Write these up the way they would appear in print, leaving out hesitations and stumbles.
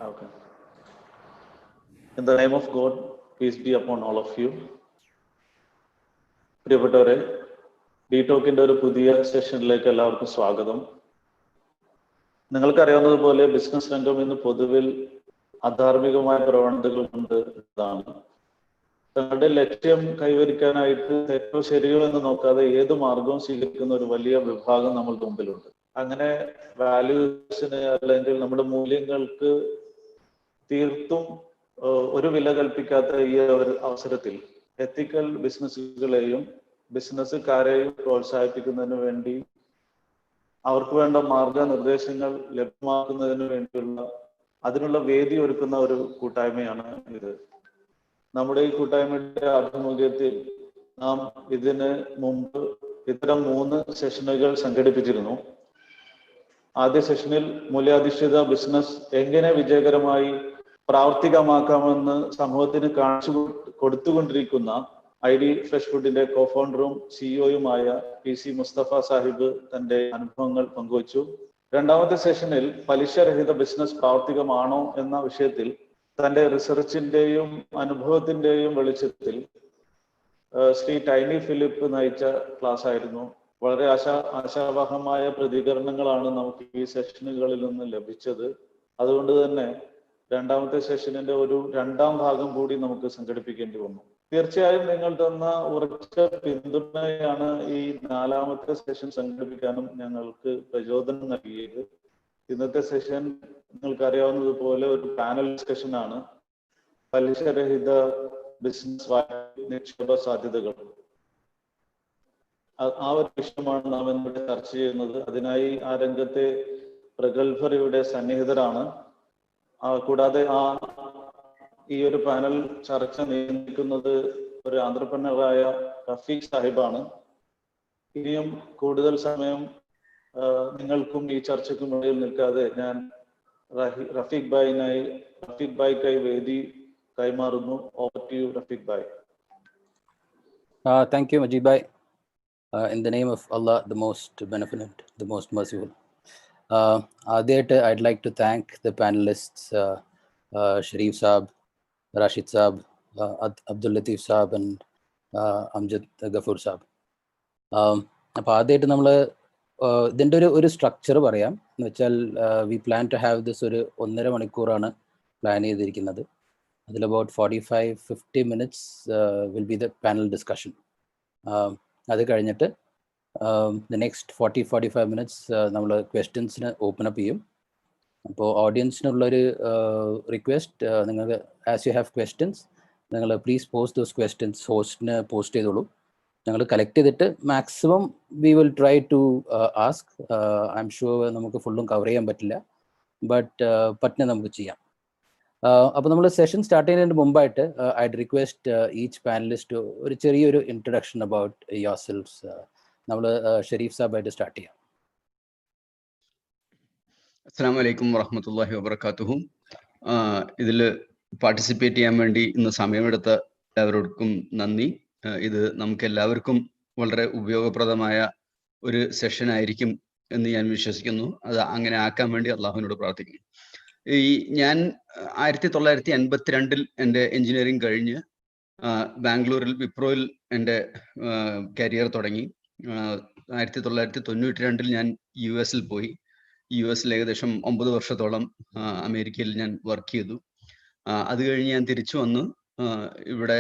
Okay. In the name of God, peace be upon all of you. പ്രിയപ്പെട്ടവരെ, D ടോക്കിന്റെ ഒരു പുതിയ സെഷനിലേക്ക് എല്ലാവർക്കും സ്വാഗതം. നിങ്ങൾക്കറിയാവുന്നതുപോലെ ബിസിനസ് രംഗം ഇന്ന് പൊതുവിൽ അധാർമികമായ പ്രവണതകൾ കൊണ്ട് ഇതാണ്. തങ്ങളുടെ ലക്ഷ്യം കൈവരിക്കാനായിട്ട് തെറ്റോ ശരിയോ എന്ന് നോക്കാതെ ഏത് മാർഗവും സ്വീകരിക്കുന്ന ഒരു വലിയ വിഭാഗം നമ്മൾക്ക് മുമ്പിലുണ്ട്. അങ്ങനെ വാല്യൂസിന് അല്ലെങ്കിൽ നമ്മുടെ മൂല്യങ്ങൾക്ക് തീർത്തും ഒരു വില കൽപ്പിക്കാത്ത ഈ ഒരു അവസരത്തിൽ എത്തിക്കൽ ബിസിനസ്സുകളെയും ബിസിനസ്സുകാരെയും പ്രോത്സാഹിപ്പിക്കുന്നതിന് വേണ്ടി അവർക്ക് വേണ്ട മാർഗനിർദ്ദേശങ്ങൾ ലഭ്യമാക്കുന്നതിന് വേണ്ടിയുള്ള അതിനുള്ള വേദി ഒരുക്കുന്ന ഒരു കൂട്ടായ്മയാണ് ഇത്. നമ്മുടെ ഈ കൂട്ടായ്മയുടെ ആഭിമുഖ്യത്തിൽ നാം ഇതിന് മുമ്പ് ഇത്തരം 3 സെഷനുകൾ സംഘടിപ്പിച്ചിരുന്നു. ആദ്യ സെഷനിൽ മൂല്യാധിഷ്ഠിത ബിസിനസ് എങ്ങനെ വിജയകരമായി പ്രാവർത്തികമാക്കാമെന്ന് സമൂഹത്തിന് കാണിച്ചു കൊടുത്തുകൊണ്ടിരിക്കുന്ന ID Fresh Foodന്റെ കോഫൗണ്ടറും സിഇഒയുമായ PC Mustafa Sahib തന്റെ അനുഭവങ്ങൾ പങ്കുവച്ചു. രണ്ടാമത്തെ സെഷനിൽ പലിശരഹിത ബിസിനസ് പ്രാവർത്തികമാണോ എന്ന വിഷയത്തിൽ തന്റെ റിസർച്ചിന്റെയും അനുഭവത്തിന്റെയും വെളിച്ചത്തിൽ ശ്രീ ടൈനി ഫിലിപ്പ് നയിച്ച ക്ലാസ് ആയിരുന്നു. വളരെ ആശാവഹമായ പ്രതികരണങ്ങളാണ് നമുക്ക് ഈ സെഷനുകളിൽ നിന്ന് ലഭിച്ചത്. അതുകൊണ്ട് തന്നെ രണ്ടാമത്തെ സെഷനിന്റെ ഒരു 2ാം ഭാഗം കൂടി നമുക്ക് സംഘടിപ്പിക്കേണ്ടി വന്നു. തീർച്ചയായും നിങ്ങൾ തന്ന ഉറച്ച പിന്തുണയാണ് ഈ 4ാമത്തെ സെഷൻ സംഘടിപ്പിക്കാനും ഞങ്ങൾക്ക് പ്രചോദനം നൽകിയത്. ഇന്നത്തെ സെഷൻ നിങ്ങൾക്ക് അറിയാവുന്നതുപോലെ ഒരു പാനൽ ഡിസ്കഷൻ ആണ്. പലിശരഹിത ബിസിനസ് നിക്ഷേപ സാധ്യതകൾ, ആ ഒരു വിഷയമാണ് നാം ഇന്നിവിടെ ചർച്ച ചെയ്യുന്നത്. അതിനായി ആ രംഗത്തെ പ്രഗത്ഭർ ഇവിടെ സന്നിഹിതരാണ്. കൂടാതെ ഈ ഒരു പാനൽ ചർച്ച നിയന്ത്രിക്കുന്നത് ഒരു ആന്ത്രപ്രനറായ റഫീഖ് സാഹിബാണ്. ഇനിയും കൂടുതൽ സമയം നിങ്ങൾക്കും ഈ ചർച്ചയ്ക്കും ഇടയിൽ നിൽക്കാതെ ഞാൻ റഫീഖ് ഭായിക്കായി വേദി കൈമാറുന്നു. Over to you Rafiq bhai. Thank you, Majid bhai. In the name of Allah, the most benevolent, the most merciful. I'd like to thank the panelists, Sharif Saab, Rashid Saab, Abdul Latif Saab, and Amjad Ghafoor Saab. അപ്പോൾ ആദ്യമായിട്ട് നമ്മൾ ഇതിൻ്റെ ഒരു structure പറയാം. എന്ന് വെച്ചാൽ we plan to have this ഒരു 1.5 മണിക്കൂറാണ് പ്ലാൻ ചെയ്തിരിക്കുന്നത്. അതിൽ about 45-50 minutes will be the panel discussion. അത് കഴിഞ്ഞിട്ട് ദ നെക്സ്റ്റ് 40-45 minutes നമ്മൾ ക്വസ്റ്റ്യൻസിന് ഓപ്പൺ അപ്പ് ചെയ്യും. അപ്പോൾ ഓഡിയൻസിനുള്ളൊരു റിക്വസ്റ്റ്, നിങ്ങൾക്ക് ആസ് യു ഹാവ് ക്വസ്റ്റ്യൻസ് നിങ്ങൾ പ്ലീസ് പോസ്റ്റ് ദോസ് ക്വസ്റ്റ്യൻസ് ഹോസ്റ്റിന് പോസ്റ്റ് ചെയ്തോളൂ. ഞങ്ങൾ കളക്ട് ചെയ്തിട്ട് maximum we will try to ask. I'm sure നമുക്ക് ഫുള്ളും കവർ ചെയ്യാൻ പറ്റില്ല, ബട്ട് പറ്റുന്ന നമുക്ക് ചെയ്യാം. അപ്പോൾ നമ്മൾ സെഷൻ സ്റ്റാർട്ട് ചെയ്യുന്നതിന് മുമ്പായിട്ട് ഐഡ് റിക്വസ്റ്റ് ഈച്ച് പാനലിസ്റ്റ് ഒരു ചെറിയൊരു ഇൻട്രൊഡക്ഷൻ അബൌട്ട് യുവർ സെൽഫ്സ്. നമ്മൾ ഷരീഫ് സാബായിട്ട് സ്റ്റാർട്ട് ചെയ്യാം. അസ്സലാമു അലൈക്കും വറഹ്മത്തുള്ളാഹി വബറകാതുഹു. ഇതിൽ പാർട്ടിസിപ്പേറ്റ് ചെയ്യാൻ വേണ്ടി ഇന്ന് സമയമെടുത്ത എല്ലാവർക്കും നന്ദി. ഇത് നമുക്ക് എല്ലാവർക്കും വളരെ ഉപയോഗപ്രദമായ ഒരു സെഷൻ ആയിരിക്കും എന്ന് ഞാൻ വിശ്വസിക്കുന്നു. അത് അങ്ങനെ ആക്കാൻ വേണ്ടി അള്ളാഹുവിനോട് പ്രാർത്ഥിക്കുന്നു. ഞാൻ 1982 എൻ്റെ എഞ്ചിനീയറിംഗ് കഴിഞ്ഞ് ബാംഗ്ലൂരിൽ വിപ്രോയിൽ എൻ്റെ കരിയർ തുടങ്ങി. 1992 ഞാൻ US പോയി. US ഏകദേശം 9 വർഷത്തോളം അമേരിക്കയിൽ ഞാൻ വർക്ക് ചെയ്തു. അത് കഴിഞ്ഞ് ഞാൻ തിരിച്ചു വന്നു. ഇവിടെ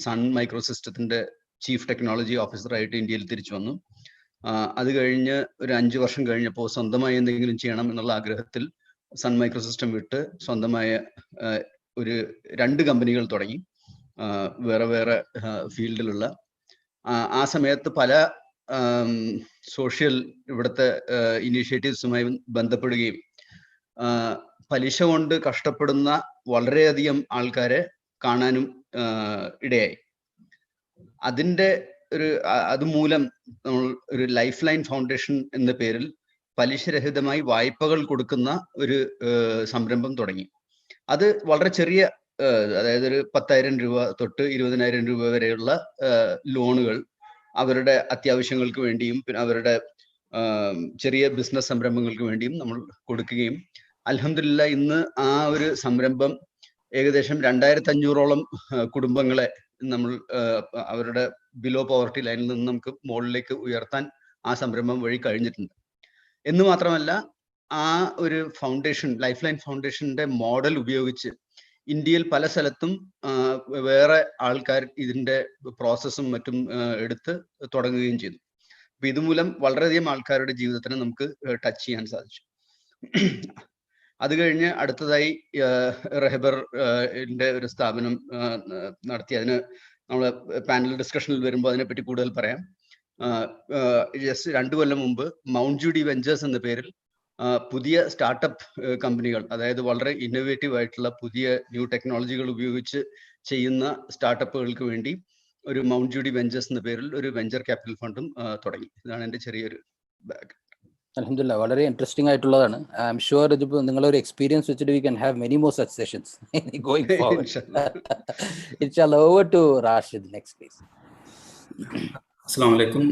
സൺ മൈക്രോസിസ്റ്റത്തിന്റെ ചീഫ് ടെക്നോളജി ഓഫീസറായിട്ട് ഇന്ത്യയിൽ തിരിച്ചു വന്നു. അത് കഴിഞ്ഞ് ഒരു 5 വർഷം കഴിഞ്ഞപ്പോൾ സ്വന്തമായി എന്തെങ്കിലും ചെയ്യണം എന്നുള്ള ആഗ്രഹത്തിൽ സൺ മൈക്രോസിസ്റ്റം വിട്ട് സ്വന്തമായ ഒരു 2 കമ്പനികൾ തുടങ്ങി, വേറെ വേറെ ഫീൽഡിലുള്ള. ആ സമയത്ത് പല സോഷ്യൽ ഇവിടുത്തെ ഇനീഷ്യേറ്റീവ്സുമായി ബന്ധപ്പെടുകയും പലിശ കൊണ്ട് കഷ്ടപ്പെടുന്ന വളരെയധികം ആൾക്കാരെ കാണാനും ഇടയായി. അതുമൂലം നമ്മൾ ഒരു ലൈഫ് ലൈൻ ഫൗണ്ടേഷൻ എന്ന പേരിൽ പലിശരഹിതമായി വായ്പകൾ കൊടുക്കുന്ന ഒരു സംരംഭം തുടങ്ങി. അത് വളരെ ചെറിയ, അതായത് ഒരു 10,000 രൂപ തൊട്ട് 20,000 രൂപ വരെയുള്ള ലോണുകൾ അവരുടെ അത്യാവശ്യങ്ങൾക്ക് വേണ്ടിയും പിന്നെ അവരുടെ ചെറിയ ബിസിനസ് സംരംഭങ്ങൾക്ക് വേണ്ടിയും നമ്മൾ കൊടുക്കുകയും അൽഹംദുലില്ലാ ഇന്ന് ആ ഒരു സംരംഭം ഏകദേശം 2500ഓളം കുടുംബങ്ങളെ നമ്മൾ അവരുടെ ബിലോ പോവർട്ടി ലൈനിൽ നിന്ന് നമുക്ക് മുകളിലേക്ക് ഉയർത്താൻ ആ സംരംഭം വഴി കഴിഞ്ഞിട്ടുണ്ട്. എന്ന് മാത്രമല്ല ആ ഒരു ഫൗണ്ടേഷൻ, ലൈഫ് ലൈൻ ഫൗണ്ടേഷന്റെ മോഡൽ ഉപയോഗിച്ച് ഇന്ത്യയിൽ പല സ്ഥലത്തും വേറെ ആൾക്കാർ ഇതിന്റെ പ്രോസസ്സും മറ്റും എടുത്ത് തുടങ്ങുകയും ചെയ്തു. അപ്പൊ ഇതുമൂലം വളരെയധികം ആൾക്കാരുടെ ജീവിതത്തിനെ നമുക്ക് ടച്ച് ചെയ്യാൻ സാധിച്ചു. അത് കഴിഞ്ഞ് അടുത്തതായി റഹബറിന്റെ ഒരു സ്ഥാപനം നടത്തി. അതിന് നമ്മൾ പാനൽ ഡിസ്കഷനിൽ വരുമ്പോൾ അതിനെപ്പറ്റി കൂടുതൽ പറയാം. ജസ്റ്റ് 2 കൊല്ലം മുമ്പ് മൗണ്ട് ജൂഡി വെഞ്ചേഴ്സ് എന്ന പേരിൽ പുതിയ സ്റ്റാർട്ടപ്പ് കമ്പനികൾ, അതായത് വളരെ ഇന്നോവേറ്റീവ് ആയിട്ടുള്ള പുതിയ ന്യൂ ടെക്നോളജികൾ ഉപയോഗിച്ച് ചെയ്യുന്ന സ്റ്റാർട്ടപ്പുകൾക്ക് വേണ്ടി ഒരു മൗണ്ട് ജൂഡി വെഞ്ചേഴ്സ് എന്ന പേരിൽ ഒരു വെഞ്ചർ ക്യാപിറ്റൽ ഫണ്ടും തുടങ്ങി. ഇതാണ് എൻ്റെ ചെറിയൊരു ബാക്ക്. അൽഹംദുലില്ലാ, വളരെ ഇൻട്രസ്റ്റിംഗ് ആയിട്ടുള്ളതാണ്. ഐ എം ഷുവർ ഇതിപ്പോൾ നിങ്ങളൊരു എക്സ്പീരിയൻസ് വെച്ചിട്ട് we can have many more such sessions going forward. ഇൻഷാല്ലാ. Over to Rashid next please. Assalamu alaikum.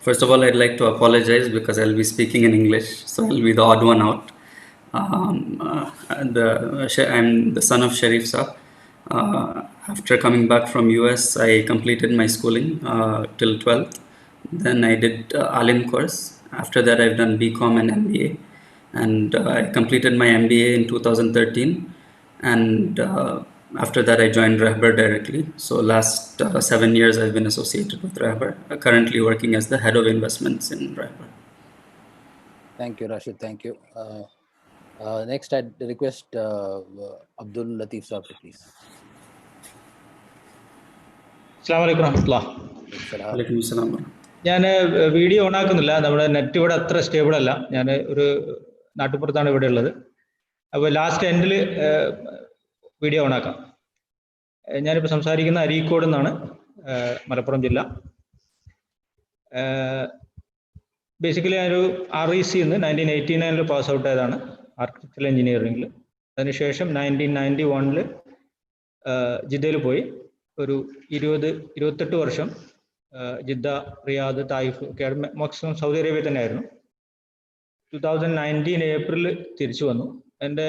First of all, I'd like to apologize because I'll be speaking in English, so I'll be the odd one out. I'm the son of Sharif Saab. After coming back from US, I completed my schooling till 12th. Then I did Alim course. After that, I've done BCom and MBA. And I completed my MBA in 2013. And after that, I joined Rahbar directly. So last 7 years, I've been associated with Rahbar, currently working as the head of investments in Rahbar. Thank you, Rashid. Thank you. Next, I'd request Abdul Latif Saab, please. അസ്സലാമു അലൈക്കും വറഹ്മത്തുള്ളാഹി. Alaikum assalam. ഞാൻ video on ആക്കുന്നില്ല, നമ്മുടെ net ഇവിടെ അത്ര stable അല്ല. ഞാൻ ഒരു നാട്ടുപുറത്താണ് ഇവിടെ ഉള്ളത്. അപ്പോൾ ലാസ്റ്റ് എൻഡിൽ വീഡിയോ ഓൺ ആക്കാം. ഞാനിപ്പോൾ സംസാരിക്കുന്ന അരീക്കോട് നിന്നാണ്, മലപ്പുറം ജില്ല. ബേസിക്കലി ഞാനൊരു REC 1989 പാസ് ഔട്ട് ആയതാണ്, ആർക്കിടെക്ചറൽ എഞ്ചിനീയറിംഗിൽ. അതിനുശേഷം 1991 ജിദ്ദയിൽ പോയി. ഒരു 28 വർഷം ജിദ്ദ, റിയാദ്, തായിഫ് ഒക്കെ മാക്സിമം സൗദി അറേബ്യ തന്നെയായിരുന്നു. 2019 ഏപ്രിൽ തിരിച്ചു വന്നു. എൻ്റെ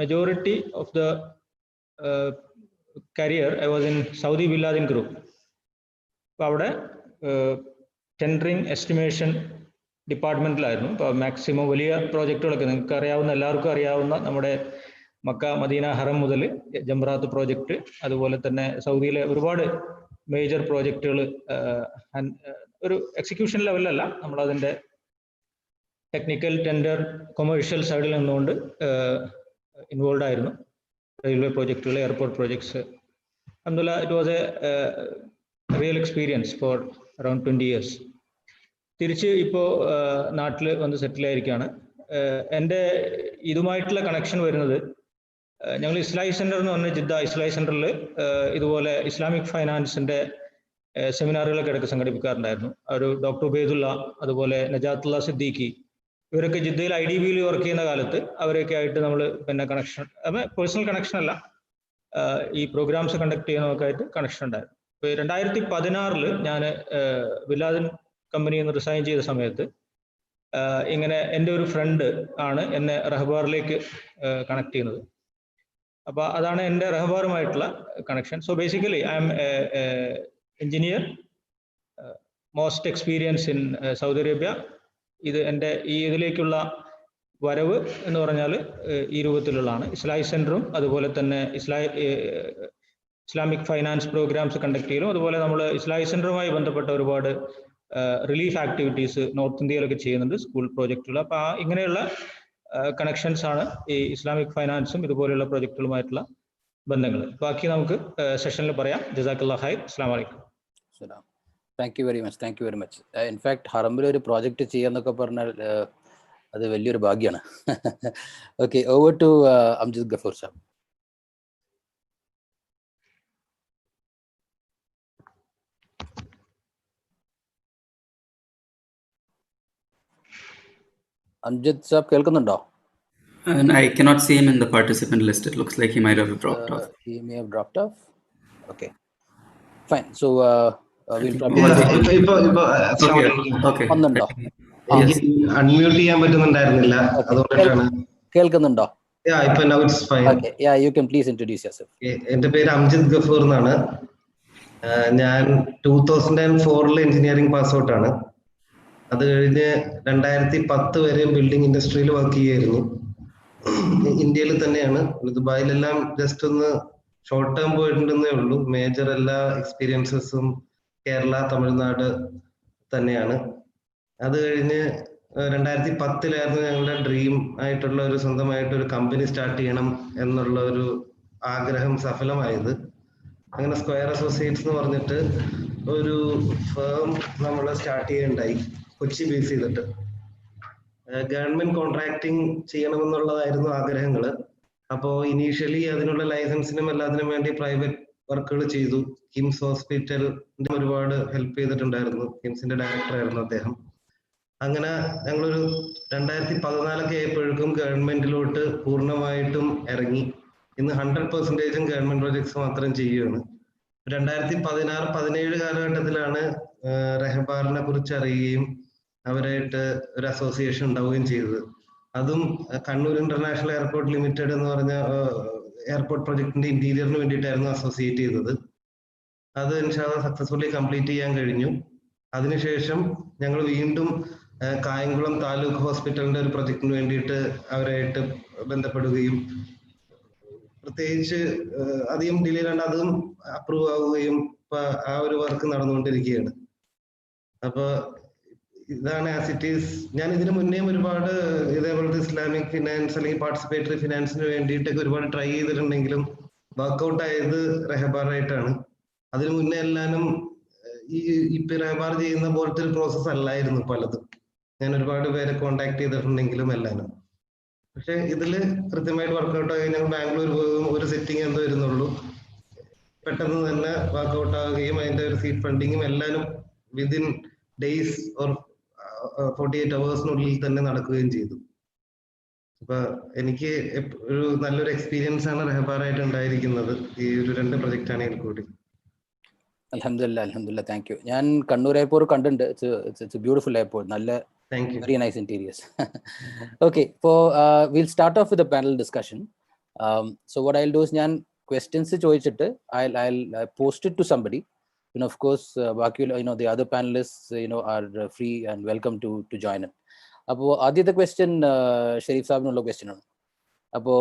majority of the career I was in Saudi Binladin group. അപ്പോൾ അവിടെ ടെൻഡറിങ് എസ്റ്റിമേഷൻ ഡിപ്പാർട്ട്മെൻറ്റിലായിരുന്നു. ഇപ്പോൾ മാക്സിമം വലിയ പ്രോജക്റ്റുകളൊക്കെ നിങ്ങൾക്ക് അറിയാവുന്ന, എല്ലാവർക്കും അറിയാവുന്ന നമ്മുടെ മക്ക മദീന ഹറം മുതൽ ജംറാത്ത് പ്രോജക്റ്റ്, അതുപോലെ തന്നെ സൗദിയിലെ ഒരുപാട് മേജർ പ്രോജക്റ്റുകൾ ഒരു എക്സിക്യൂഷൻ ലെവലിലല്ല, നമ്മളതിൻ്റെ ടെക്നിക്കൽ, ടെൻഡർ, കൊമേഴ്ഷ്യൽ സൈഡിൽ നിന്നുകൊണ്ട് ഇൻവോൾവ് ആയിരുന്നു. റെയിൽവേ പ്രോജക്റ്റുകൾ, എയർപോർട്ട് പ്രോജക്ട്സ്. അൽഹംദുലില്ലാ, it was A real experience for around 20 years. തിരിച്ച് ഇപ്പോൾ നാട്ടിൽ വന്ന് സെറ്റിലായിരിക്കുകയാണ്. എൻ്റെ ഇതുമായിട്ടുള്ള കണക്ഷൻ വരുന്നത്, ഞങ്ങൾ ഇസ്ലാഹി സെൻറ്റർ എന്ന് പറഞ്ഞ ജിദ്ദ ഇസ്ലാഹി സെൻറ്ററിൽ ഇതുപോലെ ഇസ്ലാമിക് ഫൈനാൻസിൻ്റെ സെമിനാറുകളൊക്കെ ഇടയ്ക്ക് സംഘടിപ്പിക്കാറുണ്ടായിരുന്നു. ഒരു ഡോക്ടർ ഉബൈദുള്ള, അതുപോലെ നജാത്തുള്ള സിദ്ദീഖി, ഇവരൊക്കെ ജിദ്ദയിൽ IDB-യിൽ വർക്ക് ചെയ്യുന്ന കാലത്ത് അവരൊക്കെ ആയിട്ട് നമ്മൾ പിന്നെ കണക്ഷൻ, പേഴ്സണൽ കണക്ഷൻ അല്ല, ഈ പ്രോഗ്രാംസ് കണ്ടക്ട് ചെയ്യുന്നതൊക്കെ ആയിട്ട് കണക്ഷൻ ഉണ്ടായിരുന്നു. ഇപ്പോൾ 2016 ഞാൻ ബില്ലാദിൻ കമ്പനിയിൽ നിന്ന് റിസൈൻ ചെയ്ത സമയത്ത് ഇങ്ങനെ എൻ്റെ ഒരു ഫ്രണ്ട് ആണ് എന്നെ റഹബാറിലേക്ക് കണക്ട് ചെയ്യുന്നത്. അപ്പോൾ അതാണ് എൻ്റെ റഹബാറുമായിട്ടുള്ള connection. So basically I'm engineer, most experience in Saudi Arabia. ഇത് എൻ്റെ ഈ ഇതിലേക്കുള്ള വരവ് എന്ന് പറഞ്ഞാൽ ഈ രൂപത്തിലുള്ളതാണ്. ഇസ്ലാഹി സെൻറ്ററും അതുപോലെ തന്നെ ഇസ്ലാമിക് ഫൈനാൻസ് പ്രോഗ്രാംസ് കണ്ടക്ട് ചെയ്യലും, അതുപോലെ നമ്മൾ ഇസ്ലാഹി സെൻറ്ററുമായി ബന്ധപ്പെട്ട ഒരുപാട് റിലീഫ് ആക്ടിവിറ്റീസ് നോർത്ത് ഇന്ത്യയിലൊക്കെ ചെയ്യുന്നുണ്ട്, സ്കൂൾ പ്രോജക്റ്റുകൾ. അപ്പോൾ ഇങ്ങനെയുള്ള കണക്ഷൻസ് ആണ് ഈ ഇസ്ലാമിക് ഫൈനാൻസും ഇതുപോലെയുള്ള പ്രോജക്റ്റുകളുമായിട്ടുള്ള ബന്ധങ്ങൾ. ബാക്കി നമുക്ക് സെഷനിൽ പറയാം. ജസാക്കല്ലാഹു ഖൈർ. അസ്സലാമു അലൈക്കും. Thank you very much. In fact ഹറമിൽ ഒരു പ്രോജക്റ്റ് ചെയ്യാന്നൊക്കെ പറഞ്ഞാൽ അത് വലിയൊരു ഭാഗ്യമാണ്. Okay, over to Amjad Gafoor Sahab. Amjad Sahab കേൾക്കുന്നുണ്ടോ? And I cannot see him in the participant list. It looks like he might have dropped off. He may have dropped off. Okay, fine. So we'll probably Okay. വന്നുണ്ടോ? Unmute ചെയ്യാൻ പറ്റുന്നുണ്ടായിരുന്നില്ല, അതുകൊണ്ടാണ്. കേൾക്കുന്നുണ്ടോ? Now it's fine. Okay, yeah, you can please introduce yourself. എൻ്റെ പേര് അംജിത് ഗഫൂർ എന്നാണ്. ഞാൻ 2004 engineering pass out ആണ്. അത് കഴിഞ്ഞ് 2010 വരെ ബിൽഡിംഗ് ഇൻഡസ്ട്രിയിൽ വർക്ക് ചെയ്യായിരുന്നു. ഇന്ത്യയിൽ തന്നെയാണ്. ദുബായിലെല്ലാം ജസ്റ്റ് ഒന്ന് ഷോർട്ട് ടേം പോയിട്ടുണ്ടെന്നേ ഉള്ളൂ. മേജർ എല്ലാ എക്സ്പീരിയൻസസും കേരള, തമിഴ്നാട് തന്നെയാണ്. അത് കഴിഞ്ഞ് 2010 ഞങ്ങളുടെ ഡ്രീം ആയിട്ടുള്ള ഒരു സ്വന്തമായിട്ട് ഒരു കമ്പനി സ്റ്റാർട്ട് ചെയ്യണം എന്നുള്ള ഒരു ആഗ്രഹം സഫലമായത്. അങ്ങനെ സ്ക്വയർ അസോസിയേറ്റ്സ് എന്ന് പറഞ്ഞിട്ട് ഒരു ഫേം നമ്മൾ സ്റ്റാർട്ട് ചെയ്യുകയുണ്ടായി, കൊച്ചി ബേസ് ചെയ്തിട്ട്. ഗവൺമെന്റ് കോൺട്രാക്ടിങ് ചെയ്യണമെന്നുള്ളതായിരുന്നു ആഗ്രഹങ്ങൾ. അപ്പോൾ ഇനീഷ്യലി അതിനുള്ള ലൈസൻസിനും എല്ലാത്തിനും വേണ്ടി പ്രൈവറ്റ് വർക്കുകൾ ചെയ്തു. കിംസ് ഹോസ്പിറ്റലിന്റെ ഒരുപാട് ഹെൽപ്പ് ചെയ്തിട്ടുണ്ടായിരുന്നു. കിംസിന്റെ ഡയറക്ടർ ആയിരുന്നു അദ്ദേഹം. അങ്ങനെ ഞങ്ങളൊരു 2014 ആയപ്പോഴേക്കും ഗവൺമെന്റിലോട്ട് പൂർണ്ണമായിട്ടും ഇറങ്ങി. ഇന്ന് 100% ഗവൺമെന്റ് പ്രോജക്ട്സ് മാത്രം ചെയ്യുകയാണ്. 2016-17 കാലഘട്ടത്തിലാണ് റെഹബാറിനെ കുറിച്ച് അറിയുകയും അവരായിട്ട് ഒരു അസോസിയേഷൻ ഉണ്ടാവുകയും ചെയ്തത്. അതും കണ്ണൂർ ഇന്റർനാഷണൽ എയർപോർട്ട് ലിമിറ്റഡ് എന്ന് പറഞ്ഞ എയർപോർട്ട് പ്രൊജക്ടിന്റെ ഇന്റീരിയറിന് വേണ്ടിയിട്ടായിരുന്നു അസോസിയേറ്റ് ചെയ്തത്. അത് ഇൻഷാല്ലാഹ് സക്സസ്ഫുള്ളി കംപ്ലീറ്റ് ചെയ്യാൻ കഴിഞ്ഞു. അതിനുശേഷം ഞങ്ങൾ വീണ്ടും കായംകുളം താലൂക്ക് ഹോസ്പിറ്റലിന്റെ ഒരു പ്രൊജക്ടിന് വേണ്ടിയിട്ട് അവരായിട്ട് ബന്ധപ്പെടുകയും പ്രത്യേകിച്ച് അധികം ഡിലേ ഇല്ലാണ്ട് അതും അപ്രൂവ് ആവുകയും ആ ഒരു വർക്ക് നടന്നുകൊണ്ടിരിക്കുകയാണ്. അപ്പൊ ഇതാണ് ആസ് ഇറ്റ് ഈസ്. ഞാൻ ഇതിനു മുന്നേയും ഒരുപാട് ഇതേപോലത്തെ ഇസ്ലാമിക് ഫിനാൻസ് അല്ലെങ്കിൽ പാർട്ടിസിപ്പേറ്ററി ഫിനാൻസിന് വേണ്ടിയിട്ടൊക്കെ ഒരുപാട് ട്രൈ ചെയ്തിട്ടുണ്ടെങ്കിലും വർക്ക്ഔട്ട് ആയത് റെഹബാറായിട്ടാണ്. അതിനു മുന്നേ എല്ലാനും ഈ റെഹബാർ ചെയ്യുന്ന പോലത്തെ ഒരു പ്രോസസ് അല്ലായിരുന്നു പലതും. ഞാൻ ഒരുപാട് പേരെ കോണ്ടാക്ട് ചെയ്തിട്ടുണ്ടെങ്കിലും എല്ലാനും. പക്ഷെ ഇതില് കൃത്യമായിട്ട് വർക്ക്ഔട്ട് ആയി. ഞങ്ങൾ ബാംഗ്ലൂർ പോകും, ഒരു സെറ്റിംഗ് എന്തോ വരുന്നുള്ളൂ, പെട്ടെന്ന് തന്നെ വർക്ക്ഔട്ട് ആവുകയും അതിന്റെ ഒരു സീഡ് ഫണ്ടിങ്ങും എല്ലാനും വിതിൻ ഡേയ്സ് ഓർ 48 hours തന്നെ നടക്കുകയും ചെയ്തു. അപ്പൊ എനിക്ക് ഒരു നല്ലൊരു എക്സ്പീരിയൻസ് ആണ് റെഹബാറായിട്ട് ഉണ്ടായിരിക്കുന്നത് ഈ ഒരു 2 പ്രൊജക്റ്റ് ആണെങ്കിൽ കൂടി. Alhamdulillah, thank you. ഞാൻ കണ്ണൂർ എയർപോർട്ട് കണ്ടിട്ടുണ്ട്. It's a beautiful airport. നല്ല very nice interiors. Okay, so we'll start off with a panel discussion. So what I'll do is ഞാൻ questions ചോദിച്ചിട്ട് I'll post it to somebody. Of course, the other panelists are free and welcome to join in. അപ്പോൾ ആദ്യത്തെ question Sharif സാബിനുള്ള question ആണ്. അപ്പോൾ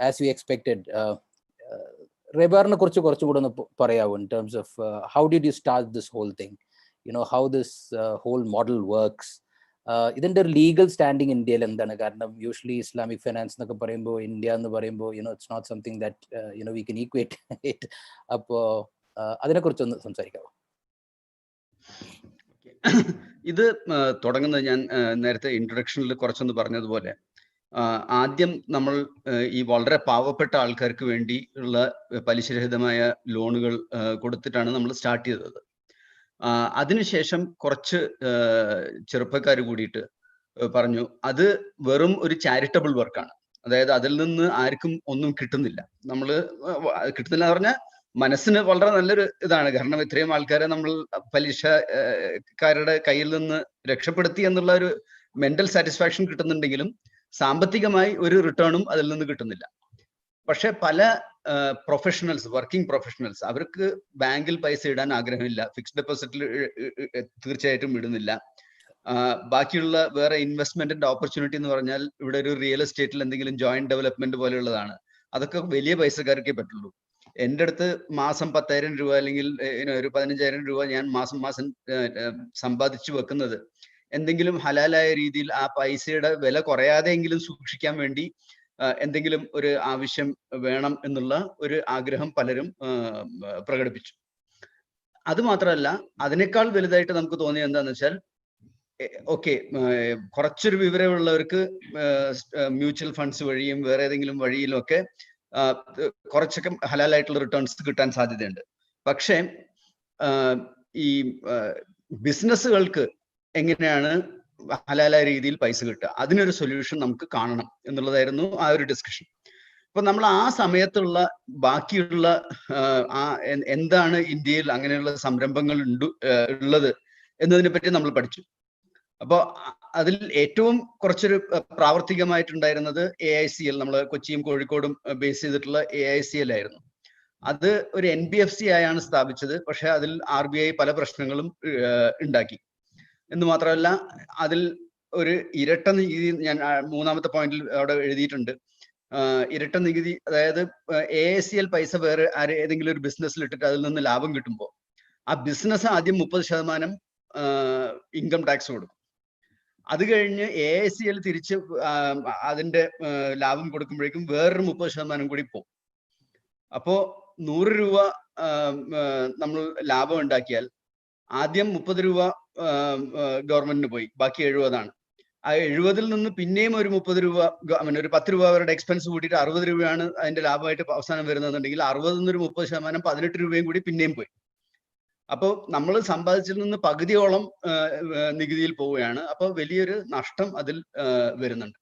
as we expected, റെബാറിനെ കുറിച്ച് കുറച്ചുകൂടെ ഒന്ന് പറയാവോ in terms of how did you start this whole thing, how this whole model works. ഇതിന്റെ ഒരു ലീഗൽ സ്റ്റാൻഡിങ് ഇന്ത്യയിൽ എന്താണ്? കാരണം യൂഷ്വലി ഇസ്ലാമിക് ഫൈനാൻസ് എന്നൊക്കെ പറയുമ്പോൾ ഇന്ത്യ എന്ന് പറയുമ്പോൾ it's not something that we can equate it. അപ്പോൾ അതിനെക്കുറിച്ചൊന്ന് സംസാരിക്കാമോ? ഇത് തുടങ്ങുന്നത് ഞാൻ നേരത്തെ ഇൻട്രൊഡക്ഷനിൽ കുറച്ചൊന്ന് പറഞ്ഞതുപോലെ, ആദ്യം നമ്മൾ ഈ വളരെ പാവപ്പെട്ട ആൾക്കാർക്ക് വേണ്ടി ഉള്ള പലിശരഹിതമായ ലോണുകൾ കൊടുത്തിട്ടാണ് നമ്മൾ സ്റ്റാർട്ട് ചെയ്തത്. അതിനുശേഷം കുറച്ച് ചെറുപ്പക്കാർ കൂടിയിട്ട് പറഞ്ഞു അത് വെറും ഒരു ചാരിറ്റബിൾ വർക്കാണ്. അതായത് അതിൽ നിന്ന് ആർക്കും ഒന്നും കിട്ടുന്നില്ല. നമ്മൾ കിട്ടുന്നില്ല എന്ന് പറഞ്ഞാൽ മനസ്സിന് വളരെ നല്ലൊരു ഇതാണ്. കാരണം ഇത്രയും ആൾക്കാരെ നമ്മൾ പലിശക്കാരുടെ കയ്യിൽ നിന്ന് രക്ഷപ്പെടുത്തി എന്നുള്ള ഒരു മെന്റൽ സാറ്റിസ്ഫാക്ഷൻ കിട്ടുന്നുണ്ടെങ്കിലും സാമ്പത്തികമായി ഒരു റിട്ടേണും അതിൽ നിന്ന് കിട്ടുന്നില്ല. പക്ഷെ പല പ്രൊഫഷണൽസ്, വർക്കിംഗ് പ്രൊഫഷണൽസ്, അവർക്ക് ബാങ്കിൽ പൈസ ഇടാൻ ആഗ്രഹമില്ല, ഫിക്സ്ഡ് ഡെപ്പോസിറ്റിൽ തീർച്ചയായിട്ടും ഇടുന്നില്ല. ബാക്കിയുള്ള വേറെ ഇൻവെസ്റ്റ്മെന്റിന്റെ ഓപ്പർച്യൂണിറ്റി എന്ന് പറഞ്ഞാൽ ഇവിടെ ഒരു റിയൽ എസ്റ്റേറ്റിൽ എന്തെങ്കിലും ജോയിന്റ് ഡെവലപ്മെന്റ് പോലെയുള്ളതാണ്. അതൊക്കെ വലിയ പൈസക്കാർക്കേ പറ്റുള്ളൂ. എൻ്റെ അടുത്ത് മാസം 10,000 രൂപ അല്ലെങ്കിൽ ഒരു 15,000 രൂപ ഞാൻ മാസം സമ്പാദിച്ചു വെക്കുന്നത് എന്തെങ്കിലും ഹലാലായ രീതിയിൽ ആ പൈസയുടെ വില കുറയാതെയെങ്കിലും സൂക്ഷിക്കാൻ വേണ്ടി എന്തെങ്കിലും ഒരു ആവശ്യം വേണം എന്നുള്ള ഒരു ആഗ്രഹം പലരും പ്രകടിപ്പിച്ചു. അത് മാത്രമല്ല, അതിനേക്കാൾ വലുതായിട്ട് നമുക്ക് തോന്നിയത് എന്താണെന്ന് വെച്ചാൽ, ഓക്കെ, കുറച്ചൊരു വിവരമുള്ളവർക്ക് മ്യൂച്വൽ ഫണ്ട്സ് വഴിയും വേറെ ഏതെങ്കിലും വഴിയിലും ഒക്കെ കുറച്ചൊക്കെ ഹലാലായിട്ടുള്ള റിട്ടേൺസ് കിട്ടാൻ സാധ്യതയുണ്ട്. പക്ഷേ ഈ ബിസിനസ്സുകൾക്ക് എങ്ങനെയാണ് ഹലാലായ രീതിയിൽ പൈസ കിട്ടുക, അതിനൊരു സൊല്യൂഷൻ നമുക്ക് കാണണം എന്നുള്ളതായിരുന്നു ആ ഒരു ഡിസ്കഷൻ. അപ്പൊ നമ്മൾ ആ സമയത്തുള്ള ബാക്കിയുള്ള എന്താണ് ഇന്ത്യയിൽ അങ്ങനെയുള്ള സംരംഭങ്ങൾ ഉള്ളത് എന്നതിനെ പറ്റി നമ്മൾ പഠിച്ചു. അപ്പോൾ അതിൽ ഏറ്റവും കുറച്ചൊരു പ്രാവർത്തികമായിട്ടുണ്ടായിരുന്നത് AICL, നമ്മൾ കൊച്ചിയും കോഴിക്കോടും ബേസ് ചെയ്തിട്ടുള്ള AICL ആയിരുന്നു. അത് ഒരു NBFC ആയാണ് സ്ഥാപിച്ചത്. പക്ഷെ അതിൽ RBI പല പ്രശ്നങ്ങളും ഉണ്ടാക്കി എന്ന് മാത്രമല്ല, അതിൽ ഒരു ഇരട്ട നികുതി, ഞാൻ മൂന്നാമത്തെ പോയിന്റിൽ അവിടെ എഴുതിയിട്ടുണ്ട്. ഇരട്ട നികുതി, അതായത് AICL പൈസ വേറെ ഏതെങ്കിലും ഒരു ബിസിനസ്സിൽ ഇട്ടിട്ട് അതിൽ നിന്ന് ലാഭം കിട്ടുമ്പോൾ ആ ബിസിനസ് ആദ്യം 30% ഇൻകം ടാക്സ് കൊടുക്കും. അത് കഴിഞ്ഞ് AICL തിരിച്ച് അതിന്റെ ലാഭം കൊടുക്കുമ്പോഴേക്കും വേറൊരു 30% കൂടി പോകും. അപ്പോ 100 രൂപ നമ്മൾ ലാഭം ഉണ്ടാക്കിയാൽ ആദ്യം 30 രൂപ ഗവൺമെന്റിന് പോയി, ബാക്കി 70 ആ 70-ൽ നിന്ന് പിന്നെയും ഒരു 30 രൂപ, ഒരു 10 രൂപ അവരുടെ എക്സ്പെൻസ് കൂട്ടിയിട്ട് 60 രൂപയാണ് അതിന്റെ ലാഭമായിട്ട് അവസാനം വരുന്നതെന്നുണ്ടെങ്കിൽ 60-ൽ നിന്ന് ഒരു 30%, 18 രൂപയും കൂടി പിന്നെയും പോയി. അപ്പോൾ നമ്മൾ സമ്പാദിച്ചതിൽ നിന്ന് പകുതിയോളം നികുതിയിൽ പോവുകയാണ്. അപ്പോൾ വലിയൊരു നഷ്ടം അതിൽ വരുന്നുണ്ട്.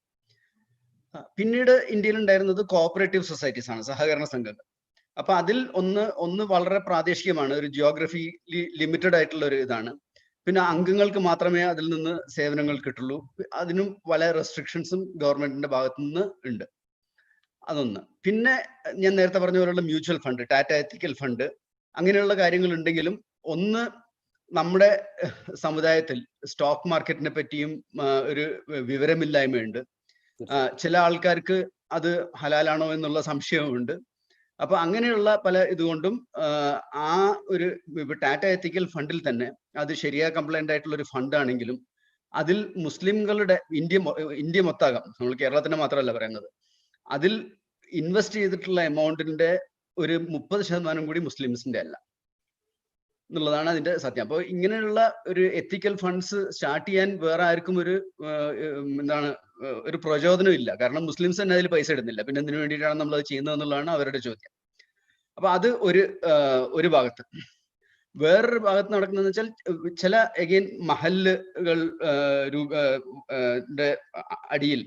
പിന്നീട് ഇന്ത്യയിൽ ഉണ്ടായിരുന്നത് കോഓപ്പറേറ്റീവ് സൊസൈറ്റീസ് ആണ്, സഹകരണ സംഘങ്ങൾ. അപ്പൊ അതിൽ ഒന്ന് വളരെ പ്രാദേശികമാണ്, ഒരു ജിയോഗ്രഫി ലിമിറ്റഡ് ആയിട്ടുള്ള ഒരു ഇതാണ്. പിന്നെ അംഗങ്ങൾക്ക് മാത്രമേ അതിൽ നിന്ന് സേവനങ്ങൾ കിട്ടുള്ളൂ. അതിനും പല റെസ്ട്രിക്ഷൻസും ഗവൺമെന്റിന്റെ ഭാഗത്തു നിന്ന് ഉണ്ട്. അതൊന്ന്. പിന്നെ ഞാൻ നേരത്തെ പറഞ്ഞ പോലുള്ള മ്യൂച്വൽ ഫണ്ട്, ടാറ്റ എത്തിക്കൽ ഫണ്ട്, അങ്ങനെയുള്ള കാര്യങ്ങൾ ഉണ്ടെങ്കിലും ഒന്ന് നമ്മുടെ സമുദായത്തിൽ സ്റ്റോക്ക് മാർക്കറ്റിനെ പറ്റിയും ഒരു വിവരമില്ലായ്മയുണ്ട്. ചില ആൾക്കാർക്ക് അത് ഹലാലാണോ എന്നുള്ള സംശയമുണ്ട്. അപ്പൊ അങ്ങനെയുള്ള പല ഇതുകൊണ്ടും ആ ഒരു ടാറ്റ എത്തിക്കൽ ഫണ്ടിൽ തന്നെ, അത് ശരിയാ കംപ്ലൈന്റ് ആയിട്ടുള്ള ഒരു ഫണ്ട് ആണെങ്കിലും അതിൽ മുസ്ലിംകളുടെ ഇന്ത്യ മൊത്താകം, നമ്മൾ കേരളത്തിന്റെ മാത്രമല്ല പറയുന്നത്, അതിൽ ഇൻവെസ്റ്റ് ചെയ്തിട്ടുള്ള എമൗണ്ടിന്റെ ഒരു 30% കൂടി മുസ്ലിംസിന്റെ അല്ല എന്നുള്ളതാണ് അതിന്റെ സത്യം. അപ്പോൾ ഇങ്ങനെയുള്ള ഒരു എത്തിക്കൽ ഫണ്ട്സ് സ്റ്റാർട്ട് ചെയ്യാൻ വേറെ ആർക്കും ഒരു ഒരു പ്രചോദനം ഇല്ല. കാരണം മുസ്ലിംസ് തന്നെ അതിൽ പൈസ ഇടുന്നില്ല, പിന്നെ എന്തിനു വേണ്ടിയിട്ടാണ് നമ്മൾ അത് ചെയ്യുന്നത് എന്നുള്ളതാണ് അവരുടെ ചോദ്യം. അപ്പൊ അത് ഒരു ഭാഗത്ത്. വേറൊരു ഭാഗത്ത് നടക്കുന്നതെന്ന് വെച്ചാൽ ചില എഗെയിൻ മഹല്ലുകൾ അടിയിൽ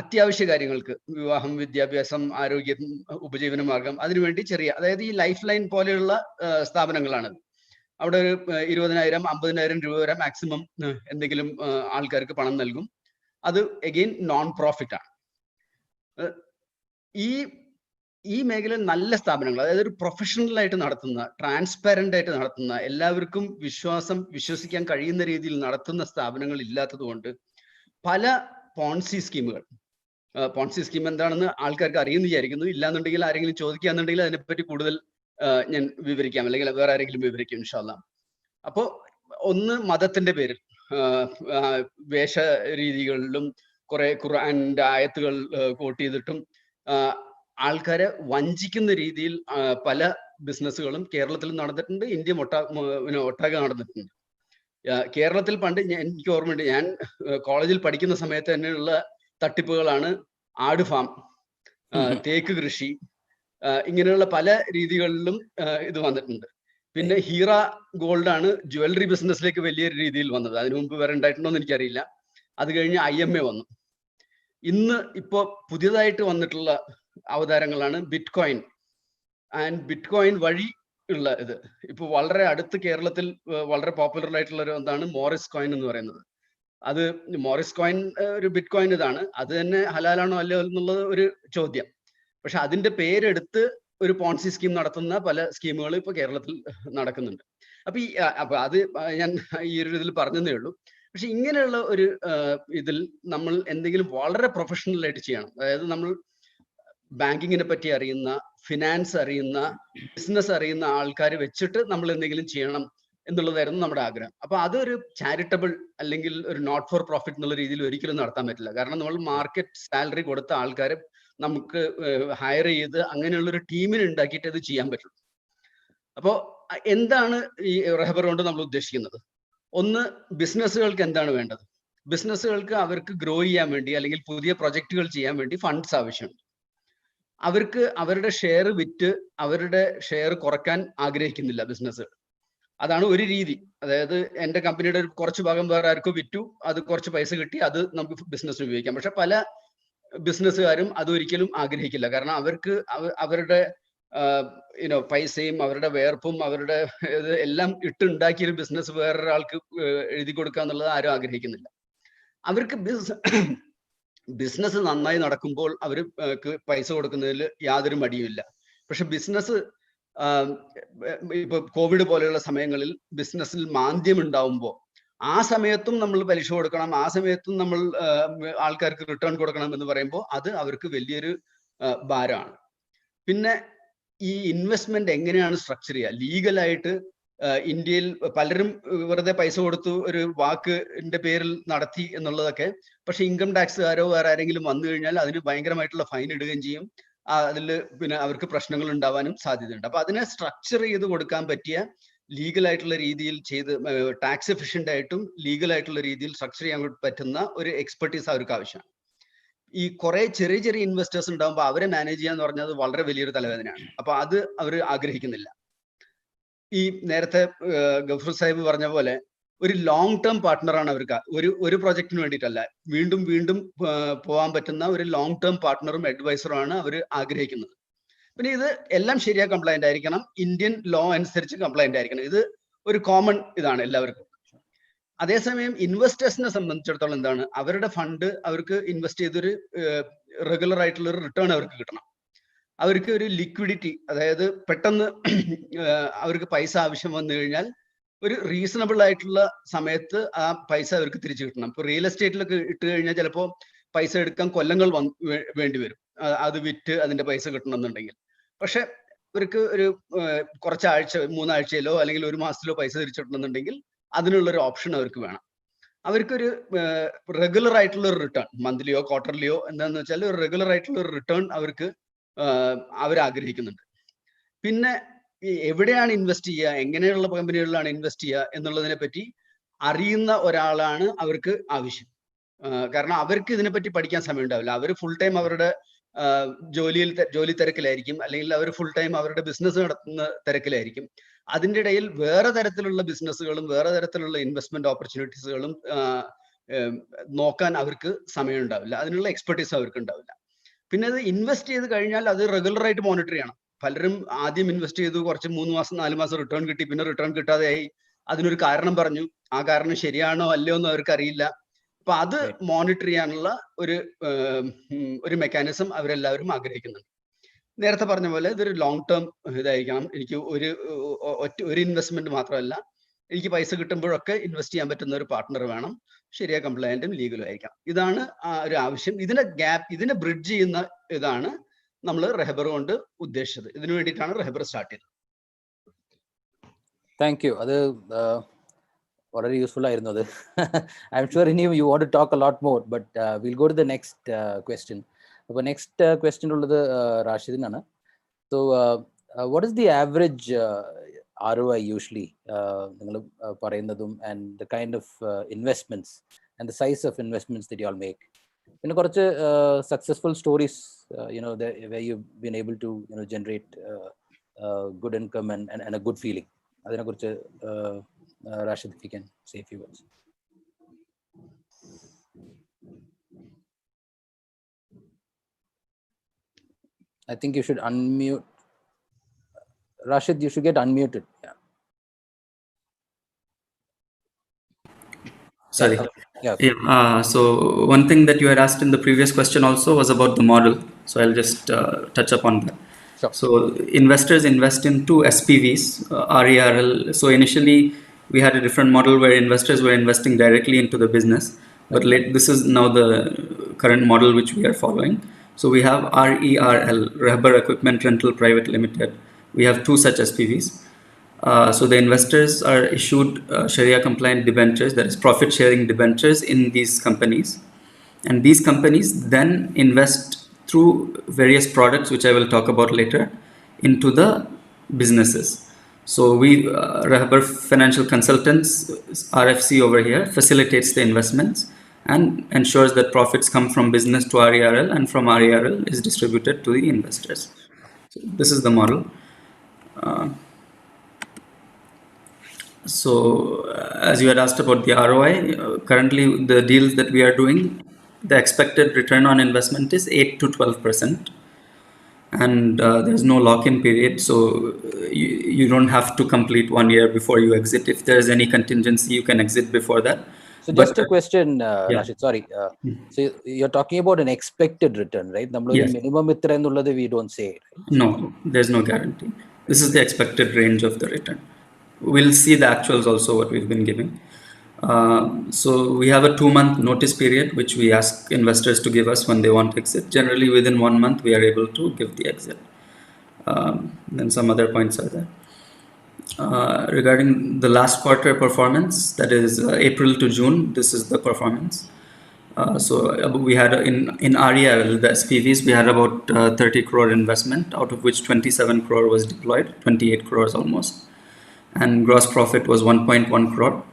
അത്യാവശ്യ കാര്യങ്ങൾക്ക്, വിവാഹം, വിദ്യാഭ്യാസം, ആരോഗ്യം, ഉപജീവന മാർഗം, അതിനുവേണ്ടി ചെറിയ, അതായത് ഈ ലൈഫ് ലൈൻ പോലെയുള്ള സ്ഥാപനങ്ങളാണ്. അവിടെ ഒരു 20,000 50,000 രൂപ വരെ മാക്സിമം എന്തെങ്കിലും ആൾക്കാർക്ക് പണം നൽകും. അത് എഗെയിൻ നോൺ പ്രോഫിറ്റ് ആണ്. ഈ മേഖലയിൽ നല്ല സ്ഥാപനങ്ങൾ, അതായത് ഒരു പ്രൊഫഷണൽ ആയിട്ട് നടത്തുന്ന, ട്രാൻസ്പാരന്റ് ആയിട്ട് നടത്തുന്ന, എല്ലാവർക്കും വിശ്വസിക്കാൻ കഴിയുന്ന രീതിയിൽ നടത്തുന്ന സ്ഥാപനങ്ങൾ ഇല്ലാത്തത് കൊണ്ട് പല പോൺസി സ്കീമുകൾ, പോൺസി സ്കീം എന്താണെന്ന് ആൾക്കാർക്ക് അറിയുമെന്ന് വിചാരിക്കുന്നു. ഇല്ലാന്നുണ്ടെങ്കിൽ ആരെങ്കിലും ചോദിക്കുകയാണെന്നുണ്ടെങ്കിൽ അതിനെപ്പറ്റി കൂടുതൽ ഞാൻ വിവരിക്കാം, അല്ലെങ്കിൽ വേറെ ആരെങ്കിലും വിവരിക്കും ഇൻഷാ അല്ലാഹ്. അപ്പോ ഒന്ന് മതത്തിന്റെ പേരിൽ വേഷ രീതികളിലും കുറെ ഖുർആന്റെ ആയത്തുകൾ കോട്ട് ചെയ്തിട്ടും ആൾക്കാരെ വഞ്ചിക്കുന്ന രീതിയിൽ പല ബിസിനസ്സുകളും കേരളത്തിൽ നടന്നിട്ടുണ്ട്, ഇന്ത്യ ഒട്ടാകെ നടന്നിട്ടുണ്ട്. കേരളത്തിൽ പണ്ട് എനിക്ക് ഓർമ്മയുണ്ട്, ഞാൻ കോളേജിൽ പഠിക്കുന്ന സമയത്ത് തന്നെയുള്ള തട്ടിപ്പുകളാണ് ആട് ഫാം, തേക്ക് കൃഷി, ഇങ്ങനെയുള്ള പല രീതികളിലും ഇത് വന്നിട്ടുണ്ട്. പിന്നെ ഹീറ ഗോൾഡ് ആണ് ജ്വല്ലറി ബിസിനസ്സിലേക്ക് വലിയ രീതിയിൽ വന്നത്. അതിനു മുമ്പ് വേറെ ഉണ്ടായിട്ടുണ്ടോ എന്ന് എനിക്കറിയില്ല. അത് കഴിഞ്ഞ് IMA വന്നു. ഇപ്പോ പുതിയതായിട്ട് വന്നിട്ടുള്ള അവതാരങ്ങളാണ് ബിറ്റ്കോയിൻ ആൻഡ് ബിറ്റ്കോയിൻ വഴി ഉള്ള ഇത്. ഇപ്പൊ വളരെ അടുത്ത് കേരളത്തിൽ വളരെ പോപ്പുലർ ആയിട്ടുള്ള ഒരു എന്താണ് മോറിസ് കോയിൻ എന്ന് പറയുന്നത്. അത് മോറിസ് കോയിൻ ഒരു ബിറ്റ്കോയിൻ ഇതാണ്. അത് തന്നെ ഹലാലാണോ അല്ലയോ എന്നുള്ളത് ഒരു ചോദ്യം. പക്ഷെ അതിന്റെ പേരെടുത്ത് ഒരു പോൺസി സ്കീം നടത്തുന്ന പല സ്കീമുകൾ ഇപ്പൊ കേരളത്തിൽ നടക്കുന്നുണ്ട്. അപ്പൊ അത് ഞാൻ ഈ ഒരു ഇതിൽ പറഞ്ഞതേ ഉള്ളൂ. പക്ഷെ ഇങ്ങനെയുള്ള ഒരു ഇതിൽ നമ്മൾ എന്തെങ്കിലും വളരെ പ്രൊഫഷണൽ ആയിട്ട് ചെയ്യണം. അതായത് നമ്മൾ ബാങ്കിങ്ങിനെ പറ്റി അറിയുന്ന, ഫിനാൻസ് അറിയുന്ന, ബിസിനസ് അറിയുന്ന ആൾക്കാർ വെച്ചിട്ട് നമ്മൾ എന്തെങ്കിലും ചെയ്യണം എന്നുള്ളതായിരുന്നു നമ്മുടെ ആഗ്രഹം. അപ്പൊ അതൊരു ചാരിറ്റബിൾ അല്ലെങ്കിൽ ഒരു നോട്ട് ഫോർ പ്രോഫിറ്റ് എന്നുള്ള രീതിയിൽ ഒരിക്കലും നടത്താൻ പറ്റില്ല. കാരണം നമ്മൾ മാർക്കറ്റ് സാലറി കൊടുത്ത ആൾക്കാരെ നമുക്ക് ഹയർ ചെയ്ത് അങ്ങനെയുള്ള ഒരു ടീമിനെ ഉണ്ടാക്കിയിട്ട് ഇത് ചെയ്യാൻ പറ്റും. അപ്പോൾ എന്താണ് ഈ റഹബർ കൊണ്ട് നമ്മൾ ഉദ്ദേശിക്കുന്നത്? ഒന്ന്, ബിസിനസ്സുകൾക്ക് എന്താണ് വേണ്ടത്? ബിസിനസ്സുകൾക്ക് അവർക്ക് ഗ്രോ ചെയ്യാൻ വേണ്ടി അല്ലെങ്കിൽ പുതിയ പ്രൊജക്റ്റുകൾ ചെയ്യാൻ വേണ്ടി ഫണ്ട്സ് ആവശ്യമുണ്ട്. അവർക്ക് അവരുടെ ഷെയർ വിറ്റ് അവരുടെ ഷെയർ കുറയ്ക്കാൻ ആഗ്രഹിക്കുന്നില്ല ബിസിനസ്സുകൾ. അതാണ് ഒരു രീതി. അതായത് എൻ്റെ കമ്പനിയുടെ ഒരു കുറച്ച് ഭാഗം വേറെ ആർക്കും വിറ്റു, അത് കുറച്ച് പൈസ കിട്ടി, അത് നമുക്ക് ബിസിനസ്സിന് ഉപയോഗിക്കാം. പക്ഷെ പല ബിസിനസ്സുകാരും അതൊരിക്കലും ആഗ്രഹിക്കില്ല. കാരണം അവർക്ക് അവരുടെ പൈസയും അവരുടെ വേർപ്പും അവരുടെ എല്ലാം ഇട്ടുണ്ടാക്കിയൊരു ബിസിനസ് വേറൊരാൾക്ക് എഴുതി കൊടുക്കുക എന്നുള്ളത് ആരും ആഗ്രഹിക്കുന്നില്ല. അവർക്ക് ബിസിനസ് നന്നായി നടക്കുമ്പോൾ അവർ പൈസ കൊടുക്കുന്നതിൽ യാതൊരു മടിയുമില്ല. പക്ഷെ ബിസിനസ് ഇപ്പൊ കോവിഡ് പോലെയുള്ള സമയങ്ങളിൽ ബിസിനസ്സിൽ മാന്ദ്യം ഉണ്ടാവുമ്പോൾ ആ സമയത്തും നമ്മൾ പലിശ കൊടുക്കണം, ആ സമയത്തും നമ്മൾ ആൾക്കാർക്ക് റിട്ടേൺ കൊടുക്കണം എന്ന് പറയുമ്പോൾ അത് അവർക്ക് വലിയൊരു ഭാരമാണ്. പിന്നെ ഈ ഇൻവെസ്റ്റ്മെന്റ് എങ്ങനെയാണ് സ്ട്രക്ചർ ചെയ്യുക? ലീഗലായിട്ട് ഇന്ത്യയിൽ പലരും വെറുതെ പൈസ കൊടുത്തു ഒരു വാക്കിന്റെ പേരിൽ നടത്തി എന്നുള്ളതൊക്കെ, പക്ഷെ ഇൻകം ടാക്സുകാരോ വേറെ ആരെങ്കിലും വന്നു കഴിഞ്ഞാൽ അതിന് ഭയങ്കരമായിട്ടുള്ള ഫൈൻ ഇടുകയും ചെയ്യും. അതിൽ പിന്നെ അവർക്ക് പ്രശ്നങ്ങൾ ഉണ്ടാവാനും സാധ്യതയുണ്ട്. അപ്പൊ അതിനെ സ്ട്രക്ചർ ചെയ്ത് കൊടുക്കാൻ പറ്റിയ ലീഗലായിട്ടുള്ള രീതിയിൽ ചെയ്ത് ടാക്സ് എഫിഷ്യന്റ് ആയിട്ടും ലീഗലായിട്ടുള്ള രീതിയിൽ സ്ട്രക്ചർ ചെയ്യാൻ പറ്റുന്ന ഒരു എക്സ്പെർട്ടീസ് അവർക്ക് ആവശ്യമാണ്. ഈ കുറെ ചെറിയ ചെറിയ ഇൻവെസ്റ്റേഴ്സ് ഉണ്ടാകുമ്പോൾ അവരെ മാനേജ് ചെയ്യാന്ന് പറഞ്ഞത് വളരെ വലിയൊരു തലവേദനയാണ്. അപ്പൊ അത് അവർ ആഗ്രഹിക്കുന്നില്ല. ഈ നേരത്തെ ഗഫൂർ സാഹിബ് പറഞ്ഞ പോലെ ഒരു ലോങ് ടേം പാർട്ട്ണറാണ് അവർക്ക്. ഒരു പ്രൊജക്ടിന് വേണ്ടിയിട്ടല്ല, വീണ്ടും വീണ്ടും പോകാൻ പറ്റുന്ന ഒരു ലോങ് ടേം പാർട്ട്ണറും അഡ്വൈസറുമാണ് അവർ ആഗ്രഹിക്കുന്നത്. പിന്നെ ഇത് എല്ലാം ശരിയാ കംപ്ലൈന്റ് ആയിരിക്കണം, ഇന്ത്യൻ ലോ അനുസരിച്ച് കംപ്ലൈന്റ് ആയിരിക്കണം. ഇത് ഒരു കോമൺ ഇതാണ് എല്ലാവർക്കും. അതേസമയം ഇൻവെസ്റ്റേഴ്സിനെ സംബന്ധിച്ചിടത്തോളം എന്താണ്, അവരുടെ ഫണ്ട് അവർക്ക് ഇൻവെസ്റ്റ് ചെയ്തൊരു റെഗുലർ ആയിട്ടുള്ള ഒരു റിട്ടേൺ അവർക്ക് കിട്ടണം. അവർക്ക് ഒരു ലിക്വിഡിറ്റി, അതായത് പെട്ടെന്ന് അവർക്ക് പൈസ ആവശ്യം വന്നു കഴിഞ്ഞാൽ ഒരു റീസണബിൾ ആയിട്ടുള്ള സമയത്ത് ആ പൈസ അവർക്ക് തിരിച്ചു കിട്ടണം. ഇപ്പൊ റിയൽ എസ്റ്റേറ്റിലൊക്കെ ഇട്ട് കഴിഞ്ഞാൽ ചിലപ്പോൾ പൈസ എടുക്കാൻ കൊല്ലങ്ങൾ വേണ്ടി വരും, അത് വിറ്റ് അതിന്റെ പൈസ കിട്ടണമെന്നുണ്ടെങ്കിൽ. പക്ഷെ ഇവർക്ക് ഒരു കുറച്ചാഴ്ച, 3 ആഴ്ചയിലോ അല്ലെങ്കിൽ 1 മാസത്തിലോ പൈസ തിരിച്ചു കിട്ടണമെന്നുണ്ടെങ്കിൽ അതിനുള്ളൊരു ഓപ്ഷൻ അവർക്ക് വേണം. അവർക്കൊരു റെഗുലർ ആയിട്ടുള്ള ഒരു റിട്ടേൺ, മന്ത്ലിയോ ക്വാർട്ടർലിയോ എന്താന്ന് വെച്ചാൽ ഒരു റെഗുലർ ആയിട്ടുള്ള ഒരു റിട്ടേൺ അവർക്ക് ആഗ്രഹിക്കുന്നുണ്ട്. പിന്നെ എവിടെയാണ് ഇൻവെസ്റ്റ് ചെയ്യുക, എങ്ങനെയുള്ള കമ്പനികളിലാണ് ഇൻവെസ്റ്റ് ചെയ്യുക എന്നുള്ളതിനെ പറ്റി അറിയുന്ന ഒരാളാണ് അവർക്ക് ആവശ്യം. കാരണം അവർക്ക് ഇതിനെപ്പറ്റി പഠിക്കാൻ സമയം ഉണ്ടാവില്ല. അവർ ഫുൾ ടൈം അവരുടെ ജോലി തിരക്കിലായിരിക്കും, അല്ലെങ്കിൽ അവർ ഫുൾ ടൈം അവരുടെ ബിസിനസ് നടത്തുന്ന തിരക്കിലായിരിക്കും. അതിൻ്റെ ഇടയിൽ വേറെ തരത്തിലുള്ള ബിസിനസ്സുകളും വേറെ തരത്തിലുള്ള ഇൻവെസ്റ്റ്മെന്റ് ഓപ്പർച്യൂണിറ്റീസുകളും നോക്കാൻ അവർക്ക് സമയം ഉണ്ടാവില്ല, അതിനുള്ള എക്സ്പെർട്ടീസ് അവർക്ക് ഉണ്ടാവില്ല. പിന്നെ അത് ഇൻവെസ്റ്റ് ചെയ്ത് കഴിഞ്ഞാൽ അത് റെഗുലർ ആയിട്ട് മോണിറ്റർ ചെയ്യണം. പലരും ആദ്യം ഇൻവെസ്റ്റ് ചെയ്തു, കുറച്ച് 3 മാസം 4 മാസം റിട്ടേൺ കിട്ടി, പിന്നെ റിട്ടേൺ കിട്ടാതെയായി. അതിനൊരു കാരണം പറഞ്ഞു, ആ കാരണം ശരിയാണോ അല്ലയോ എന്ന് അവർക്ക് അറിയില്ല. അപ്പൊ അത് മോണിറ്റർ ചെയ്യാനുള്ള ഒരു മെക്കാനിസം അവരെല്ലാവരും ആഗ്രഹിക്കുന്നുണ്ട്. നേരത്തെ പറഞ്ഞ പോലെ ഇതൊരു ലോങ് ടേം ഇതായിരിക്കണം. എനിക്ക് ഒരു ഇൻവെസ്റ്റ്മെന്റ് മാത്രമല്ല, എനിക്ക് പൈസ കിട്ടുമ്പോഴൊക്കെ ഇൻവെസ്റ്റ് ചെയ്യാൻ പറ്റുന്ന ഒരു പാർട്ട്ണർ വേണം, ശരിയായ കംപ്ലയന്റും ലീഗലും ആയിരിക്കാം. ഇതാണ് ഒരു ആവശ്യം. ഇതിനെ ബ്രിഡ്ജ് ചെയ്യുന്ന ഇതാണ് നമ്മൾ റെഹബർ കൊണ്ട് ഉദ്ദേശിച്ചത്. ഇതിനു വേണ്ടിയിട്ടാണ് റെഹബർ സ്റ്റാർട്ട് ചെയ്തത്. Thank you. അത് വളരെ യൂസ്ഫുൾ ആയിരുന്നു. അത് ഐ എം ഷുവർ ഇനി you want to talk a lot more, but will go to the next question. അപ്പോൾ നെക്സ്റ്റ് ക്വസ്റ്റ്യൻ ഉള്ളത് റാഷിദിനാണ്. So what is the average ROI usually നിങ്ങൾ പറയുന്നതും, and the kind of investments and the size of investments that you all make? പിന്നെ കുറച്ച് successful stories where you've been able to generate good income and a good feeling. അതിനെക്കുറിച്ച് Rashid, if you can say a few words. I think you should unmute. Rashid, you should get unmuted. Yeah. Sorry. Yeah. So one thing that you had asked in the previous question also was about the model. So I'll just touch upon that. Sure. So investors invest in 2 SPVs, RERL. So initially we had a different model where investors were investing directly into the business, but this is now the current model which we are following. So we have RERL, Rehbar Equipment Rental Private Limited. We have 2 such SPVs. So the investors are issued Sharia compliant debentures, that is profit sharing debentures, in these companies, and these companies then invest through various products which I will talk about later into the businesses. So we Rehbar Financial Consultants, RFC over here, facilitates the investments and ensures that profits come from business to RERL, and from RERL is distributed to the investors. So this is the model. So as you had asked about the ROI, currently the deals that we are doing, the expected return on investment is 8 to 12%, and there's no lock-in period, so you don't have to complete 1 year before you exit. If there's any contingency, you can exit before that, So just a question, yeah. Rashid, sorry. So you're talking about an expected return, right? Yes. Minimum itra ennulladu we don't say, right? No, there's no guarantee. This is the expected range of the return. We'll see the actuals also, what we've been giving. So we have a 2-month notice period, which we ask investors to give us when they want exit. Generally, within 1 month, we are able to give the exit. Then some other points are there. Regarding the last quarter performance, that is April to June, this is the performance. So we had in REIL, the SPVs, we had about 30 crore investment, out of which 27 crore was deployed, 28 crores almost. And gross profit was 1.1 crore.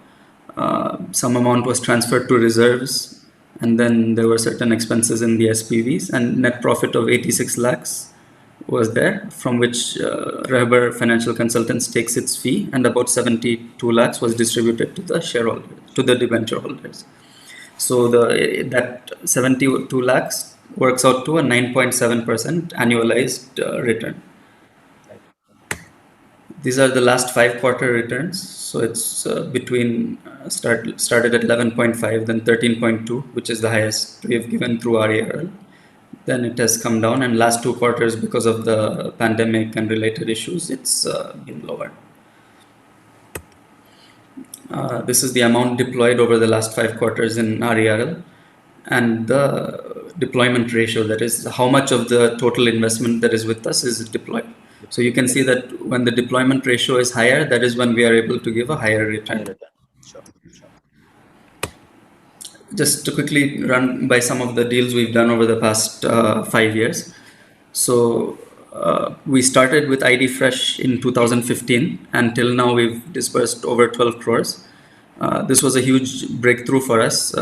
Some amount was transferred to reserves, and then there were certain expenses in the SPVs, and net profit of 86 lakhs was there, from which Rehbar Financial Consultants takes its fee, and about 72 lakhs was distributed to the shareholders, to the debenture holders. So that 72 lakhs works out to a 9.7% annualized return. These are the last 5 quarter returns. So it's between started at 11.5, then 13.2, which is the highest we have given through RERL. Then it has come down, and last 2 quarters, because of the pandemic and related issues, it's been lower. This is the amount deployed over the last 5 quarters in RERL, and the deployment ratio, that is how much of the total investment that is with us is deployed. So you can see that when the deployment ratio is higher, that is when we are able to give a higher return. Sure. Just to quickly run by some of the deals we've done over the past 5 years. So we started with ID Fresh in 2015, and till now we've disbursed over 12 crores. This was a huge breakthrough for us.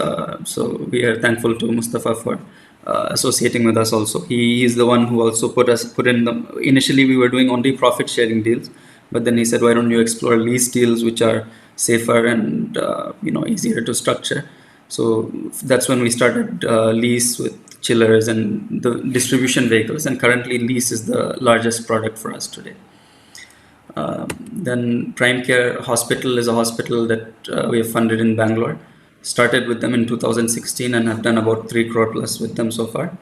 So we are thankful to Mustafa for associating with us also. He is the one who also put in the, initially we were doing only profit sharing deals, but then he said, why don't you explore lease deals, which are safer and easier to structure. So that's when we started lease with chillers and the distribution vehicles, and currently lease is the largest product for us today. Then Prime Care Hospital is a hospital that we have funded in Bangalore. Started with them in 2016 and have done about 3 crore plus with them so far.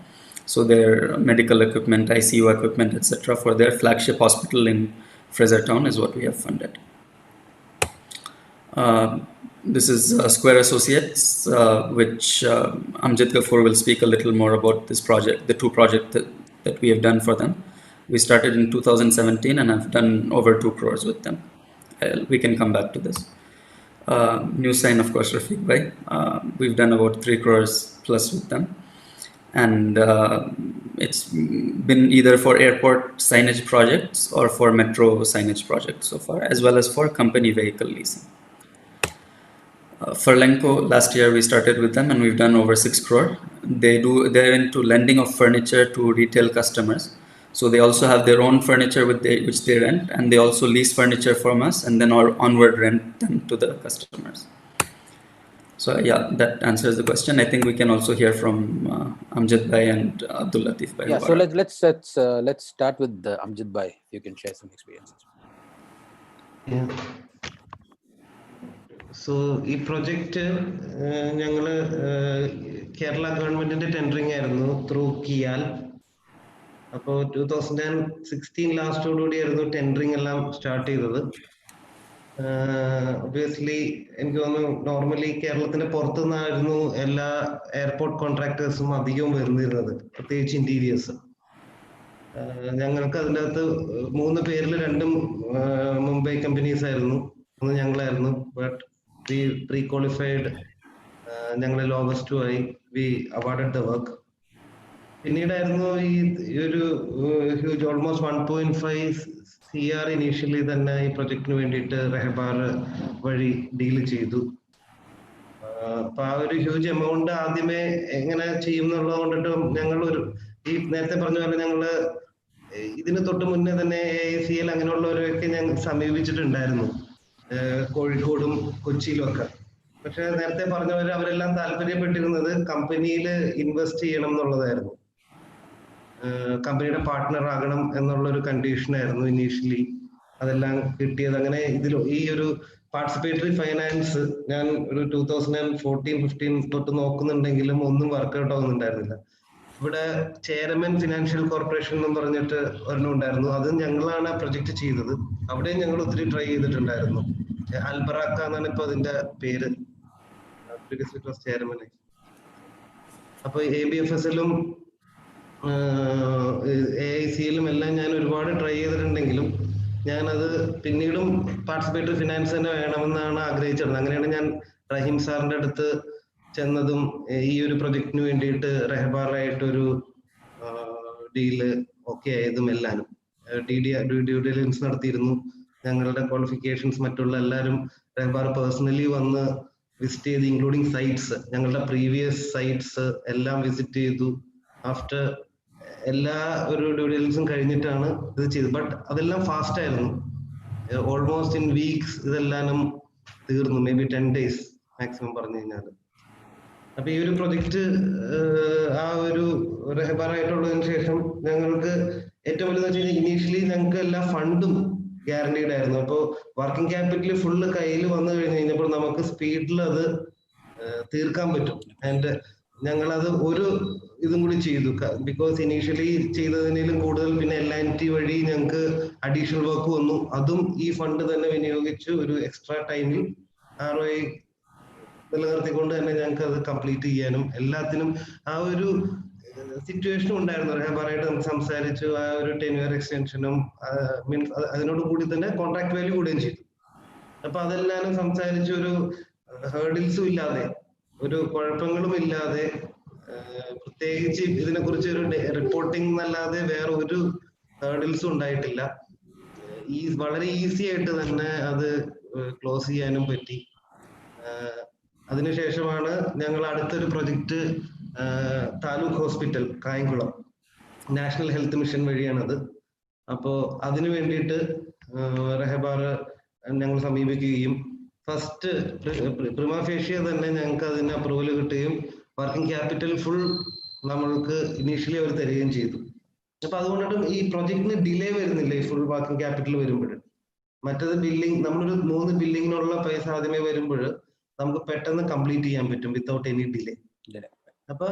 So their medical equipment, ICU equipment, etc. for their flagship hospital in Frasertown is what we have funded. This is Square Associates, which Amjad Ghafoor will speak a little more about this project, the 2 projects that we have done for them. We started in 2017 and have done over 2 crores with them. We can come back to this. New sign, of course, Rafiq Bhai. We've done about 3 crores plus with them. And it's been either for airport signage projects or for metro signage projects so far, as well as for company vehicle leasing. Furlenco, last year we started with them and we've done over 6 crore. They're into lending of furniture to retail customers. So they also have their own furniture which they rent, and they also lease furniture from us and then onward rent them to the customers. So yeah, that answers the question. I think we can also hear from Amjad Bhai and Abdul Latif Bhai. Yeah, so let's start with Amjad Bhai. You can share some experiences. Yeah. So ഈ project ഞങ്ങള് കേരള ഗവൺമെന്റിന്റെ tendering ആയിരുന്നു through കിയാൽ. അപ്പോൾ 2016 ലാസ്റ്റോടുകൂടി ആയിരുന്നു tendering എല്ലാം start ചെയ്തത്. Obviously എനിക്ക് തോന്നുന്നു നോർമലി കേരളത്തിന്റെ പുറത്തുനിന്നായിരുന്നു എല്ലാ എയർപോർട്ട് കോൺട്രാക്ടേഴ്സും അധികവും വരുന്നിരുന്നത്, പ്രത്യേകിച്ച് ഇന്റീരിയേഴ്സ്. ഞങ്ങൾക്ക് അതിൻ്റെ അകത്ത് 3 പേരിൽ 2 മുംബൈ കമ്പനീസ് ആയിരുന്നു, 1 ഞങ്ങളായിരുന്നു. ബട്ട് വി പ്രീ ക്വാളിഫൈഡ്, ഞങ്ങൾ ലോവസ്റ്റ് ആയി, വി അവാർഡഡ് ദ വർക്ക്. പിന്നീടായിരുന്നു ഈ ഒരു ഹ്യൂജ് ഓൾമോസ്റ്റ് 1.5 CR ഇനീഷ്യലി തന്നെ ഈ പ്രൊജക്ടിന് വേണ്ടിയിട്ട് റെഹബാർ വഴി ഡീൽ ചെയ്തു. അപ്പൊ ആ ഒരു ഹ്യൂജ് എമൗണ്ട് ആദ്യമേ എങ്ങനെ ചെയ്യും എന്നുള്ളത് കൊണ്ടിട്ട് ഞങ്ങൾ ഈ നേരത്തെ പറഞ്ഞ പോലെ ഞങ്ങള് ഇതിന് തൊട്ട് മുന്നേ തന്നെ AICL അങ്ങനെയുള്ളവരൊക്കെ ഞങ്ങൾ സമീപിച്ചിട്ടുണ്ടായിരുന്നു, കോഴിക്കോടും കൊച്ചിയിലും ഒക്കെ. പക്ഷെ നേരത്തെ പറഞ്ഞ പോലെ അവരെല്ലാം താല്പര്യപ്പെട്ടിരുന്നത് കമ്പനിയിൽ ഇൻവെസ്റ്റ് ചെയ്യണം എന്നുള്ളതായിരുന്നു, കമ്പനിയുടെ പാർട്ട്ണർ ആകണം എന്നുള്ള ഒരു കണ്ടീഷനായിരുന്നു ഇനീഷ്യലി. അതെല്ലാം കിട്ടിയത് അങ്ങനെ ഈ ഒരു പാർട്ടിസിപ്പേറ്ററി ഫൈനാൻസ് ഞാൻ ഒരു 2014-15 തൊട്ട് നോക്കുന്നുണ്ടെങ്കിലും ഒന്നും വർക്ക്ഔട്ട് ആവുന്നുണ്ടായിരുന്നില്ല. ഇവിടെ ചെയർമാൻ ഫിനാൻഷ്യൽ കോർപ്പറേഷൻ എന്ന് പറഞ്ഞിട്ട് ഒരെണ്ണം ഉണ്ടായിരുന്നു. അത് ഞങ്ങളാണ് ആ പ്രൊജക്ട് ചെയ്തത്. അവിടെയും ഞങ്ങൾ ഒത്തിരി ട്രൈ ചെയ്തിട്ടുണ്ടായിരുന്നു. അൽബറാക്ക എന്നാണ് ഇപ്പൊ അതിന്റെ പേര്, ചെയർമാൻ. അപ്പൊ ABFSലും AICയിലും എല്ലാം ഞാൻ ഒരുപാട് ട്രൈ ചെയ്തിട്ടുണ്ടെങ്കിലും ഞാനത് പിന്നീടും പാർട്ടിസിപ്പേറ്ററി ഫിനാൻസ് തന്നെ വേണമെന്നാണ് ആഗ്രഹിച്ചത്. അങ്ങനെയാണ് ഞാൻ റഹീം സാറിന്റെ അടുത്ത് ചെന്നതും ഈ ഒരു പ്രൊജക്ടിന് വേണ്ടിയിട്ട് റെഹബാറായിട്ടൊരു ഡീല് ഓക്കെ ആയതും എല്ലാവരും ഡ്യൂ ഡിലിജൻസ് നടത്തിയിരുന്നു. ഞങ്ങളുടെ ക്വാളിഫിക്കേഷൻസ് മറ്റുള്ള എല്ലാവരും റെഹബാർ പേഴ്സണലി വന്ന് വിസിറ്റ് ചെയ്ത്, ഇൻക്ലൂഡിങ് സൈറ്റ്സ്, ഞങ്ങളുടെ പ്രീവിയസ് സൈറ്റ്സ് എല്ലാം വിസിറ്റ് ചെയ്തു. ആഫ്റ്റർ എല്ലാ ഒരു ഡ്യൂ ഡിലിജൻസും കഴിഞ്ഞിട്ടാണ് ഇത് ചെയ്തത്. ബട്ട് അതെല്ലാം ഫാസ്റ്റ് ആയിരുന്നു. ഓൾമോസ്റ്റ് ഇൻ വീക്സ് ഇതെല്ലാം തീർന്നു. മേ ബി 10 days മാക്സിമം പറഞ്ഞു കഴിഞ്ഞാൽ. അപ്പൊ ഈ ഒരു പ്രൊജക്ട് ആ ഒരു റെഹബാറായിട്ടുള്ളതിന് ശേഷം ഞങ്ങൾക്ക് ഏറ്റവും വലുതെന്ന് വെച്ച് കഴിഞ്ഞാൽ ഇനീഷ്യലി ഞങ്ങൾക്ക് എല്ലാ ഫണ്ടും ഗ്യാരണ്ടീഡ് ആയിരുന്നു. അപ്പോൾ വർക്കിംഗ് ക്യാപിറ്റൽ ഫുള്ള് കയ്യിൽ വന്നു കഴിഞ്ഞ് കഴിഞ്ഞപ്പോൾ നമുക്ക് സ്പീഡിൽ അത് തീർക്കാൻ പറ്റും. ആൻഡ് ഞങ്ങളത് ഒരു ഇതും കൂടി ചെയ്തു. ബിക്കോസ് ഇനീഷ്യലി ചെയ്തതിനേലും കൂടുതൽ പിന്നെ LNT വഴി ഞങ്ങൾക്ക് അഡീഷണൽ വർക്ക് വന്നു. അതും ഈ ഫണ്ട് തന്നെ വിനിയോഗിച്ച് ഒരു എക്സ്ട്രാ ടൈമിൽ ROI നിലനിർത്തിക്കൊണ്ട് തന്നെ ഞങ്ങൾക്ക് അത് കംപ്ലീറ്റ് ചെയ്യാനും എല്ലാത്തിനും ആ ഒരു സിറ്റുവേഷനും ഉണ്ടായിരുന്നു. റെഹബാറായിട്ട് നമുക്ക് സംസാരിച്ചു. ആ ഒരു 10 year എക്സ്റ്റൻഷനും മീൻസ് അതിനോട് കൂടി തന്നെ കോൺട്രാക്ട് വാല്യൂ കൂടുകയും ചെയ്തു. അപ്പൊ അതെല്ലാം സംസാരിച്ച് ഒരു ഹേർഡിൽസും ഇല്ലാതെ, ഒരു കുഴപ്പങ്ങളും ഇല്ലാതെ, പ്രത്യേകിച്ച് ഇതിനെ കുറിച്ച് ഒരു റിപ്പോർട്ടിംഗ് എന്നല്ലാതെ വേറെ ഒരു ഹേർഡിൽസും ഉണ്ടായിട്ടില്ല. വളരെ ഈസി ആയിട്ട് തന്നെ അത് ക്ലോസ് ചെയ്യാനും പറ്റി. അതിനുശേഷമാണ് ഞങ്ങൾ അടുത്തൊരു project taluk hospital Kayamkulam national health mission വഴിയാണത്. അപ്പോൾ അതിനു വേണ്ടിയിട്ട് റെഹബാർ ഞങ്ങൾ സമീപിക്കുകയും ഫസ്റ്റ് പ്രിമ ഫേഷ്യ തന്നെ ഞങ്ങൾക്ക് അതിന് അപ്രൂവൽ കിട്ടുകയും വർക്കിംഗ് ക്യാപിറ്റൽ ഫുൾ നമ്മൾക്ക് ഇനീഷ്യലി അവർ തരികയും ചെയ്തു. അപ്പൊ അതുകൊണ്ടിട്ടും ഈ പ്രൊജക്ടിന് ഡിലേ വരുന്നില്ല. ഈ ഫുൾ വർക്കിംഗ് ക്യാപിറ്റൽ വരുമ്പോൾ മറ്റത് ബില്ലിംഗ് നമ്മളൊരു 3 ബില്ലിങ്ങിനുള്ള പൈസ ആദ്യമേ വരുമ്പോൾ നമുക്ക് പെട്ടെന്ന് കംപ്ലീറ്റ് ചെയ്യാൻ പറ്റും വിത്തൗട്ട് എനി ഡിലേ. അപ്പൊ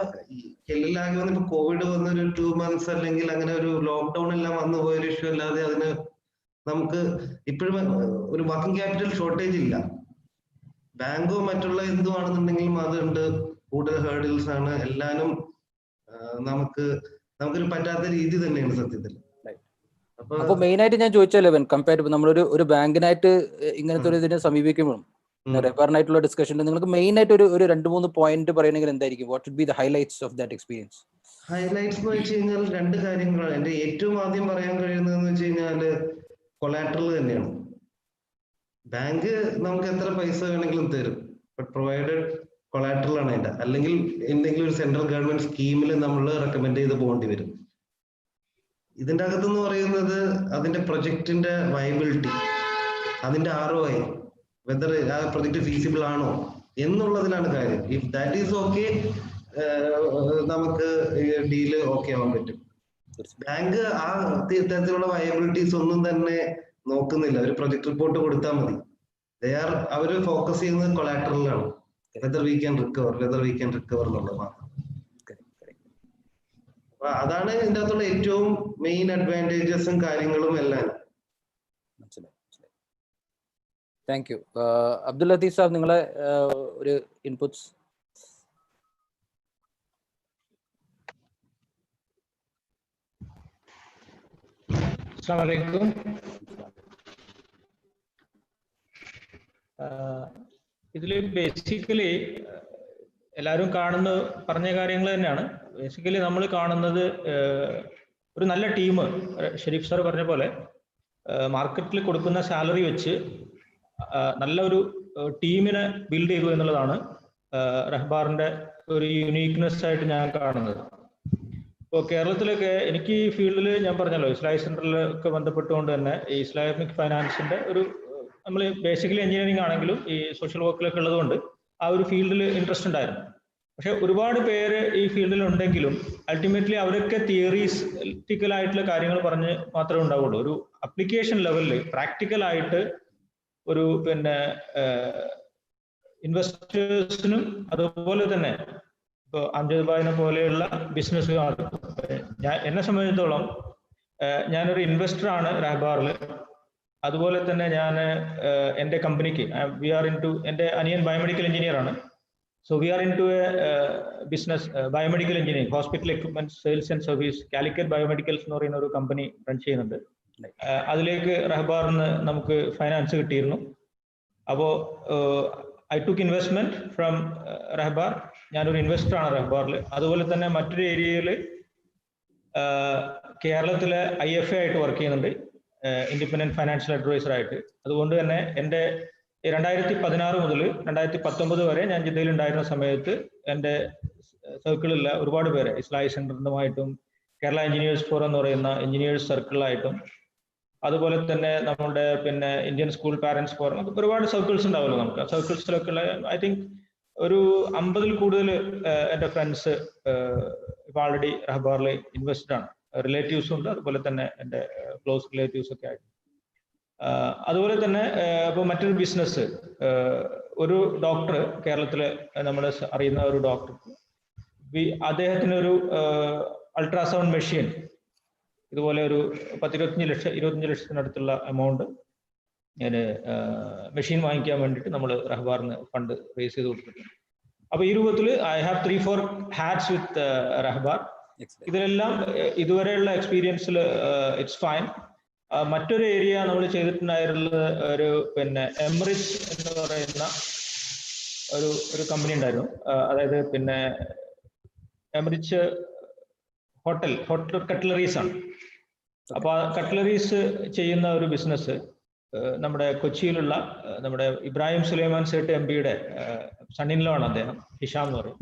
എല്ലാകെ വന്ന് ഇപ്പൊ കോവിഡ് വന്നൊരു 2 months അല്ലെങ്കിൽ അങ്ങനെ ഒരു ലോക്ക്ഡൌൺ എല്ലാം വന്നു പോയൊരു ഇഷ്യൂ അല്ലാതെ അതിന് നമുക്ക് ഇപ്പോഴും ഒരു വർക്കിംഗ് ക്യാപിറ്റൽ ഷോർട്ടേജ് ഇല്ല. ബാങ്കോ മറ്റുള്ള എന്തുവാണെന്നുണ്ടെങ്കിലും അതുണ്ട്. കൂടുതൽ ഹേർഡിൽസ് ആണ്. എല്ലാനും നമുക്കൊരു പറ്റാത്ത രീതി തന്നെയാണ് സത്യത്തിൽ. അപ്പൊ മെയിൻ ആയിട്ട് ഞാൻ ചോദിച്ചാലേ കമ്പയർ നമ്മളൊരു ബാങ്കിനായിട്ട് ഇങ്ങനത്തെ ഒരു ഇതിനെ സമീപിക്കുമ്പോഴും റെഫറിനായിട്ടുള്ള ഡിസ്കഷൻ നിങ്ങൾക്ക് മെയിൻ ആയിട്ട് ഒരു 2-3 പോയിന്റ് പറയണമെങ്കിൽ എന്തായിരിക്കും? What would be the highlights of that experience? Highlights എന്ന് വെച്ച് കഴിഞ്ഞാൽ 2 കാര്യങ്ങളാണ്. എന്റെ ഏറ്റവും ആദ്യം പറയാൻ കഴിയുന്നതെന്ന് വെച്ച് കഴിഞ്ഞാല് കൊളാറ്ററൽ തന്നെയാണ്. ബാങ്ക് നമുക്ക് എത്ര പൈസ വേണമെങ്കിലും തരും, ബട്ട് പ്രൊവൈഡഡ് കൊളാറ്ററൽ ആണ് അതിന്റെ. അല്ലെങ്കിൽ എന്തെങ്കിലും ഒരു സെൻട്രൽ ഗവൺമെന്റ് സ്കീമിൽ നമ്മൾ റെക്കമെൻഡ് ചെയ്ത് പോകേണ്ടി വരും. ഇതിന്റെ അകത്തെന്ന് പറയുന്നത് അതിന്റെ പ്രൊജക്ടിന്റെ വയബിലിറ്റി, അതിന്റെ ROI, വെദർ ആ പ്രൊജക്ട് ഫീസിബിൾ ആണോ എന്നുള്ളതിലാണ് കാര്യം. ഇഫ് ദാറ്റ് ഈസ് ഓക്കെ, നമുക്ക് ഡീല് ഓക്കെ ആവാൻ പറ്റും. ബാങ്ക് ആ തരത്തിലുള്ള വയബിലിറ്റീസ് ഒന്നും തന്നെ നോക്കുന്നില്ല. ഒരു പ്രൊജക്ട് റിപ്പോർട്ട് കൊടുത്താൽ മതി. അവര് ഫോക്കസ് ചെയ്യുന്നത് കൊളാറ്ററലാണ്. വെദർ വി ക്യാൻ റിക്കവർ എന്നുള്ളത് മാത്രം. അതാണ് ഇതിന്റെ അകത്തുള്ള ഏറ്റവും മെയിൻ അഡ്വാൻറ്റേജസും കാര്യങ്ങളും എല്ലാം. Thank you. അബ്ദുൽ ലത്തീഫ് സാബ്, നിങ്ങളെ ഒരു ഇൻപുട്സ്. അസ്സലാമു അലൈക്കും. ഇതിൽ ബേസിക്കലി എല്ലാവരും പറഞ്ഞ കാര്യങ്ങൾ തന്നെയാണ്. ബേസിക്കലി നമ്മൾ കാണുന്നത് ഒരു നല്ല ടീം, ഷെരീഫ് സാർ പറഞ്ഞ പോലെ മാർക്കറ്റിൽ കൊടുക്കുന്ന സാലറി വെച്ച് നല്ലൊരു ടീമിനെ ബിൽഡ് ചെയ്തു എന്നുള്ളതാണ് റഹ്ബാറിന്റെ ഒരു യുണീക്നെസ് ആയിട്ട് ഞാൻ കാണുന്നത്. ഇപ്പോൾ കേരളത്തിലൊക്കെ എനിക്ക് ഈ ഫീൽഡിൽ ഞാൻ പറഞ്ഞല്ലോ, ഇസ്ലാമിക് സെന്ററിലൊക്കെ ബന്ധപ്പെട്ടുകൊണ്ട് തന്നെ ഈ ഇസ്ലാമിക് ഫൈനാൻസിന്റെ നമ്മൾ ബേസിക്കലി എഞ്ചിനീയറിംഗ് ആണെങ്കിലും ഈ സോഷ്യൽ വർക്കിലൊക്കെ ഉള്ളതുകൊണ്ട് ആ ഒരു ഫീൽഡിൽ ഇൻട്രസ്റ്റ് ഉണ്ടായിരുന്നു. പക്ഷെ ഒരുപാട് പേര് ഈ ഫീൽഡിൽ ഉണ്ടെങ്കിലും അൾട്ടിമേറ്റ്ലി അവരൊക്കെ തിയറിറ്റിക്കൽ ആയിട്ടുള്ള കാര്യങ്ങൾ പറഞ്ഞ് മാത്രമേ ഉണ്ടാവുള്ളൂ. ഒരു അപ്ലിക്കേഷൻ ലെവലിൽ പ്രാക്ടിക്കൽ ആയിട്ട് ഒരു പിന്നെ ഇൻവെസ്റ്റേഴ്സിനും അതുപോലെ തന്നെ ഇപ്പോൾ അംജദ് ഭായിനെ പോലെയുള്ള ബിസിനസ്സുകാർ, എന്നെ സംബന്ധിച്ചിടത്തോളം ഞാനൊരു ഇൻവെസ്റ്ററാണ് റഹ്ബാറിൽ. അതുപോലെ തന്നെ ഞാൻ എൻ്റെ കമ്പനിക്ക് എൻ്റെ അനിയൻ ബയോമെഡിക്കൽ എഞ്ചിനീയർ ആണ്. So we are into a business biomedical engineering, hospital equipment sales and service, Calicut biomedicals എന്ന് പറയുന്ന ഒരു കമ്പനി റൺ ചെയ്യുന്നുണ്ട്. അതിലേക്ക് റഹ്ബാറിന് നമുക്ക് ഫൈനാൻസ് കിട്ടിയിരുന്നു. അപ്പോൾ ഐ ടുക്ക് ഇൻവെസ്റ്റ്മെന്റ് ഫ്രം റഹ്ബാർ. ഞാനൊരു ഇൻവെസ്റ്ററാണ് റഹ്ബാറിൽ. അതുപോലെ തന്നെ മറ്റൊരു ഏരിയയിൽ കേരളത്തിലെ IFA ആയിട്ട് വർക്ക് ചെയ്യുന്നുണ്ട്, ഇൻഡിപെൻഡന്റ് ഫൈനാൻഷ്യൽ അഡ്വൈസർ ആയിട്ട്. അതുകൊണ്ട് തന്നെ എൻ്റെ 2016 മുതൽ 2019 വരെ ഞാൻ ജിദ്ദയിൽ ഉണ്ടായിരുന്ന സമയത്ത് എൻ്റെ സർക്കിളിലുള്ള ഒരുപാട് പേരെ ഇസ്ലാഹി സെന്ററിനുമായിട്ടും കേരള എഞ്ചിനീയേഴ്സ് ഫോറം എന്ന് പറയുന്ന എഞ്ചിനീയേഴ്സ് സർക്കിളായിട്ടും അതുപോലെ തന്നെ നമ്മുടെ പിന്നെ ഇന്ത്യൻ സ്കൂൾ പാരന്റ്സ് ഫോറം, ഒരുപാട് സർക്കിൾസ് ഉണ്ടാവുമല്ലോ നമുക്ക്. ആ സർക്കിൾസിലൊക്കെ ഉള്ള ഐ തിങ്ക് ഒരു 50-ൽ കൂടുതൽ എൻ്റെ ഫ്രണ്ട്സ് ഇപ്പോൾ ആൾറെഡി റഹ്ബാറിൽ ഇൻവെസ്റ്റഡ് ആണ്. റിലേറ്റീവ്സും ഉണ്ട്, അതുപോലെ തന്നെ എൻ്റെ ക്ലോസ് റിലേറ്റീവ്സ് ഒക്കെ ആയിട്ട്. അതുപോലെ തന്നെ ഇപ്പോൾ മറ്റൊരു ബിസിനസ്, ഒരു ഡോക്ടർ കേരളത്തിൽ നമ്മൾ അറിയുന്ന ഒരു ഡോക്ടർ, അദ്ദേഹത്തിനൊരു അൾട്രാസൗണ്ട് മെഷീൻ ഇതുപോലെ ഒരു 25 ലക്ഷത്തിനടുത്തുള്ള എമൗണ്ട് ഞാൻ മെഷീൻ വാങ്ങിക്കാൻ വേണ്ടിയിട്ട് നമ്മൾ റഹ്ബാറിന് ഫണ്ട് റേസ് ചെയ്ത് കൊടുത്തിട്ടുണ്ട്. അപ്പൊ ഈ രൂപത്തിൽ ഐ ഹാവ് 3-4 ഹാറ്റ്സ് വിത്ത് റഹ്ബാർ. ഇതിലെല്ലാം ഇതുവരെയുള്ള എക്സ്പീരിയൻസിൽ ഇറ്റ്സ് ഫൈൻ. മറ്റൊരു ഏരിയ നമ്മൾ ചെയ്തിട്ടുണ്ടായിരുന്നത് ഒരു പിന്നെ എംറിച്ച് എന്ന് പറയുന്ന ഒരു കമ്പനി ഉണ്ടായിരുന്നു. അതായത് പിന്നെ എംറിച്ച് ഹോട്ടൽ കട്ട്ലറീസ് ആണ്. അപ്പൊ ആ കട്ട്ലറീസ് ചെയ്യുന്ന ഒരു ബിസിനസ് നമ്മുടെ കൊച്ചിയിലുള്ള നമ്മുടെ ഇബ്രാഹിം സുലൈമാൻ സേട്ട് MP-യുടെ സണ്ണിൻലോ ആണ് അദ്ദേഹം, ഹിഷാം എന്ന് പറയും.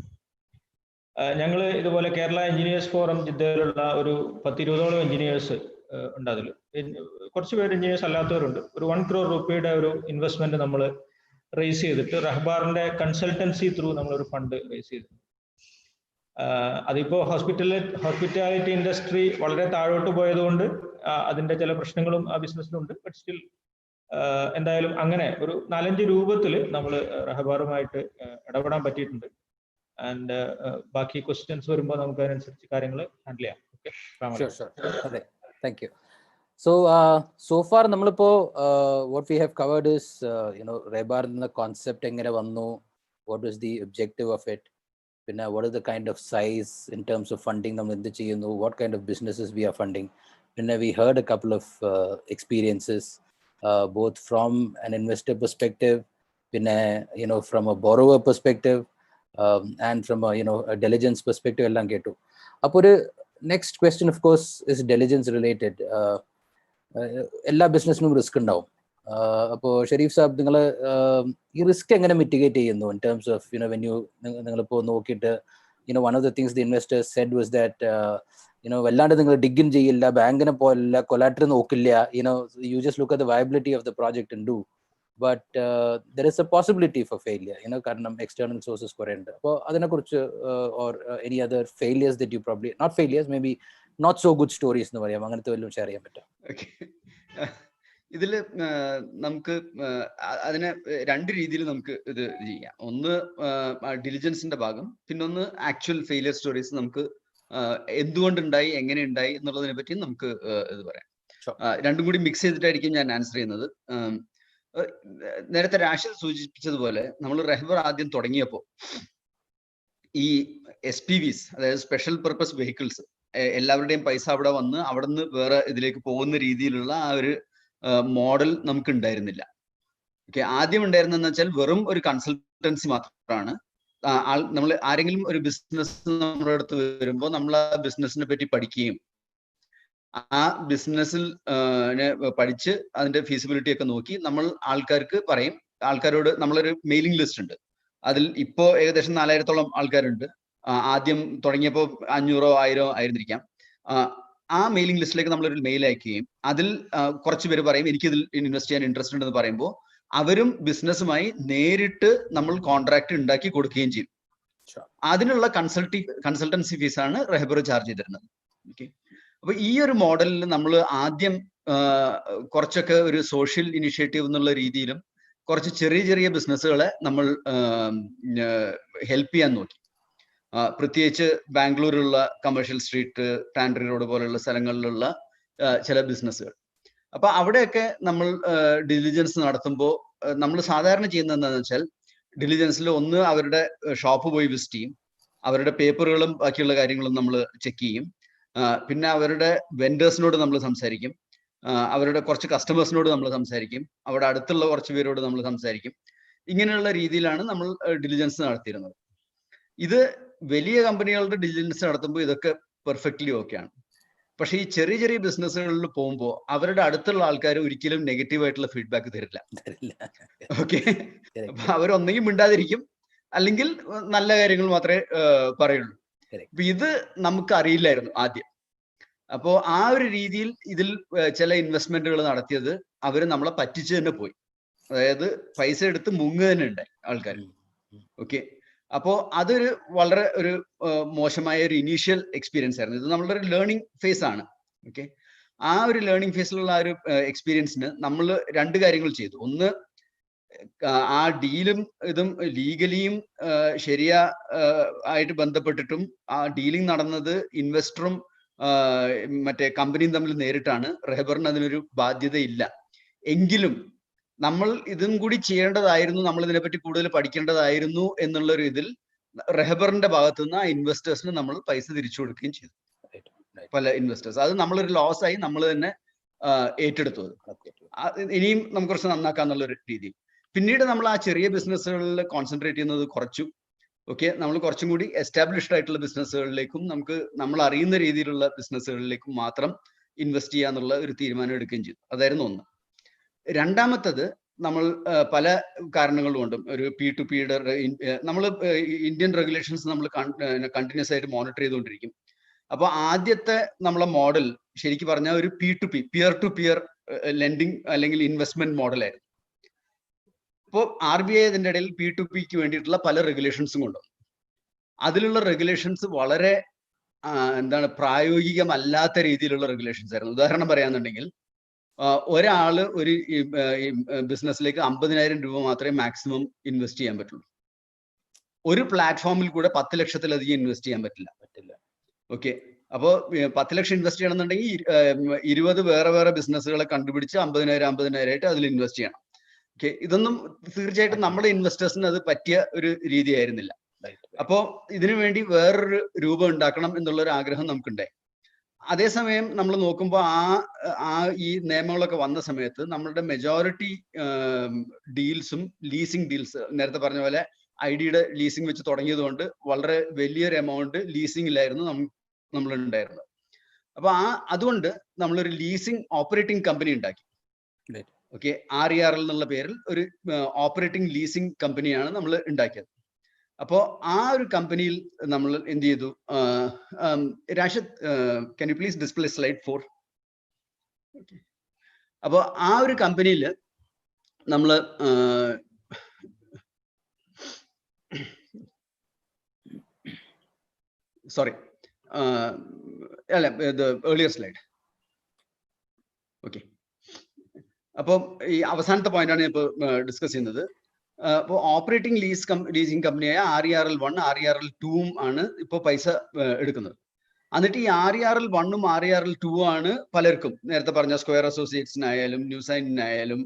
ഞങ്ങൾ ഇതുപോലെ കേരള എഞ്ചിനീയേഴ്സ് ഫോറം ജിദ്ദയിലുള്ള ഒരു 10-20ഓളം എഞ്ചിനീയേഴ്സ് ഉണ്ട്. അതിൽ കുറച്ച് പേര് എഞ്ചിനീയേഴ്സ് അല്ലാത്തവരുണ്ട്. ഒരു 1 crore രൂപയുടെ ഒരു ഇൻവെസ്റ്റ്മെന്റ് നമ്മൾ റേസ് ചെയ്തിട്ട് റഹ്ബാറിന്റെ കൺസൾട്ടൻസി ത്രൂ നമ്മളൊരു ഫണ്ട് റേസ് ചെയ്തിട്ടുണ്ട്. അതിപ്പോ ഹോസ്പിറ്റാലിറ്റി ഇൻഡസ്ട്രി വളരെ താഴോട്ട് പോയതുകൊണ്ട് അതിന്റെ ചില പ്രശ്നങ്ങളും ആ ബിസിനസ്സിലുണ്ട്. ബട്ട് സ്റ്റിൽ എന്തായാലും അങ്ങനെ ഒരു 4-5 രൂപത്തിൽ നമ്മൾ റഹ്ബാറുമായിട്ട് ഇടപെടാൻ പറ്റിയിട്ടുണ്ട്. ആൻഡ് ബാക്കി ക്വസ്റ്റ്യൻസ് വരുമ്പോൾ നമുക്ക് അതിനനുസരിച്ച് കാര്യങ്ങൾ ഹാൻഡിൽ ചെയ്യാം. Okay, thank you. So far നമ്മളിപ്പോ what we have covered is റഹ്ബാർ എന്ന കോൺസെപ്റ്റ് എങ്ങനെ വന്നു, what was the objective of it, പിന്നെ what is the kind of size in terms of funding നമ്മൾ എന്ത് ചെയ്യുന്നു, what kind of businesses we are funding. പിന്നെ we heard a couple of experiences both from an investor perspective, പിന്നെ from a borrower perspective, and from a diligence perspective എല്ലാം കേട്ടു. അപ്പോൾ ഒരു next question of course is diligence related. എല്ലാ ബിസിനസ്സിനും risk ഉണ്ടാവും. അപ്പോൾ ഷെരീഫ് സാബ്, നിങ്ങൾ ഈ റിസ്ക് എങ്ങനെ മിറ്റിഗേറ്റ് ചെയ്യുന്നു ഇൻ ടേംസ് ഓഫ് നിങ്ങളിപ്പോൾ നോക്കിയിട്ട് one of the things the investors Z was that വല്ലാണ്ട് നിങ്ങൾ ഡിഗ് ഇൻ ചെയ്യില്ല, ബാങ്കിനെ പോലില്ല, കൊലാറ്റർ നോക്കില്ല, you just look at the viability of the project and do. But there is a possibility for failure, കാരണം external sources കുറേ ഉണ്ട്. അപ്പോൾ അതിനെക്കുറിച്ച് or any other failures that you probably, not failures, maybe not so good stories എന്ന് പറയാം, അങ്ങനത്തെ വല്ലതും share ചെയ്യാൻ പറ്റും? ഇതിൽ നമുക്ക് അതിനെ 2 രീതിയിൽ നമുക്ക് ഇത് ചെയ്യാം. ഒന്ന് ഡിലിജൻസിന്റെ ഭാഗം, പിന്നൊന്ന് ആക്ച്വൽ ഫെയിലിയർ സ്റ്റോറീസ് നമുക്ക് എന്തുകൊണ്ടുണ്ടായി, എങ്ങനെ ഉണ്ടായി എന്നുള്ളതിനെ പറ്റി നമുക്ക് ഇത് പറയാം. രണ്ടും കൂടി മിക്സ് ചെയ്തിട്ടായിരിക്കും ഞാൻ ആൻസർ ചെയ്യുന്നത്. നേരത്തെ രാഷിദ് സൂചിപ്പിച്ചതുപോലെ നമ്മൾ റഹ്ബർ ആദ്യം തുടങ്ങിയപ്പോൾ ഈ SPVs, അതായത് സ്പെഷ്യൽ പർപ്പസ് വെഹിക്കിൾസ്, എല്ലാവരുടെയും പൈസ അവിടെ വന്ന് അവിടെ നിന്ന് വേറെ ഇതിലേക്ക് പോകുന്ന രീതിയിലുള്ള ആ ഒരു മോഡൽ നമുക്ക് ഉണ്ടായിരുന്നില്ല. ഓക്കെ, ആദ്യം ഉണ്ടായിരുന്നെന്ന് വെച്ചാൽ വെറും ഒരു കൺസൾട്ടൻസി മാത്രമാണ്. നമ്മൾ ആരെങ്കിലും ഒരു ബിസിനസ് നമ്മുടെ അടുത്ത് വരുമ്പോൾ നമ്മൾ ആ ബിസിനസിനെ പറ്റി പഠിക്കുകയും ആ ബിസിനസ്സിൽ പഠിച്ച് അതിന്റെ ഫീസിബിലിറ്റി ഒക്കെ നോക്കി നമ്മൾ ആൾക്കാർക്ക് പറയും. ആൾക്കാരോട് നമ്മളൊരു മെയിലിംഗ് ലിസ്റ്റ് ഉണ്ട്. അതിൽ ഇപ്പോ ഏകദേശം 4000-ഓളം ആൾക്കാരുണ്ട്. ആദ്യം തുടങ്ങിയപ്പോൾ 500-ഓ 1000-ഓ ആയിരുന്നിരിക്കാം. ആ മെയിലിംഗ് ലിസ്റ്റിലേക്ക് നമ്മളൊരു മെയിൽ അയക്കുകയും അതിൽ കുറച്ച് പേര് പറയും എനിക്കിതിൽ ഇൻവെസ്റ്റ് ചെയ്യാൻ ഇൻട്രസ്റ്റ് ഉണ്ടെന്ന് പറയുമ്പോൾ അവരും ബിസിനസ്സുമായി നേരിട്ട് നമ്മൾ കോൺട്രാക്ട് ഉണ്ടാക്കി കൊടുക്കുകയും ചെയ്യും. അതിനുള്ള കൺസൾട്ടൻസി ഫീസാണ് റഹ്ബർ ചാർജ് ചെയ്തിരുന്നത്. ഓക്കെ, അപ്പൊ ഈ ഒരു മോഡലിൽ നമ്മൾ ആദ്യം കുറച്ചൊക്കെ ഒരു സോഷ്യൽ ഇനിഷ്യേറ്റീവ് എന്നുള്ള രീതിയിലും കുറച്ച് ചെറിയ ചെറിയ ബിസിനസ്സുകളെ നമ്മൾ ഹെൽപ്പ് ചെയ്യാൻ നോക്കി. പ്രത്യേകിച്ച് ബാംഗ്ലൂരിലുള്ള കമേഴ്ഷ്യൽ സ്ട്രീറ്റ്, ടാൻഡ്രി റോഡ് പോലെയുള്ള സ്ഥലങ്ങളിലുള്ള ചില ബിസിനസ്സുകൾ. അപ്പൊ അവിടെയൊക്കെ നമ്മൾ ഡിലിജൻസ് നടത്തുമ്പോൾ നമ്മൾ സാധാരണ ചെയ്യുന്നത് എന്താണെന്ന് വെച്ചാൽ, ഡിലിജൻസിൽ ഒന്ന് അവരുടെ ഷോപ്പ് പോയി വിസിറ്റ് ചെയ്യും, അവരുടെ പേപ്പറുകളും ബാക്കിയുള്ള കാര്യങ്ങളും നമ്മൾ ചെക്ക് ചെയ്യും, പിന്നെ അവരുടെ വെൻഡേഴ്സിനോട് നമ്മൾ സംസാരിക്കും, അവരുടെ കുറച്ച് കസ്റ്റമേഴ്സിനോട് നമ്മൾ സംസാരിക്കും, അവിടെ അടുത്തുള്ള കുറച്ച് പേരോട് നമ്മൾ സംസാരിക്കും. ഇങ്ങനെയുള്ള രീതിയിലാണ് നമ്മൾ ഡിലിജൻസ് നടത്തിയിരുന്നത്. ഇത് വലിയ കമ്പനികളുടെ ഡിലിജൻസ് നടത്തുമ്പോൾ ഇതൊക്കെ പെർഫെക്റ്റ്ലി ഓക്കെയാണ്. പക്ഷെ ഈ ചെറിയ ചെറിയ ബിസിനസ്സുകളിൽ പോകുമ്പോൾ അവരുടെ അടുത്തുള്ള ആൾക്കാർ ഒരിക്കലും നെഗറ്റീവ് ആയിട്ടുള്ള ഫീഡ്ബാക്ക് തരില്ല. ഓക്കെ, അപ്പൊ അവരൊന്നെങ്കിൽ മിണ്ടാതിരിക്കും, അല്ലെങ്കിൽ നല്ല കാര്യങ്ങൾ മാത്രമേ പറയുള്ളൂ. അപ്പൊ ഇത് നമുക്ക് അറിയില്ലായിരുന്നു ആദ്യം. അപ്പോ ആ ഒരു രീതിയിൽ ഇതിൽ ചില ഇൻവെസ്റ്റ്മെന്റുകൾ നടത്തിയത് അവര് നമ്മളെ പറ്റിച്ചു തന്നെ പോയി. അതായത് പൈസ എടുത്ത് മുങ്ങുക തന്നെ ഉണ്ടായി ആൾക്കാർ. ഓക്കെ, അപ്പോ അതൊരു വളരെ ഒരു മോശമായ ഒരു ഇനീഷ്യൽ എക്സ്പീരിയൻസ് ആയിരുന്നു. ഇത് നമ്മളുടെ ഒരു ലേണിംഗ് ഫേസ് ആണ്. ഓക്കെ, ആ ഒരു ലേണിംഗ് ഫേസിലുള്ള ആ ഒരു എക്സ്പീരിയൻസിന് നമ്മൾ രണ്ട് കാര്യങ്ങൾ ചെയ്തു. ഒന്ന്, ആ ഡീലും ഇതും ലീഗലിയും ശരിയാ ആയിട്ട് ബന്ധപ്പെട്ടിട്ടും ആ ഡീലിംഗ് നടന്നത് ഇൻവെസ്റ്ററും മറ്റേ കമ്പനിയും തമ്മിൽ നേരിട്ടാണ്. റെഹബറിന് അതിനൊരു ബാധ്യതയില്ല. എങ്കിലും നമ്മൾ ഇതും കൂടി ചെയ്യേണ്ടതായിരുന്നു, നമ്മൾ ഇതിനെപ്പറ്റി കൂടുതൽ പഠിക്കേണ്ടതായിരുന്നു എന്നുള്ള ഒരു ഇതിൽ റെഹബറിന്റെ ഭാഗത്തു നിന്ന് ആ ഇൻവെസ്റ്റേഴ്സിന് നമ്മൾ പൈസ തിരിച്ചു കൊടുക്കുകയും ചെയ്തു. പല ഇൻവെസ്റ്റേഴ്സ് അത് നമ്മളൊരു ലോസ് ആയി നമ്മൾ തന്നെ ഏറ്റെടുത്തു. ഇനിയും നമുക്ക് കുറച്ച് നന്നാക്കാന്നുള്ളൊരു രീതിയിൽ പിന്നീട് നമ്മൾ ആ ചെറിയ ബിസിനസ്സുകളിൽ കോൺസെൻട്രേറ്റ് ചെയ്യുന്നത് കുറച്ചു. ഓക്കെ, നമ്മൾ കുറച്ചും കൂടി എസ്റ്റാബ്ലിഷ്ഡ് ആയിട്ടുള്ള ബിസിനസ്സുകളിലേക്കും നമ്മൾ അറിയുന്ന രീതിയിലുള്ള ബിസിനസ്സുകളിലേക്കും മാത്രം ഇൻവെസ്റ്റ് ചെയ്യാന്നുള്ള ഒരു തീരുമാനം എടുക്കുകയും ചെയ്തു. അതായിരുന്നു ഒന്ന്. രണ്ടാമത്തത്, നമ്മൾ പല കാരണങ്ങൾ കൊണ്ടും ഒരു P2P നമ്മൾ ഇന്ത്യൻ റെഗുലേഷൻസ് നമ്മൾ കണ്ടിന്യൂസ് ആയിട്ട് മോണിറ്റർ ചെയ്തുകൊണ്ടിരിക്കും. അപ്പൊ ആദ്യത്തെ നമ്മളെ മോഡൽ ശരിക്കും പറഞ്ഞാൽ ഒരു P2P, peer to peer lending അല്ലെങ്കിൽ ഇൻവെസ്റ്റ്മെന്റ് മോഡലായിരുന്നു. ഇപ്പോൾ RBI ഇതിൻ്റെ ഇടയിൽ P2Pക്ക് വേണ്ടിയിട്ടുള്ള പല റെഗുലേഷൻസും കൊണ്ടുവന്നു. അതിലുള്ള റെഗുലേഷൻസ് വളരെ പ്രായോഗികമല്ലാത്ത രീതിയിലുള്ള റെഗുലേഷൻസ് ആയിരുന്നു. ഉദാഹരണം പറയാന്നുണ്ടെങ്കിൽ, ഒരാള് ഒരു ബിസിനസ്സിലേക്ക് 50,000 രൂപ മാത്രമേ മാക്സിമം ഇൻവെസ്റ്റ് ചെയ്യാൻ പറ്റുള്ളൂ. ഒരു പ്ലാറ്റ്ഫോമിൽ കൂടെ 10 ലക്ഷത്തിലധികം ഇൻവെസ്റ്റ് ചെയ്യാൻ പറ്റില്ല. ഓക്കെ, അപ്പോൾ 10 ലക്ഷം ഇൻവെസ്റ്റ് ചെയ്യണമെന്നുണ്ടെങ്കിൽ 20 വേറെ ബിസിനസ്സുകളെ കണ്ടുപിടിച്ച് 50,000 ആയിട്ട് അതിൽ ഇൻവെസ്റ്റ് ചെയ്യണം. ഓക്കെ, ഇതൊന്നും തീർച്ചയായിട്ടും നമ്മുടെ ഇൻവെസ്റ്റേഴ്സിന് അത് പറ്റിയ ഒരു രീതി ആയിരുന്നില്ല. അപ്പോ ഇതിനു വേണ്ടി വേറൊരു രൂപം ഉണ്ടാക്കണം എന്നുള്ളൊരു ആഗ്രഹം നമുക്കുണ്ടായി. അതേസമയം നമ്മൾ നോക്കുമ്പോൾ ഈ നിയമങ്ങളൊക്കെ വന്ന സമയത്ത് നമ്മളുടെ മെജോറിറ്റി ഡീൽസും ലീസിംഗ് ഡീൽസ്, നേരത്തെ പറഞ്ഞ പോലെ ഐഡിയുടെ ലീസിംഗ് വെച്ച് തുടങ്ങിയത് കൊണ്ട് വളരെ വലിയൊരു എമൗണ്ട് ലീസിംഗിലായിരുന്നു നമ്മൾ ഉണ്ടായിരുന്നത്. അപ്പൊ അതുകൊണ്ട് നമ്മളൊരു ലീസിംഗ് ഓപ്പറേറ്റിംഗ് കമ്പനി ഉണ്ടാക്കി. ഓക്കെ, RERL എന്നുള്ള പേരിൽ ഒരു ഓപ്പറേറ്റിംഗ് ലീസിംഗ് കമ്പനിയാണ് നമ്മൾ ഉണ്ടാക്കിയത്. അപ്പോൾ ആ ഒരു കമ്പനിയിൽ നമ്മൾ എന്ത് ചെയ്തു? രാഷിദ്, can you please display slide 4? അപ്പോൾ ആ ഒരു കമ്പനിയിൽ നമ്മൾ സോറി അല്ല, ഏർലിയർ സ്ലൈഡ്. ഓക്കെ, അപ്പോൾ ഈ അവസാനത്തെ പോയിന്റാണ് ഞാൻ ഇപ്പോൾ ഡിസ്കസ് ചെയ്യുന്നത്. അപ്പോൾ ഓപ്പറേറ്റിംഗ് ലീസിംഗ് കമ്പനിയായ RERL 1, RERL 2 ആണ് ഇപ്പോൾ പൈസ എടുക്കുന്നത്. എന്നിട്ട് ഈ RERL 1ഉം RERL 2 ആണ് പലർക്കും, നേരത്തെ പറഞ്ഞ സ്ക്വയർ അസോസിയേറ്റ്സിനായാലും ന്യൂസൈനിനായാലും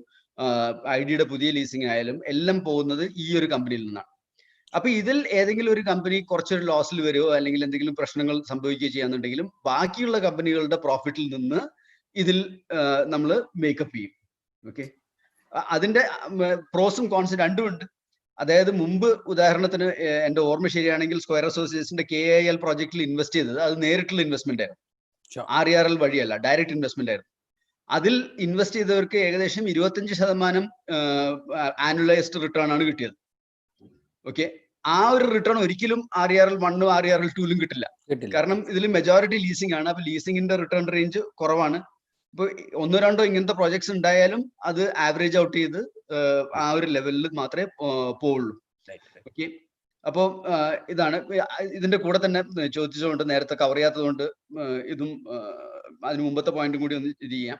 ഐഡിയുടെ പുതിയ ലീസിംഗ് ആയാലും എല്ലാം പോകുന്നത് ഈ ഒരു കമ്പനിയിൽ നിന്നാണ്. അപ്പൊ ഇതിൽ ഏതെങ്കിലും ഒരു കമ്പനി കുറച്ചൊരു ലോസിൽ വരുമോ അല്ലെങ്കിൽ എന്തെങ്കിലും പ്രശ്നങ്ങൾ സംഭവിക്കുകയോ ചെയ്യാന്നുണ്ടെങ്കിലും ബാക്കിയുള്ള കമ്പനികളുടെ പ്രോഫിറ്റിൽ നിന്ന് ഇതിൽ നമ്മൾ മേക്കപ്പ് ചെയ്യും. ഓക്കെ, അതിന്റെ പ്രോസും കോൺസും രണ്ടും ഉണ്ട്. അതായത് മുമ്പ് ഉദാഹരണത്തിന് എന്റെ ഓർമ്മ ശരിയാണെങ്കിൽ സ്ക്വയർ അസോസിയേഷന്റെ KIL പ്രോജക്റ്റിൽ ഇൻവെസ്റ്റ് ചെയ്തത് അത് നേരിട്ടുള്ള ഇൻവെസ്റ്റ്മെന്റ് ആയിരുന്നു, RERL വഴിയല്ല, ഡയറക്റ്റ് ഇൻവെസ്റ്റ്മെന്റ് ആയിരുന്നു. അതിൽ ഇൻവെസ്റ്റ് ചെയ്തവർക്ക് ഏകദേശം 25% ആനുവലൈസ്ഡ് റിട്ടേൺ ആണ് കിട്ടിയത്. ഓക്കെ, ആ ഒരു റിട്ടേൺ ഒരിക്കലും RERL 1ഉം RERL 2ലും കിട്ടില്ല. കാരണം ഇതിൽ മെജോറിറ്റി ലീസിംഗ് ആണ്. അപ്പൊ ലീസിംഗിന്റെ റിട്ടേൺ റേഞ്ച് കുറവാണ്. ഇപ്പൊ 1-2 ഇങ്ങനത്തെ പ്രോജക്ട്സ് ഉണ്ടായാലും അത് ആവറേജ് ഔട്ട് ചെയ്ത് ആ ഒരു ലെവലിൽ മാത്രമേ പോവുള്ളൂ. ഓക്കെ, അപ്പോൾ ഇതാണ്. ഇതിന്റെ കൂടെ തന്നെ ചോദിച്ചതുകൊണ്ട് നേരത്തെ കവർ ചെയ്യാത്തത് കൊണ്ട് ഇതും അതിന് മുമ്പത്തെ പോയിന്റും കൂടി ഒന്ന് ഇത് ചെയ്യാം.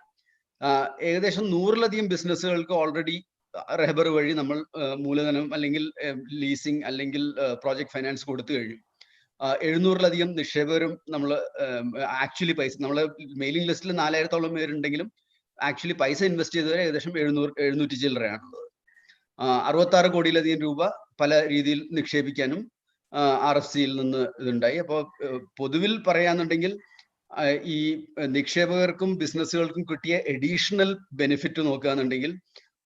ഏകദേശം 100ലധികം ബിസിനസ്സുകൾക്ക് ഓൾറെഡി റെഹബർ വഴി നമ്മൾ മൂലധനം അല്ലെങ്കിൽ ലീസിങ് അല്ലെങ്കിൽ പ്രോജക്ട് ഫൈനാൻസ് കൊടുത്തു കഴിഞ്ഞു. 700-ലധികം നിക്ഷേപകരും നമ്മൾ ആക്ച്വലി പൈസ, നമ്മളെ മെയിലിംഗ് ലിസ്റ്റിൽ 4000-ഓളം പേരുണ്ടെങ്കിലും ആക്ച്വലി പൈസ ഇൻവെസ്റ്റ് ചെയ്തവരെ ഏകദേശം 700 ചില്ലറയാണുള്ളത്. 66 കോടിയിലധികം രൂപ പല രീതിയിൽ നിക്ഷേപിക്കാനും RFCയിൽ നിന്ന് ഇതുണ്ടായി. അപ്പോൾ പൊതുവിൽ പറയാന്നുണ്ടെങ്കിൽ ഈ നിക്ഷേപകർക്കും ബിസിനസ്സുകൾക്കും കിട്ടിയ എഡീഷണൽ ബെനിഫിറ്റ് നോക്കുകയാണെന്നുണ്ടെങ്കിൽ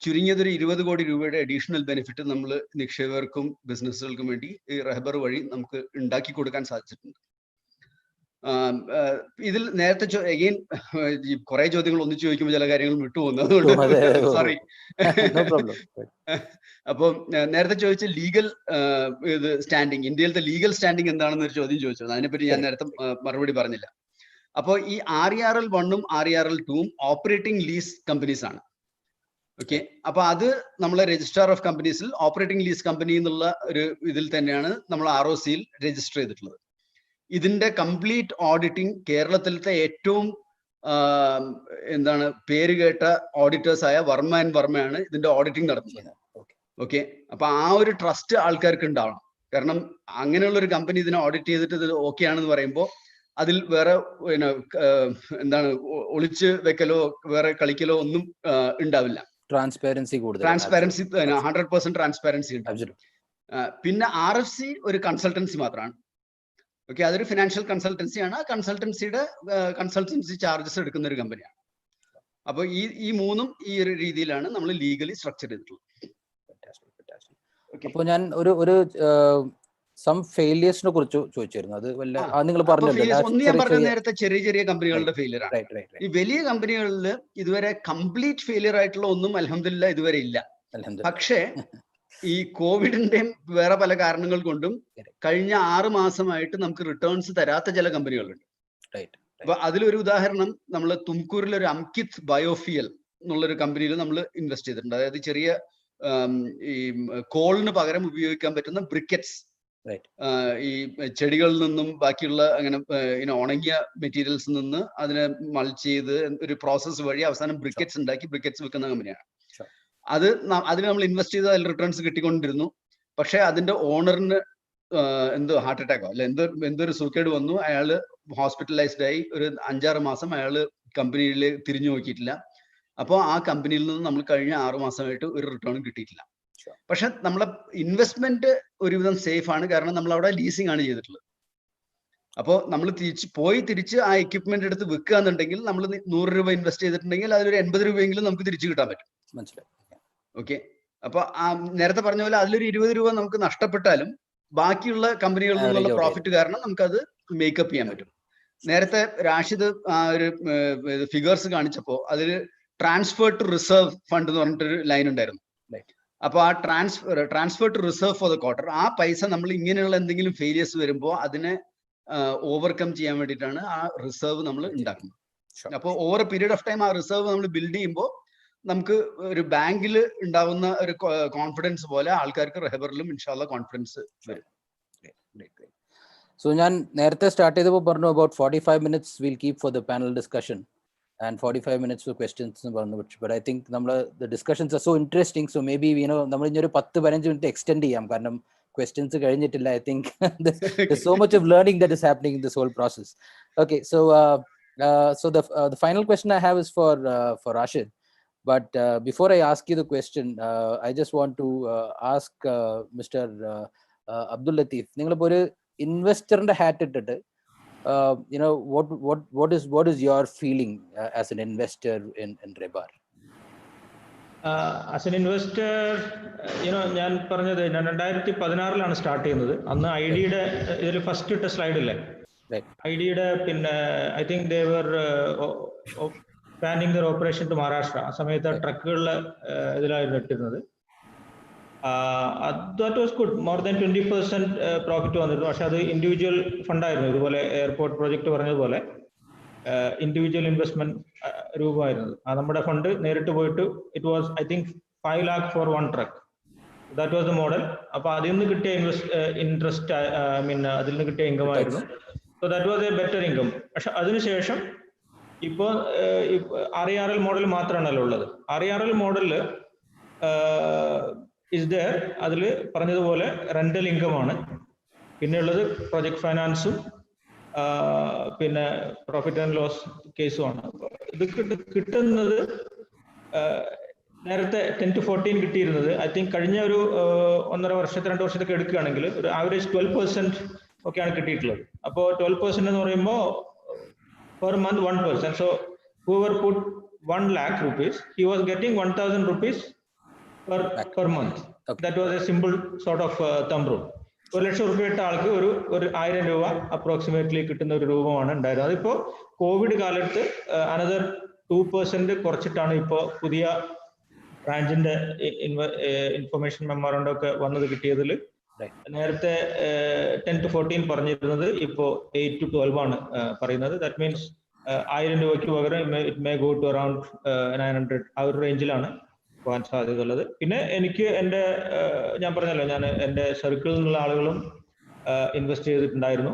ചുരുങ്ങിയതൊരു 20 കോടി രൂപയുടെ അഡീഷണൽ ബെനിഫിറ്റ് നമ്മൾ നിക്ഷേപകർക്കും ബിസിനസ്സുകൾക്കും വേണ്ടി ഈ റെഹബർ വഴി നമുക്ക് ഉണ്ടാക്കി കൊടുക്കാൻ സാധിച്ചിട്ടുണ്ട്. ഇതിൽ നേരത്തെ അഗെയിൻ കുറെ ചോദ്യങ്ങൾ ഒന്നിച്ചു ചോദിക്കുമ്പോൾ ചില കാര്യങ്ങൾ വിട്ടുപോകുന്നു, അതുകൊണ്ട് സോറി. അപ്പോൾ നേരത്തെ ചോദിച്ച ലീഗൽ ഇത് സ്റ്റാൻഡിങ്, ഇന്ത്യയിലത്തെ ലീഗൽ സ്റ്റാൻഡിങ് എന്താണെന്നൊരു ചോദ്യം ചോദിച്ചത്, അതിനെപ്പറ്റി ഞാൻ നേരത്തെ മറുപടി പറഞ്ഞില്ല. അപ്പോൾ ഈ RERL 1-ഉം RERL 2-ഉം ഓപ്പറേറ്റിംഗ് ലീസ് കമ്പനീസ് ആണ്. ഓക്കെ, അപ്പൊ അത് നമ്മളെ രജിസ്ട്രാർ ഓഫ് കമ്പനീസിൽ ഓപ്പറേറ്റിംഗ് ലീസ് കമ്പനി എന്നുള്ള ഒരു ഇതിൽ തന്നെയാണ് നമ്മൾ ROCയിൽ രജിസ്റ്റർ ചെയ്തിട്ടുള്ളത്. ഇതിന്റെ കംപ്ലീറ്റ് ഓഡിറ്റിംഗ് കേരളത്തിലത്തെ ഏറ്റവും എന്താണ് പേര് കേട്ട ഓഡിറ്റേഴ്സ് ആയ വർമ്മ ആൻഡ് വർമ്മയാണ് ഇതിന്റെ ഓഡിറ്റിംഗ് നടത്തുന്നത്. ഓക്കെ, അപ്പൊ ആ ഒരു ട്രസ്റ്റ് ആൾക്കാർക്ക് ഉണ്ടാവണം. കാരണം അങ്ങനെയുള്ള ഒരു കമ്പനി ഇതിനെ ഓഡിറ്റ് ചെയ്തിട്ട് ഇത് ഓക്കെ ആണെന്ന് പറയുമ്പോൾ അതിൽ വേറെ എന്താണ് ഒളിച്ച് വെക്കലോ വേറെ കളിക്കലോ ഒന്നും ഉണ്ടാവില്ല. ട്രാൻസ്പാരൻസി 100% ട്രാൻസ്പാരൻസി ഉണ്ട്. പിന്നെ RFC ഒരു കൺസൾട്ടൻസി മാത്രമാണ്. ഓക്കെ, അതൊരു ഫിനാൻഷ്യൽ കൺസൾട്ടൻസി ആണ്. കൺസൾട്ടൻസിയുടെ കൺസൾട്ടൻസി ചാർജസ് എടുക്കുന്ന ഒരു കമ്പനിയാണ്. അപ്പോൾ ഈ മൂന്നും ഈ ഒരു രീതിയിലാണ് നമ്മൾ ലീഗലി സ്ട്രക്ചർ ചെയ്തിട്ടുള്ളത്. അപ്പോൾ ഞാൻ ഒരു സം ഫെയിലിയേഴ്സിനെ കുറിച്ച് ചോദിച്ചിരുന്നു. അത് നിങ്ങൾ പറഞ്ഞല്ലോ നേരത്തെ ചെറിയ ചെറിയ കമ്പനികളുടെ ഫെയിലിയർ ആണ്. ഈ വലിയ കമ്പനികളിൽ ഇതുവരെ കംപ്ലീറ്റ് ഫെയിലിയർ ആയിട്ടുള്ള ഒന്നും അൽഹംദുലില്ലാ ഇതുവരെ ഇല്ല. പക്ഷേ ഈ കോവിഡിന്റെയും വേറെ പല കാരണങ്ങൾ കൊണ്ടും കഴിഞ്ഞ 6 മാസമായിട്ട് നമുക്ക് റിട്ടേൺസ് തരാത്ത ചില കമ്പനികളുണ്ട്. അപ്പൊ അതിലൊരു ഉദാഹരണം, നമ്മൾ തുംകൂറിൽ ഒരു അംകിത് ബയോഫിയൽ എന്നുള്ളൊരു കമ്പനിയിൽ നമ്മൾ ഇൻവെസ്റ്റ് ചെയ്തിട്ടുണ്ട്. അതായത് ചെറിയ ഈ കോളിന് പകരം ഉപയോഗിക്കാൻ പറ്റുന്ന ബ്രിക്കറ്റ്സ്, ഈ ചെടികളിൽ നിന്നും ബാക്കിയുള്ള അങ്ങനെ ഉണങ്ങിയ മെറ്റീരിയൽസിൽ നിന്ന് അതിനെ മൾച്ച് ചെയ്ത് ഒരു പ്രോസസ്സ് വഴി അവസാനം ബ്രിക്കറ്റ്സ് ഉണ്ടാക്കി ബ്രിക്കറ്റ്സ് വിൽക്കുന്ന കമ്പനിയാണ്. അതിന് നമ്മൾ ഇൻവെസ്റ്റ് ചെയ്ത് അതിൽ റിട്ടേൺസ് കിട്ടിക്കൊണ്ടിരുന്നു. പക്ഷെ അതിന്റെ ഓണറിന് എന്തോ ഹാർട്ട് അറ്റാക്കോ അല്ല എന്തൊരു സൂക്കേട് വന്നു. അയാള് ഹോസ്പിറ്റലൈസ്ഡ് ആയി. ഒരു 5-6 മാസം അയാള് കമ്പനിയിൽ തിരിഞ്ഞു നോക്കിയിട്ടില്ല. അപ്പോൾ ആ കമ്പനിയിൽ നിന്ന് നമ്മൾ കഴിഞ്ഞ 6 മാസമായിട്ട് ഒരു റിട്ടേണും കിട്ടിയിട്ടില്ല. പക്ഷെ നമ്മളെ ഇൻവെസ്റ്റ്മെന്റ് ഒരുവിധം സേഫ് ആണ്, കാരണം നമ്മൾ അവിടെ ലീസിംഗ് ആണ് ചെയ്തിട്ടുള്ളത്. അപ്പോൾ നമ്മൾ തിരിച്ച് ആ എക്യുപ്മെന്റ് എടുത്ത് വിൽക്കുക എന്നുണ്ടെങ്കിൽ നമ്മൾ 100 രൂപ ഇൻവെസ്റ്റ് ചെയ്തിട്ടുണ്ടെങ്കിൽ അതിലൊരു 80 രൂപയെങ്കിലും നമുക്ക് തിരിച്ചു കിട്ടാൻ പറ്റും. മനസ്സിലായി? ഓക്കെ, അപ്പൊ നേരത്തെ പറഞ്ഞ പോലെ അതിലൊരു 20 രൂപ നമുക്ക് നഷ്ടപ്പെട്ടാലും ബാക്കിയുള്ള കമ്പനികളിൽ നിന്നുള്ള പ്രോഫിറ്റ് കാരണം നമുക്കത് മേക്കപ്പ് ചെയ്യാൻ പറ്റും. നേരത്തെ റാഷിദ് ഒരു ഫിഗേഴ്സ് കാണിച്ചപ്പോൾ അതിൽ ട്രാൻസ്ഫർ ടു റിസർവ് ഫണ്ട് എന്ന് പറഞ്ഞിട്ടൊരു ലൈൻ ഉണ്ടായിരുന്നു. അപ്പൊ ആ transfer to reserve for the quarter, ആ പൈസ നമ്മൾ ഇങ്ങനെയുള്ള എന്തെങ്കിലും ഫെയിലിയേഴ്സ് വരുമ്പോൾ അതിനെ ഓവർകം ചെയ്യാൻ വേണ്ടിയിട്ടാണ് ആ റിസർവ് നമ്മൾ ഉണ്ടാക്കുന്നത്. അപ്പോൾ over A period of time ആ റിസർവ് നമ്മൾ ബിൽഡ് ചെയ്യുമ്പോൾ നമുക്ക് ഒരു ബാങ്കിൽ ഉണ്ടാവുന്ന ഒരു കോൺഫിഡൻസ് പോലെ ആൾക്കാർക്ക് റെഹബറിലും ഇൻഷാല്ല കോൺഫിഡൻസ് വരും. സോ ഞാൻ നേരത്തെ സ്റ്റാർട്ട് ചെയ്തപ്പോൾ പറഞ്ഞു about 45 minutes we'll keep for the panel discussion and 45 minutes for questions എന്ന് പറഞ്ഞു. but I think the discussions are so interesting, so maybe നമ്മൾ ഇനി ഒരു 10-15 മിനിറ്റ് എക്സ്റ്റെൻഡ് ചെയ്യാം, കാരണം questions കഴിഞ്ഞിട്ടില്ല. I think there's so much of learning that is happening in this whole process. Okay, so the final question I have is for Rashid. But before I ask you the question, I just want to ask Mr. Abdul Latif, ningalippo oru investor inde hat ittittu what is your feeling as an investor in Rebar? As an investor, ഞാൻ പറഞ്ഞത് 2016 start ചെയ്യുന്നത്. അന്ന് ഐഡിയുടെ ഇതിൽ first ഇട്ട സ്ലൈഡില്ലേ, ഐഡിയുടെ പിന്നെ I think they were expanding their operation to Maharashtra. ആ സമയത്ത് ട്രക്കുകളിലെ ഇതിലായിരുന്നു ഇട്ടിരുന്നത്. that was good, more than 20% profit വന്നിരുന്നു. പക്ഷെ അത് ഇൻഡിവിജ്വൽ ഫണ്ടായിരുന്നു. ഇതുപോലെ എയർപോർട്ട് പ്രോജക്റ്റ് പറഞ്ഞതുപോലെ ഇൻഡിവിജ്വൽ ഇൻവെസ്റ്റ്മെന്റ് രൂപമായിരുന്നത്. നമ്മുടെ ഫണ്ട് നേരിട്ട് പോയിട്ട് it was I think 5 lakh for one truck. That was the model. അപ്പൊ അതിൽ നിന്ന് കിട്ടിയ ഇൻട്രസ്റ്റ് അതിൽ നിന്ന് കിട്ടിയ ഇൻകം ആയിരുന്നു. So that was a better income. പക്ഷെ അതിനുശേഷം ഇപ്പോൾ RERL മോഡൽ മാത്രമാണല്ലോ ഉള്ളത്. RERL മോഡലില് ഇസ് ദർ. അതിൽ പറഞ്ഞതുപോലെ റെന്റൽ ഇൻകം ആണ്. പിന്നെ ഉള്ളത് പ്രൊജക്ട് ഫൈനാൻസും പിന്നെ പ്രോഫിറ്റ് ആൻഡ് ലോസ് കേസുമാണ്. ഇത് കിട്ടുന്നത് നേരത്തെ 10 to 14 കിട്ടിയിരുന്നത് ഐ തിങ്ക് കഴിഞ്ഞ ഒരു 1.5 വർഷത്തെ 2 വർഷത്തൊക്കെ എടുക്കുകയാണെങ്കിൽ ഒരു ആവറേജ് 12% ഒക്കെയാണ് കിട്ടിയിട്ടുള്ളത്. അപ്പോൾ 12% എന്ന് പറയുമ്പോൾ per month 1%. So whoever put 1 lakh rupees, he was getting 1,000 rupees per month. Okay. That was a simple sort of thumb rule. 1 ലക്ഷം രൂപ ഇട്ട ആൾക്ക് ഒരു 1,000 രൂപ അപ്രോക്സിമേറ്റ്ലി കിട്ടുന്ന ഒരു രൂപമാണ് ഉണ്ടായിരുന്നത്. അതിപ്പോ കോവിഡ് കാലത്ത് അനദർ 2% കുറച്ചിട്ടാണ് ഇപ്പോൾ പുതിയ ബ്രാഞ്ചിന്റെ ഇൻഫർമേഷൻ മെമ്മോറണ്ടം ഒക്കെ വന്നത് കിട്ടിയതിൽ. നേരത്തെ 10 to 14 പറഞ്ഞിരുന്നത് ഇപ്പോ 8 to 12 ആണ് പറയുന്നത്. ദാറ്റ് മീൻസ് 1,000 രൂപയ്ക്ക് പകരം it may go to around 900 ആ ഒരു റേഞ്ചിലാണ് പോകാൻ സാധ്യതയുള്ളത്. പിന്നെ എനിക്ക് ഞാൻ പറഞ്ഞല്ലോ, ഞാൻ എൻ്റെ സർക്കിളിൽ നിന്നുള്ള ആളുകളും ഇൻവെസ്റ്റ് ചെയ്തിട്ടുണ്ടായിരുന്നു.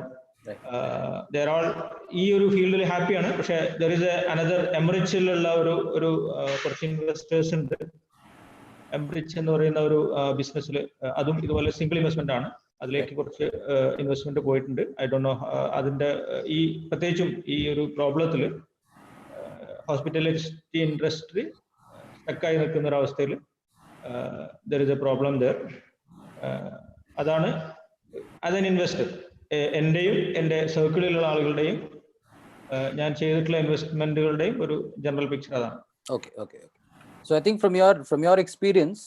ദർ ആൾ ഈ ഒരു ഫീൽഡിൽ ഹാപ്പിയാണ്. പക്ഷെ ദർ ഇസ് അനദർ എംറിച്ചിലുള്ള ഒരു കുറച്ച് ഇൻവെസ്റ്റേഴ്സ് ഉണ്ട്. എംറിച്ച് എന്ന് പറയുന്ന ഒരു ബിസിനസ്സിൽ അതും ഇതുപോലെ സിംഗിൾ ഇൻവെസ്റ്റ്മെന്റ് ആണ്. അതിലേക്ക് കുറച്ച് ഇൻവെസ്റ്റ്മെന്റ് പോയിട്ടുണ്ട്. ഐ ഡോണ്ട് നോ അതിന്റെ ഈ പ്രത്യേകിച്ചും ഈ ഒരു പ്രോബ്ലത്തിൽ ഹോസ്പിറ്റാലിറ്റി ഇൻഡസ്ട്രി സ്റ്റക്കായി നിൽക്കുന്ന ഒരു അവസ്ഥയിൽ there is A problem there. അതാണ് ആസ് എൻ ഇൻവെസ്റ്റർ എന്റെയും എൻ്റെ സർക്കിളിലുള്ള ആളുകളുടെയും ഞാൻ ചെയ്തിട്ടുള്ള ഇൻവെസ്റ്റ്മെന്റുകളുടെയും ഒരു ജനറൽ പിക്ചർ അതാണ്. Okay okay okay. So I think from your experience,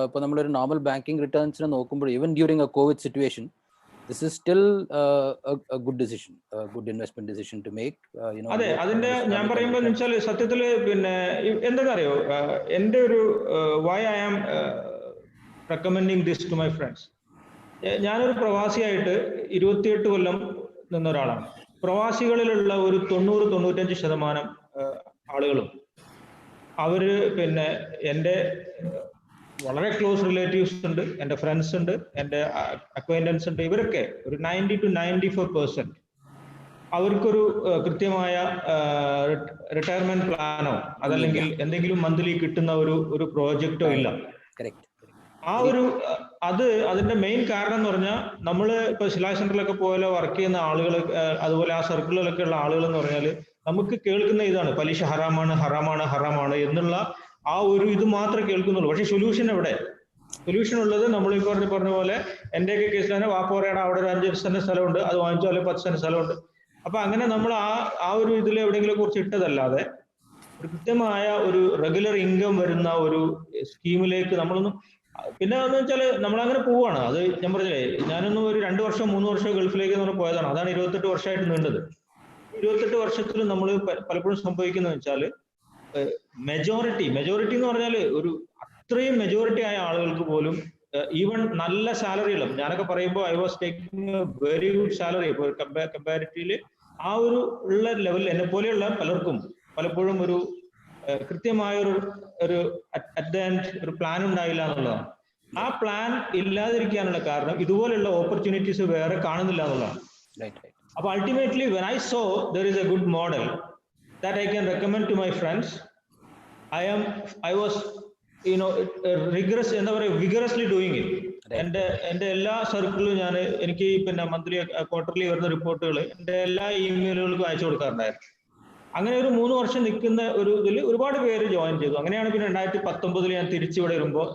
ഇപ്പോൾ നമ്മളൊരു നോർമൽ ബാങ്കിങ് റിട്ടേൺസിനെ നോക്കുമ്പോൾ even during A Covid situation this is still a good decision, a good investment decision to make. അതെ, അതിന്റെ ഞാൻ പറയുമ്പോൾ എന്ന് വെച്ചാൽ സത്യത്തിൽ പിന്നെ എന്താണെന്ന് അറിയോ, എൻ്റെ ഒരു why I am recommending this to my friends. ഞാനൊരു പ്രവാസിയായിട്ട് 28 കൊല്ലം നിന്ന ഒരാളാണ്. പ്രവാസികളിലുള്ള ഒരു 90-95% ആളുകളും അവര് പിന്നെ എൻ്റെ വളരെ ക്ലോസ് റിലേറ്റീവ്സ് ഉണ്ട്, എൻ്റെ ഫ്രണ്ട്സ് ഉണ്ട്, എൻ്റെ അക്വൈൻറ്റൻസ് ഉണ്ട്. ഇവരൊക്കെ ഒരു 90 to 94% അവർക്കൊരു കൃത്യമായ റിട്ടയർമെന്റ് പ്ലാനോ അതല്ലെങ്കിൽ എന്തെങ്കിലും മന്ത്ലി കിട്ടുന്ന ഒരു പ്രോജക്റ്റോ ഇല്ല. ആ ഒരു അതിന്റെ മെയിൻ കാരണം എന്ന് പറഞ്ഞാൽ നമ്മൾ ഇപ്പൊ സിലായ് സെന്ററിലൊക്കെ പോലെ വർക്ക് ചെയ്യുന്ന ആളുകൾ, അതുപോലെ ആ സർക്കിളിലൊക്കെ ഉള്ള ആളുകൾ എന്ന് പറഞ്ഞാൽ നമുക്ക് കേൾക്കുന്ന ഇതാണ് പലിശ ഹറാമാണ് ഹറാമാണ് ഹറാമാണ് എന്നുള്ള ആ ഒരു ഇത് മാത്രമേ കേൾക്കുന്നുള്ളൂ. പക്ഷെ സൊല്യൂഷൻ എവിടെ? സൊല്യൂഷൻ ഉള്ളത് നമ്മൾ ഈ പറഞ്ഞ പോലെ എന്റെയൊക്കെ കേസിൽ തന്നെ വാപ്പോറയുടെ അവിടെ ഒരു 5 സെന്റ് സ്ഥലമുണ്ട്, അത് വാങ്ങിച്ചോ അല്ലെങ്കിൽ 10 സെന്റ് സ്ഥലമുണ്ട്. അപ്പൊ അങ്ങനെ നമ്മൾ ആ ഒരു ഇതിൽ എവിടെയെങ്കിലും കുറിച്ച് ഇട്ടതല്ലാതെ ഒരു കൃത്യമായ ഒരു റെഗുലർ ഇൻകം വരുന്ന ഒരു സ്കീമിലേക്ക് നമ്മളൊന്നും, പിന്നെ എന്ന് വെച്ചാൽ നമ്മളങ്ങനെ പോവാണ്. അത് ഞാൻ പറഞ്ഞില്ലേ, ഞാനൊന്നും ഒരു 2 വർഷം 3 വർഷം ഗൾഫിലേക്ക് നമ്മൾ പോയതാണ്. അതാണ് 28 വർഷമായിട്ട് നീണ്ടത്. 28 വർഷത്തിൽ നമ്മൾ പലപ്പോഴും സംഭവിക്കുന്നത് വെച്ചാൽ മെജോറിറ്റി എന്ന് പറഞ്ഞാൽ ഒരു അത്രയും മെജോറിറ്റി ആയ ആളുകൾക്ക് പോലും ഈവൻ നല്ല സാലറികളും, ഞാനൊക്കെ പറയുമ്പോൾ I was taking A very good salary comparatively, ആ ഒരു ഉള്ള ലെവലിൽ എന്നെ പോലെയുള്ള പലർക്കും പലപ്പോഴും ഒരു കൃത്യമായ ഒരു അറ്റ് ദ എൻഡ് ഒരു പ്ലാൻ ഉണ്ടായില്ല എന്നുള്ളതാണ്. ആ പ്ലാൻ ഇല്ലാതിരിക്കാനുള്ള കാരണം ഇതുപോലുള്ള ഓപ്പർച്യൂണിറ്റീസ് വേറെ കാണുന്നില്ല എന്നുള്ളതാണ്. അപ്പൊ ultimately when I so there is A good model that I can recommend to my friends, I was vigorously doing it. എൻ്റെ എല്ലാ സർക്കിളിലും എനിക്ക് പിന്നെ മന്ത്ലി ക്വാർട്ടർലി വരുന്ന റിപ്പോർട്ടുകൾ എൻ്റെ എല്ലാ ഇമെയിലുകൾക്കും അയച്ചു കൊടുക്കാറുണ്ടായിരുന്നു. അങ്ങനെ ഒരു 3 വർഷം നിൽക്കുന്ന ഒരു ഇതിൽ ഒരുപാട് പേര് ജോയിൻ ചെയ്തു. അങ്ങനെയാണ് പിന്നെ 2019 ഞാൻ തിരിച്ചിവിടെ വരുമ്പോൾ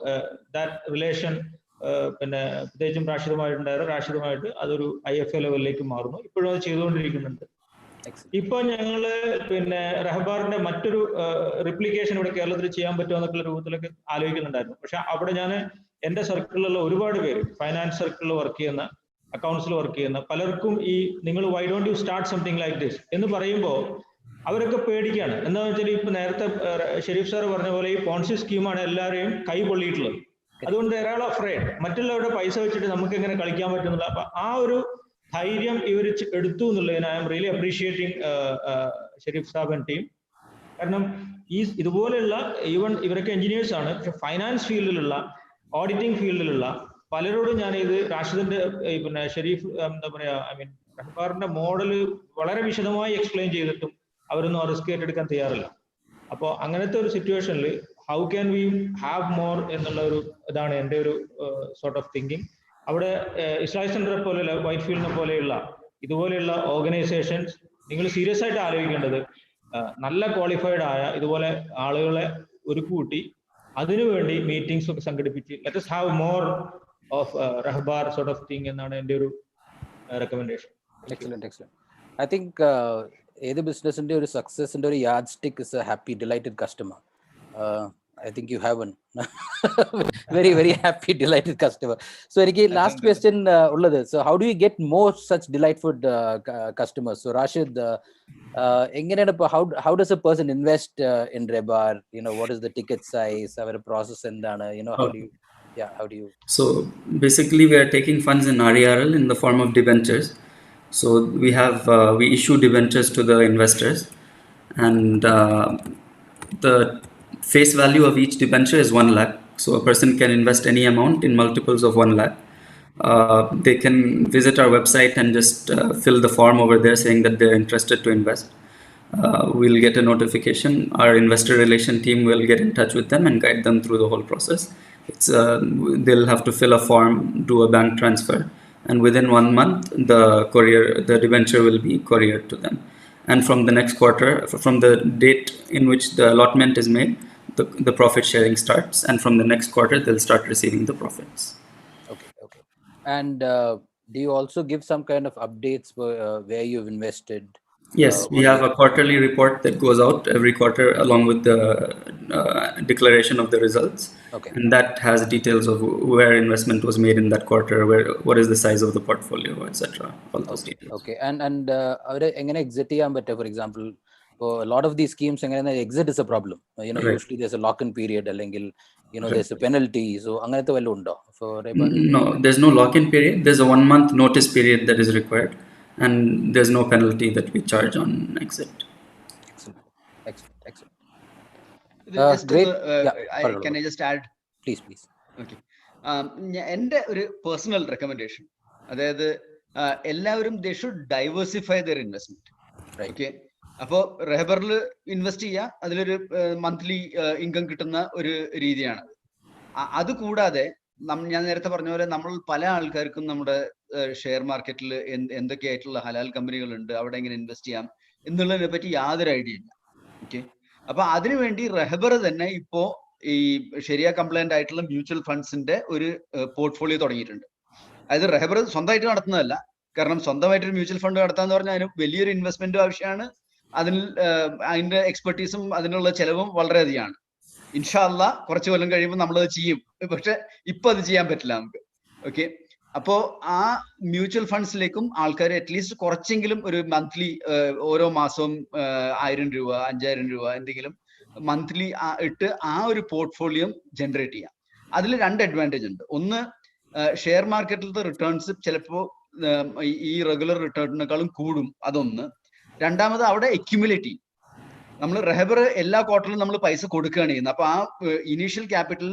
ദാറ്റ് റിലേഷൻ പിന്നെ പ്രത്യേകിച്ചും റാഷിദുമായിട്ട് അതൊരു IFA ലെവലിലേക്ക് മാറുന്നു. ഇപ്പോഴും അത് ചെയ്തുകൊണ്ടിരിക്കുന്നുണ്ട്. ഇപ്പൊ ഞങ്ങള് പിന്നെ റഹബാറിന്റെ മറ്റൊരു റിപ്ലിക്കേഷൻ ഇവിടെ കേരളത്തിൽ ചെയ്യാൻ പറ്റുമോ എന്നൊക്കെ രൂപത്തിലൊക്കെ ആലോചിക്കുന്നുണ്ടായിരുന്നു. പക്ഷെ അവിടെ ഞാൻ എന്റെ സർക്കിളിലുള്ള ഒരുപാട് പേര് ഫൈനാൻസ് സർക്കിളിൽ വർക്ക് ചെയ്യുന്ന, അക്കൗണ്ട്സിൽ വർക്ക് ചെയ്യുന്ന പലർക്കും ഈ നിങ്ങൾ why don't you start something like this എന്ന് പറയുമ്പോൾ അവരൊക്കെ പേടിക്കുകയാണ്. എന്താണെന്ന് വെച്ചാൽ ഇപ്പൊ നേരത്തെ ഷെരീഫ് സാർ പറഞ്ഞ പോലെ ഈ പോൺസി സ്കീമാണ് എല്ലാവരെയും കൈ പൊള്ളിയിട്ടുള്ളത്. അതുകൊണ്ട് ഒരാൾ അഫ്രൈഡ്, മറ്റുള്ളവരുടെ പൈസ വെച്ചിട്ട് നമുക്ക് എങ്ങനെ കളിക്കാൻ പറ്റുന്നില്ല. അപ്പൊ ആ ഒരു ധൈര്യം ഇവർ എടുത്തു എന്നുള്ളതിന് I am really appreciating Sharif sahab and team. കാരണം ഇതുപോലെയുള്ള ഈവൻ ഇവരൊക്കെ എഞ്ചിനീയേഴ്സ് ആണ്, പക്ഷെ ഫൈനാൻസ് ഫീൽഡിലുള്ള ഓഡിറ്റിംഗ് ഫീൽഡിലുള്ള പലരോടും ഞാൻ ഇത് റാഷിദിന്റെ പിന്നെ ഷെരീഫ് എന്താ പറയാ റഹബാറിന്റെ മോഡൽ വളരെ വിശദമായി എക്സ്പ്ലെയിൻ ചെയ്തിട്ടും അവരൊന്നും ആ റിസ്ക് ഏറ്റെടുക്കാൻ തയ്യാറില്ല. അപ്പോൾ അങ്ങനത്തെ ഒരു സിറ്റുവേഷനിൽ how can we have more എന്നുള്ള ഒരു ഇതാണ് എൻ്റെ ഒരു സോർട്ട് ഓഫ് തിങ്കിങ്. അവിടെ ഇസ്ലാമിക് സെന്ററെ പോലെയുള്ള വൈറ്റ് ഫീൽഡിനെ പോലെയുള്ള ഇതുപോലെയുള്ള ഓർഗനൈസേഷൻസ് നിങ്ങൾ സീരിയസ് ആയിട്ട് ആലോചിക്കേണ്ടത് നല്ല ക്വാളിഫൈഡ് ആയ ഇതുപോലെ ആളുകളെ ഒരു കൂട്ടി അതിനുവേണ്ടി മീറ്റിംഗ്സ് ഒക്കെ സംഘടിപ്പിച്ച് let us have more of Rahbar sort of thing എന്നാണ് എൻ്റെ ഒരു റെക്കമെൻഡേഷൻ. എക്സലന്റ്. ഐ തിങ്ക് ഏത് ബിസിനസിന്റെ ഒരു സക്സസിന്റെ ഒരു yard stick is A happy delighted customer. I think you have one very happy delighted customer. So എനിക്ക് last question ഉള്ളത്, so how do you get more such delightful customers? So Rashid, എങ്ങനെയാണ് ഇപ്പോൾ how does a person invest in Rehbar? What is the ticket size? അവരുടെ process എന്താണ്? How do you So basically we are taking funds in RERL in the form of debentures. So we issue debentures to the investors, and the face value of each debenture is 1 lakh. So a person can invest any amount in multiples of 1 lakh. They can visit our website and just fill the form over there saying that they're interested to invest. We'll get a notification. Our investor relation team will get in touch with them and guide them through the whole process. They'll have to fill a form, do a bank transfer, and within 1 month the debenture will be couriered to them. And from the next quarter, from the date in which the allotment is made, the profit sharing starts, and from the next quarter they'll start receiving the profits. Okay. And do you also give some kind of updates where you've invested? Yes, we have a quarterly report that goes out every quarter along with the declaration of the results. Okay. And that has details of where investment was made in that quarter, what is the size of the portfolio, etc. All those details. Okay. And അവരെ എങ്ങനെ exit ചെയ്യാൻ പറ്റുക? For example, a lot of these schemes എങ്ങനെ exit is a problem. Right. Usually there's a lock-in period അല്ലെങ്കിൽ there's a penalty. So അങ്ങനത്തെ വല്ലതും ഉണ്ടോ? No, there's no lock-in period. There's a 1 month notice period that is required, and there's no penalty that we charge on exit. Excellent. Great. Yeah, Can I just add? Please. Okay. എൻ്റെ ഒരു personal recommendation, അതായത് എല്ലാവരും they should diversify there investment. Okay, അപ്പോൾ റെഹബറിൽ invest ചെയ്യുക, അതിലൊരു monthly income കിട്ടുന്ന ഒരു രീതിയാണ്. അത് കൂടാതെ ഞാൻ നേരത്തെ പറഞ്ഞ പോലെ നമ്മൾ പല ആൾക്കാർക്കും നമ്മുടെ ഷെയർ മാർക്കറ്റിൽ എന്തൊക്കെയായിട്ടുള്ള ഹലാൽ കമ്പനികളുണ്ട്, അവിടെ എങ്ങനെ ഇൻവെസ്റ്റ് ചെയ്യാം എന്നുള്ളതിനെ പറ്റി യാതൊരു ഐഡിയ ഇല്ല. ഓക്കെ, അപ്പൊ അതിനുവേണ്ടി റെഹബർ തന്നെ ഇപ്പോ ഈ ശരിയ കംപ്ലൈന്റ് ആയിട്ടുള്ള മ്യൂച്വൽ ഫണ്ട്സിന്റെ ഒരു പോർട്ട്ഫോളിയോ തുടങ്ങിയിട്ടുണ്ട്. അതായത് റെഹബർ സ്വന്തമായിട്ട് നടത്തുന്നതല്ല, കാരണം സ്വന്തമായിട്ടൊരു മ്യൂച്വൽ ഫണ്ട് നടത്താന്ന് പറഞ്ഞാൽ അതിന് വലിയൊരു ഇൻവെസ്റ്റ്മെന്റും ആവശ്യമാണ്, അതിന്റെ എക്സ്പെർട്ടീസും അതിനുള്ള ചെലവും വളരെയധികമാണ്. ഇൻഷാ അല്ലാ കുറച്ച് കൊല്ലം കഴിയുമ്പോൾ നമ്മളത് ചെയ്യും, പക്ഷെ ഇപ്പൊ അത് ചെയ്യാൻ പറ്റില്ല നമുക്ക്. ഓക്കെ, അപ്പോ ആ മ്യൂച്വൽ ഫണ്ട്സിലേക്കും ആൾക്കാർ അറ്റ്ലീസ്റ്റ് കുറച്ചെങ്കിലും ഒരു മന്ത്ലി ഓരോ മാസവും 1000 രൂപ 5000 രൂപ എന്തെങ്കിലും മന്ത്ലി ഇട്ട് ആ ഒരു പോർട്ട്ഫോളിയോ ജനറേറ്റ് ചെയ്യാം. അതിൽ 2 അഡ്വാൻറ്റേജ് ഉണ്ട്. ഒന്ന്, ഷെയർ മാർക്കറ്റിലത്തെ റിട്ടേൺസ് ചിലപ്പോൾ ഈ റെഗുലർ റിട്ടേണിനേക്കാളും കൂടും, അതൊന്ന്. രണ്ടാമത് അവിടെ അക്യുമുലേറ്റ് ചെയ്യും. നമ്മൾ റെഹബർ എല്ലാ ക്വാർട്ടറിലും നമ്മൾ പൈസ കൊടുക്കുകയാണ് ചെയ്യുന്നത്. അപ്പൊ ആ ഇനീഷ്യൽ ക്യാപിറ്റൽ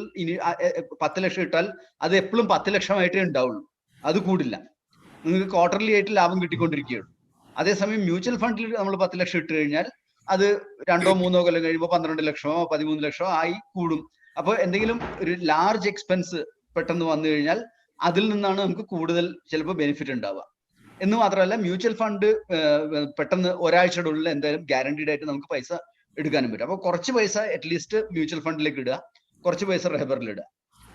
10 ലക്ഷം ഇട്ടാൽ അത് എപ്പോഴും 10 ലക്ഷമായിട്ടേ ഉണ്ടാവുള്ളൂ, അത് കൂടില്ല. നിങ്ങൾക്ക് ക്വാർട്ടർലി ആയിട്ട് ലാഭം കിട്ടിക്കൊണ്ടിരിക്കുകയുള്ളൂ. അതേസമയം മ്യൂച്വൽ ഫണ്ടിൽ നമ്മൾ 10 ലക്ഷം ഇട്ട് കഴിഞ്ഞാൽ അത് 2-3 കൊല്ലം കഴിയുമ്പോൾ 12 ലക്ഷമോ 13 ലക്ഷമോ ആയി കൂടും. അപ്പോൾ എന്തെങ്കിലും ഒരു ലാർജ് എക്സ്പെൻസ് പെട്ടെന്ന് വന്നു കഴിഞ്ഞാൽ അതിൽ നിന്നാണ് നമുക്ക് കൂടുതൽ ചിലപ്പോൾ ബെനിഫിറ്റ് ഉണ്ടാവുക. എന്ന് മാത്രമല്ല, മ്യൂച്വൽ ഫണ്ട് പെട്ടെന്ന് ഒരാഴ്ചയുടെ ഉള്ളിൽ എന്തായാലും ഗ്യാരണ്ടീഡ് ആയിട്ട് നമുക്ക് പൈസ എടുക്കാനും പറ്റും. അപ്പോൾ കുറച്ച് പൈസ അറ്റ്ലീസ്റ്റ് മ്യൂച്വൽ ഫണ്ടിലേക്ക് ഇടുക, കുറച്ച് പൈസ റെഹബറിൽ ഇടുക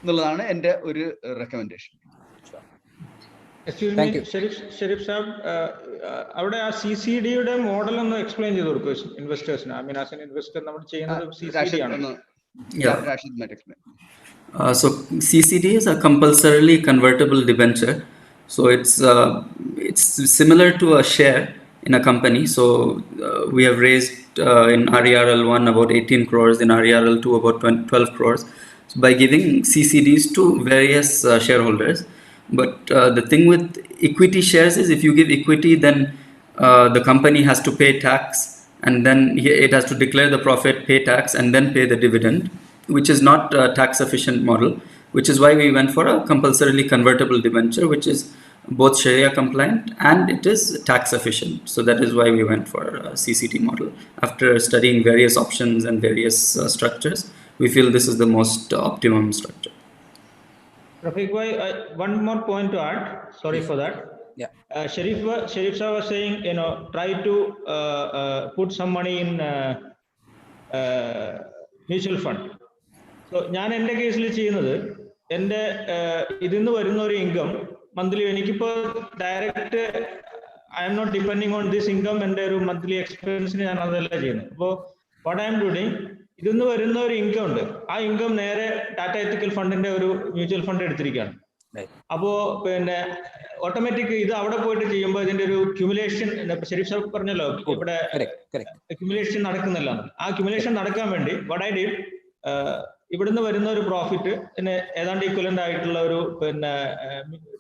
എന്നുള്ളതാണ് എൻ്റെ ഒരു റെക്കമെൻഡേഷൻ. ഷെരീഫ് സാബ്, അവിടെ ആ CCD-യുടെ മോഡൽ ഒന്ന് എക്സ്പ്ലെയിൻ ചെയ്ത് കൊടുക്കും ഇൻവെസ്റ്റേഴ്സിന്. I mean as an investor നമ്മൾ ചെയ്യുന്നത് CCD ആണ്. Rashid might explain. So CCD is a compulsorily convertible debenture. So it's similar to a share in a company. So we have raised in RERL 1 about 18 crores, in RERL 2 about 12 crores, so by giving CCDs to various shareholders. But the thing with equity shares is if you give equity, then the company has to pay tax, and then it has to declare the profit, pay tax, and then pay the dividend, which is not a tax efficient model, which is why we went for a compulsorily convertible debenture, which is both Sharia compliant and it is tax efficient. So that is why we went for CCT model. After studying various options and various structures, we feel this is the most optimum structure. Rafiq bhai, one more point to add. Sorry for that. Yeah. Sharif sir was saying, try to put some money in mutual fund. So ഞാൻ എൻ്റെ കേസിൽ ചെയ്യുന്നത്, എൻ്റെ ഇതിൽ നിന്ന് വരുന്ന ഒരു income monthly, എനിക്കിപ്പോൾ direct I am not depending on this income. എൻ്റെ ഒരു മന്ത്ലി എക്സ്പെൻസിന് ഞാൻ അതല്ല ചെയ്യുന്നത്. അപ്പോൾ വാട്ട് ഐ എം ഡൂയിങ്, ഇതിന്ന് വരുന്ന ഒരു ഇൻകം ഉണ്ട്, ആ ഇൻകം നേരെ ടാറ്റ എത്തിക്കൽ ഫണ്ടിന്റെ ഒരു മ്യൂച്വൽ ഫണ്ട് എടുത്തിരിക്കുകയാണ്. അപ്പോ പിന്നെ ഓട്ടോമാറ്റിക് ഇത് അവിടെ പോയിട്ട് ചെയ്യുമ്പോൾ ഇതിന്റെ ഒരു ക്യുമുലേഷൻ, ഷെരീഫ് സാബ് പറഞ്ഞല്ലോ ഇവിടെ ക്യുമുലേഷൻ നടക്കുന്നില്ല. ആ ക്യുമുലേഷൻ നടക്കാൻ വേണ്ടി വാട്ട് ഐ ഡിഡ്, ഇവിടുന്ന് വരുന്ന ഒരു പ്രോഫിറ്റ് ഏതാണ്ട് ഈക്വലന്റ് ആയിട്ടുള്ള ഒരു പിന്നെ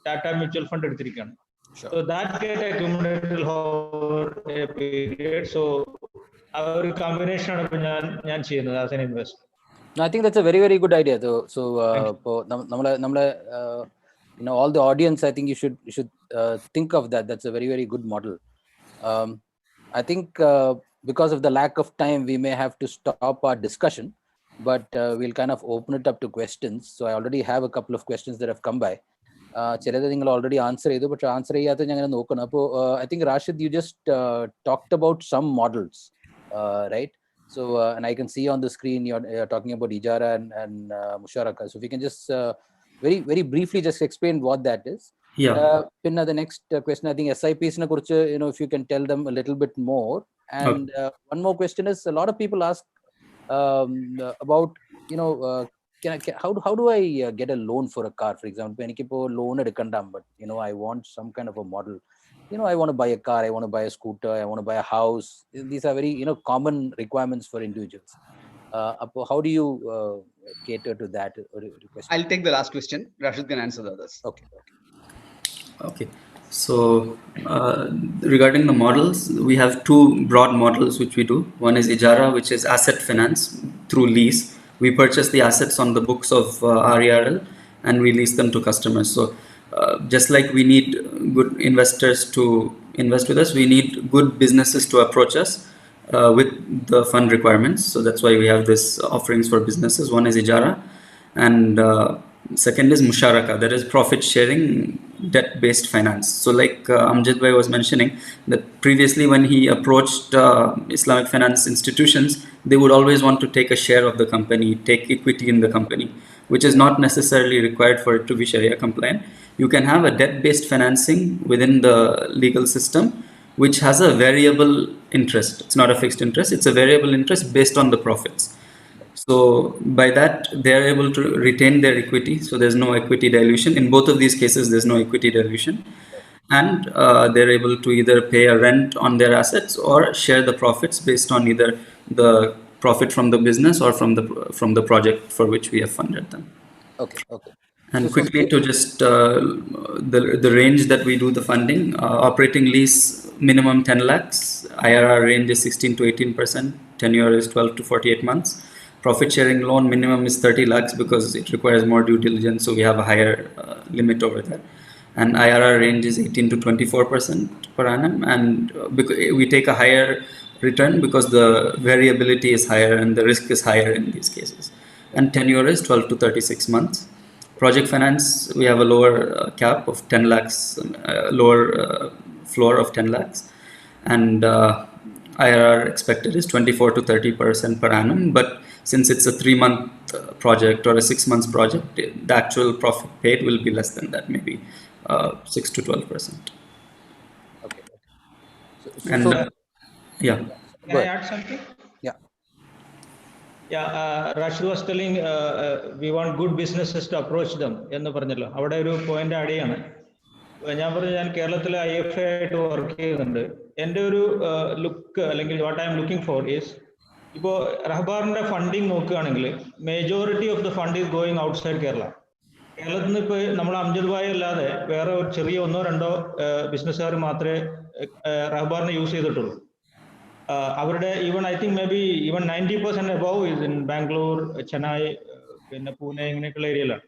ടാറ്റ മ്യൂച്വൽ ഫണ്ട് എടുത്തിരിക്കുകയാണ്. So that get accumulated over a period. So our combination of ഞാൻ ചെയ്യുന്നത് as an investor. No, I think that's a very, very good idea. So all the audience, I think you should think of that. That's a very, very good model. I think because of the lack of time, we may have to stop our discussion, but we'll kind of open it up to questions. So I already have a couple of questions that have come by. ചിലത് നിങ്ങൾ already answer ചെയ്തു, പക്ഷെ answer ചെയ്യാത്ത ഞാൻ അങ്ങനെ നോക്കണം. അപ്പോൾ I think Rashid, you just talked about some models, right? So and I can see on the screen you're talking about Ijara and Musharaka. So if you can just very, very briefly just explain what that is. Yeah. Pinna, the next question, I think SIPs na kuruchu, if you can tell them a little bit more. And one more question is, a lot of people ask about, how do I get a loan for a car, for example? Enikippo loan edukandam, but I want some kind of a model. I want to buy a car, I want to buy a scooter, I want to buy a house. These are very common requirements for individuals. How do you cater to that request? I'll take the last question. Rashid can answer the others. Okay. So regarding the models, we have two broad models which we do. One is Ijara, which is asset finance through lease. We purchase the assets on the books of RERL and we lease them to customers. So just like we need good investors to invest with us, we need good businesses to approach us with the fund requirements. So that's why we have this offerings for businesses. One is Ijara, and second is Musharaka, that is profit sharing debt-based finance. So like Amjad Bhai was mentioning, that previously when he approached Islamic finance institutions, they would always want to take a share of the company, take equity in the company, which is not necessarily required for it to be Sharia compliant. You can have a debt-based financing within the legal system, which has a variable interest. It's not a fixed interest, it's a variable interest based on the profits. So by that, they are able to retain their equity. So there's no equity dilution. In both of these cases, there's no equity dilution. And they're able to either pay a rent on their assets or share the profits based on either the profit from the business or from the project for which we have funded them. Okay. And quickly to just the range that we do the funding, operating lease minimum 10 lakhs, IRR range is 16 to 18%, tenure is 12 to 48 months. Profit sharing loan minimum is 30 lakhs because it requires more due diligence, so we have a higher limit over there. And IRR range is 18 to 24% per annum, and we take a higher return because the variability is higher and the risk is higher in these cases. And tenure is 12 to 36 months. Project finance, we have a lower cap of 10 lakhs, lower floor of 10 lakhs. And IRR expected is 24 to 30% per annum. But since it's a 3-month project or a 6-month project, the actual profit paid will be less than that, maybe 6 to 12%. Okay. And yeah. Can I add something? Yeah, Rashid was telling we want good businesses to approach them എന്ന് പറഞ്ഞല്ലോ. അവിടെ ഒരു point add ചെയ്യാണ്. ഞാൻ പറഞ്ഞു, ഞാൻ കേരളത്തിലെ IFA ആയിട്ട് വർക്ക് ചെയ്യുന്നുണ്ട്. എൻ്റെ ഒരു ലുക്ക് അല്ലെങ്കിൽ what I'm looking for is, ഇപ്പോൾ റഹ്ബാറിന്റെ ഫണ്ടിങ് നോക്കുകയാണെങ്കിൽ majority of the fund is going outside Kerala. കേരളത്തിൽ നിന്ന് ഇപ്പോൾ നമ്മൾ അംജദ് ഭായ് അല്ലാതെ വേറെ ഒരു ചെറിയ 1-2 ബിസിനസ്സുകാർ മാത്രമേ റഹ്ബാറിനെ യൂസ് ചെയ്തിട്ടുള്ളൂ. അവരുടെ even I think may be even 90% above is in Bangalore, Chennai, പിന്നെ പൂനെ, ഇങ്ങനെയൊക്കെയുള്ള ഏരിയയിലാണ്.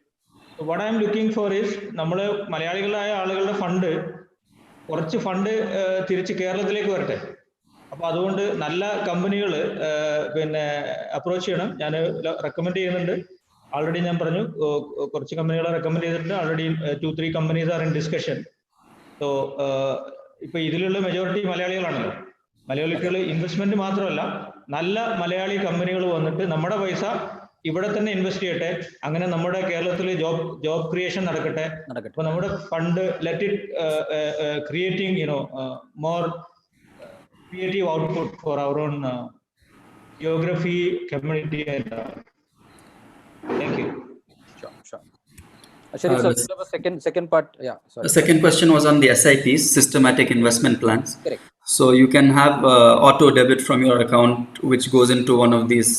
what I am looking for is നമ്മൾ മലയാളികളായ ആളുകളുടെ ഫണ്ട് കുറച്ച് ഫണ്ട് തിരിച്ച് കേരളത്തിലേക്ക് വരട്ടെ. അപ്പോൾ അതുകൊണ്ട് നല്ല കമ്പനികൾ പിന്നെ അപ്രോച്ച് ചെയ്യണം. ഞാൻ റെക്കമെൻഡ് ചെയ്യുന്നുണ്ട്. ആൾറെഡി ഞാൻ പറഞ്ഞു കുറച്ച് കമ്പനികളെ റെക്കമെൻഡ് ചെയ്തിട്ടുണ്ട്. Already 2-3 companies are in discussion. So ഇപ്പൊ ഇതിലുള്ള മെജോറിറ്റി മലയാളികളാണല്ലോ. മലയാളികൾ ഇൻവെസ്റ്റ്മെന്റ് മാത്രമല്ല, നല്ല മലയാളി കമ്പനികൾ വന്നിട്ട് നമ്മുടെ പൈസ ഇവിടെ തന്നെ ഇൻവെസ്റ്റ് ചെയ്യട്ടെ. അങ്ങനെ നമ്മുടെ കേരളത്തിൽ ജോബ് ക്രിയേഷൻ നടക്കട്ടെ. അപ്പൊ നമ്മുടെ fund let it creating more creative output for our own geography, community, and thank you. Sure. Sharif, second part. Yeah, sorry. The second question was on the SIPs, systematic investment plans. Correct. So you can have auto debit from your account, which goes into one of these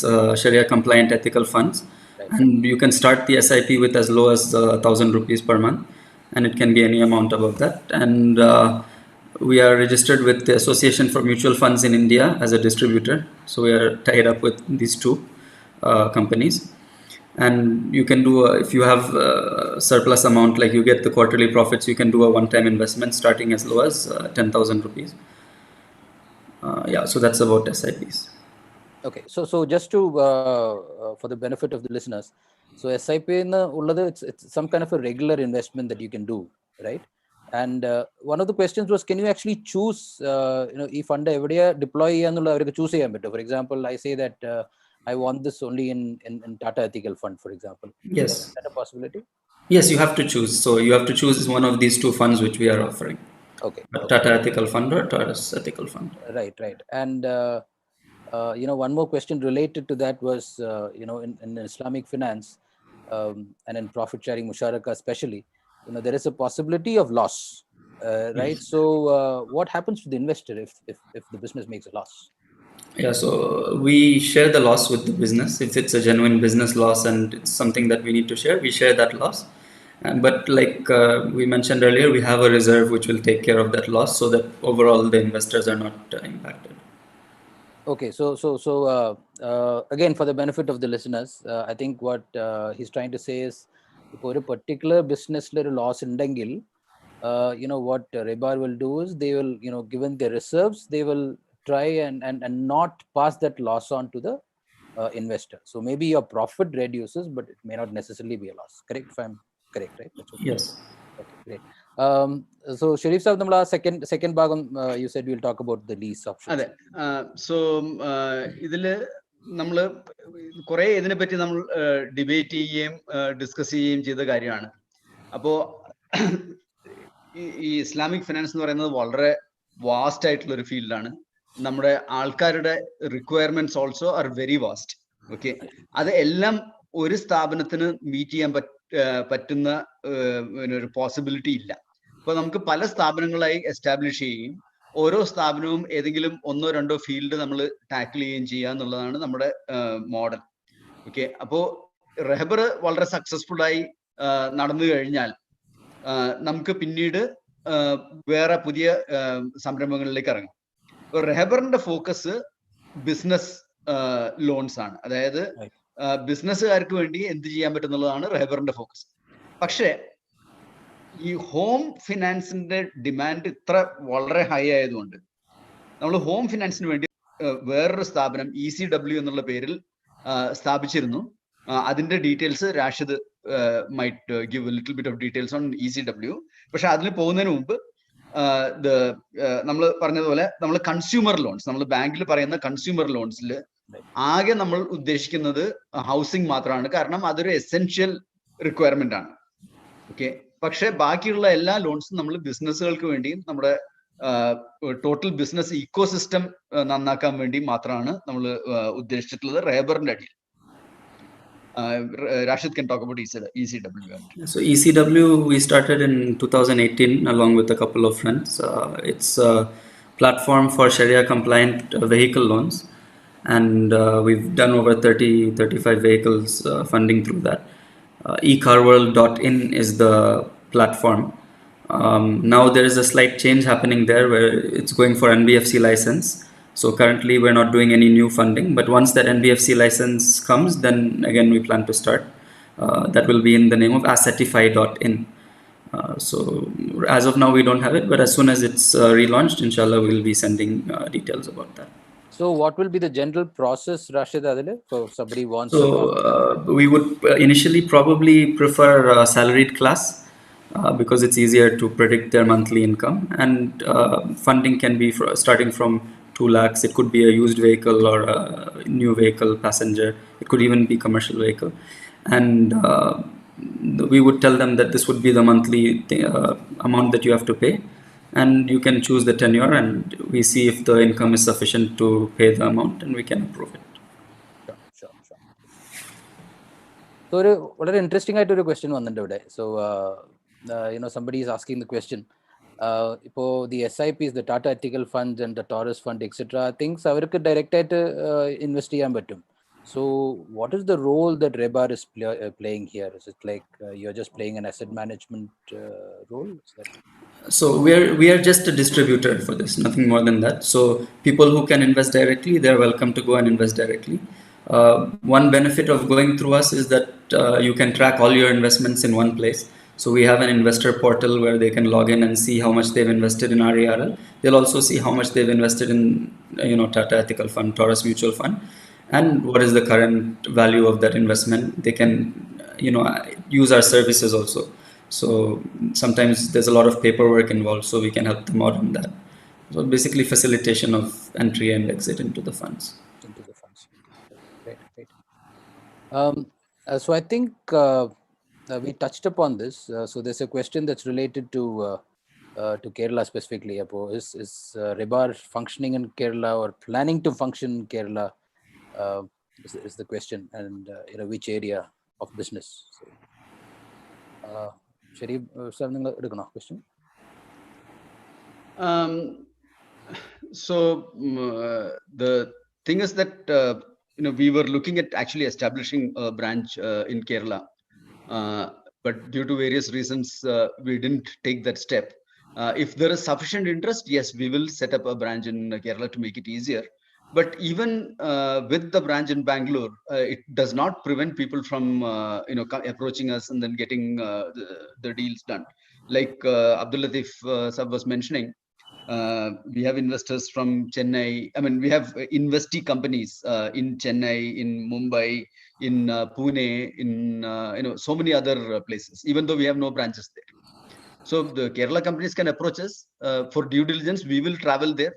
Sharia compliant ethical funds. Right. And you can start the SIP with as low as 1,000 rupees per month, and it can be any amount above that. And we are registered with the Association for Mutual Funds in India as a distributor. So we are tied up with these two companies. And you can do, if you have surplus amount, like you get the quarterly profits, you can do a one-time investment starting as low as 10,000 rupees. So that's about SIPs. Okay, so just to, for the benefit of the listeners, so SIP it's some kind of a regular investment that you can do, right? And one of the questions was, can you actually choose, ഈ fund എവിടെയാ deploy ചെയ്യാന്നുള്ള അവർക്ക് choose ചെയ്യാൻ പറ്റും? For example, I say that I want this only in Tata Ethical Fund, for example. Yes. Is that a possibility? Yes, you have to choose. So you have to choose one of these two funds which we are offering. Okay. Tata Ethical Fund or Tata's Ethical Fund. Right. And one more question related to that was, in Islamic finance and in profit sharing musharaka especially, there is a possibility of loss, right? So what happens to the investor if the business makes a loss? Yeah, so we share the loss with the business. If it's a genuine business loss and it's something that we need to share, we share that loss. But like we mentioned earlier, we have a reserve which will take care of that loss so that overall the investors are not impacted. Okay, so again, for the benefit of the listeners, I think what he's trying to say is, ഇപ്പോൾ ഒരു particular ബിസിനസ്സിലൊരു loss ഉണ്ടെങ്കിൽ what Rebar will do is they will, given their reserves, they will try and not pass that loss on to the investor. So maybe your profit reduces, but it may not necessarily be a loss. Correct? If I'm correct, right? That's okay. Yes. Okay, great. So Sharif Saab, namla second bhagam, you said we'll talk about the lease option. അതെ. So ഇതില് നമ്മൾ കുറെ ഇതിനെപ്പറ്റി നമ്മൾ debate ചെയ്യുകയും discuss ചെയ്യുകയും ചെയ്ത കാര്യമാണ്. അപ്പോൾ ഈ ഇസ്ലാമിക് ഫിനാൻസ് എന്ന് പറയുന്നത് വളരെ വാസ്റ്റ് ആയിട്ടുള്ള ഒരു ഫീൽഡാണ്. നമ്മുടെ ആൾക്കാരുടെ requirements also are very vast. Okay, അത് എല്ലാം ഒരു സ്ഥാപനത്തിന് മീറ്റ് ചെയ്യാൻ പറ്റുന്ന ഒരു പോസിബിലിറ്റി ഇല്ല. അപ്പൊ നമുക്ക് പല സ്ഥാപനങ്ങളായി എസ്റ്റാബ്ലിഷ് ചെയ്യുകയും ഓരോ സ്ഥാപനവും ഏതെങ്കിലും ഒന്നോ രണ്ടോ ഫീൽഡ് നമ്മൾ ടാക്കിൾ ചെയ്യുകയും ചെയ്യുക എന്നുള്ളതാണ് നമ്മുടെ മോഡൽ. ഓക്കെ, അപ്പോൾ റെഹബർ വളരെ സക്സസ്ഫുൾ ആയി നടന്നു കഴിഞ്ഞാൽ നമുക്ക് പിന്നീട് വേറെ പുതിയ സംരംഭങ്ങളിലേക്ക് ഇറങ്ങാം. ഇപ്പോൾ റെഹബറിന്റെ ഫോക്കസ് ബിസിനസ് ലോൺസ് ആണ്. അതായത് ബിസിനസ്സുകാർക്ക് വേണ്ടി എന്ത് ചെയ്യാൻ പറ്റുന്നുള്ളതാണ് റെഹബറിന്റെ ഫോക്കസ്. പക്ഷേ ഈ ഹോം ഫിനാൻസിന്റെ ഡിമാൻഡ് ഇത്ര വളരെ ഹൈ ആയതുകൊണ്ട് നമ്മൾ ഹോം ഫിനാൻസിന് വേണ്ടി വേറൊരു സ്ഥാപനം ECW എന്നുള്ള പേരിൽ സ്ഥാപിച്ചിരുന്നു. അതിന്റെ details Rashid might give little bit of details on ECW. പക്ഷെ അതിൽ പോകുന്നതിന് മുമ്പ് നമ്മൾ പറഞ്ഞതുപോലെ നമ്മൾ കൺസ്യൂമർ ലോൺസ്, നമ്മൾ ബാങ്കിൽ പറയുന്ന കൺസ്യൂമർ ലോൺസിൽ ആകെ നമ്മൾ ഉദ്ദേശിക്കുന്നത് ഹൗസിംഗ് മാത്രമാണ്. കാരണം അതൊരു എസെൻഷ്യൽ റിക്വയർമെന്റ് ആണ്. ഓക്കെ, പക്ഷെ ബാക്കിയുള്ള എല്ലാ ലോൺസും നമ്മൾ ബിസിനസ്സുകൾക്ക് വേണ്ടിയും നമ്മുടെ ടോട്ടൽ ബിസിനസ് ഇക്കോസിസ്റ്റം നന്നാക്കാൻ വേണ്ടി മാത്രമാണ് നമ്മൾ ഉദ്ദേശിച്ചിട്ടുള്ളത് റേബറിന്റെ അടിയിൽ. Rashid can talk about ECW. So ECW we started in 2018 along with a couple of friends. It's a platform for Sharia compliant vehicle loans, and we've done over 35 vehicles funding through that. eCarWorld.in is the platform. Now there is a slight change happening there where it's going for NBFC license. So currently we're not doing any new funding, but once that NBFC license comes, then again we plan to start. that will be in the name of assetify.in. So as of now, we don't have it, but as soon as it's relaunched, inshallah, we'll be sending details about that. So what will be the general process, Rashid Adile, for somebody wants to So we would initially probably prefer salaried class because it's easier to predict their monthly income, and funding can be starting from 2 lakhs. It could be a used vehicle or a new vehicle, passenger. It could even be commercial vehicle. And we would tell them that this would be the monthly amount that you have to pay. And you can choose the tenure, and we see if the income is sufficient to pay the amount, and we can approve it. Sure. So വളരെ interesting ആയിട്ടൊരു question വന്നിട്ടുണ്ട് ഇവിടെ. So somebody is asking the question. ഇപ്പോൾ the SIPs, the Tata Ethical Funds and the Taurus Fund, etc. things അവർക്ക് direct ആയിട്ട് invest ചെയ്യാൻ പറ്റും. So what is the role that Rebar is playing here? Is it like you're just playing an asset management role? So we are just a distributor for this, nothing more than that. So people who can invest directly, they're welcome to go and invest directly. One benefit of going through us is that you can track all your investments in one place. So we have an investor portal where they can log in and see how much they've invested in RERL. They'll also see how much they've invested in Tata Ethical Fund, Taurus Mutual Fund, and what is the current value of that investment. They can use our services also. So sometimes there's a lot of paperwork involved, so we can help them out on that. So basically facilitation of entry and exit into the funds. Great. So I think we touched upon this. So there's a question that's related to Kerala specifically. Is Rebar functioning in Kerala or planning to function in Kerala? Is the question, and which area of business? Sharif, sir, question. So the thing is that we were looking at actually establishing a branch in Kerala, but due to various reasons we didn't take that step. If there is sufficient interest, yes, we will set up a branch in Kerala to make it easier. But even with the branch in Bangalore, it does not prevent people from approaching us and then getting the deals done. Like Abdul Latif Sab was mentioning, we have investors from Chennai. I mean, we have investee companies in Chennai, in Mumbai, in Pune, in so many other places, even though we have no branches there. So the Kerala companies can approach us for due diligence. We will travel there.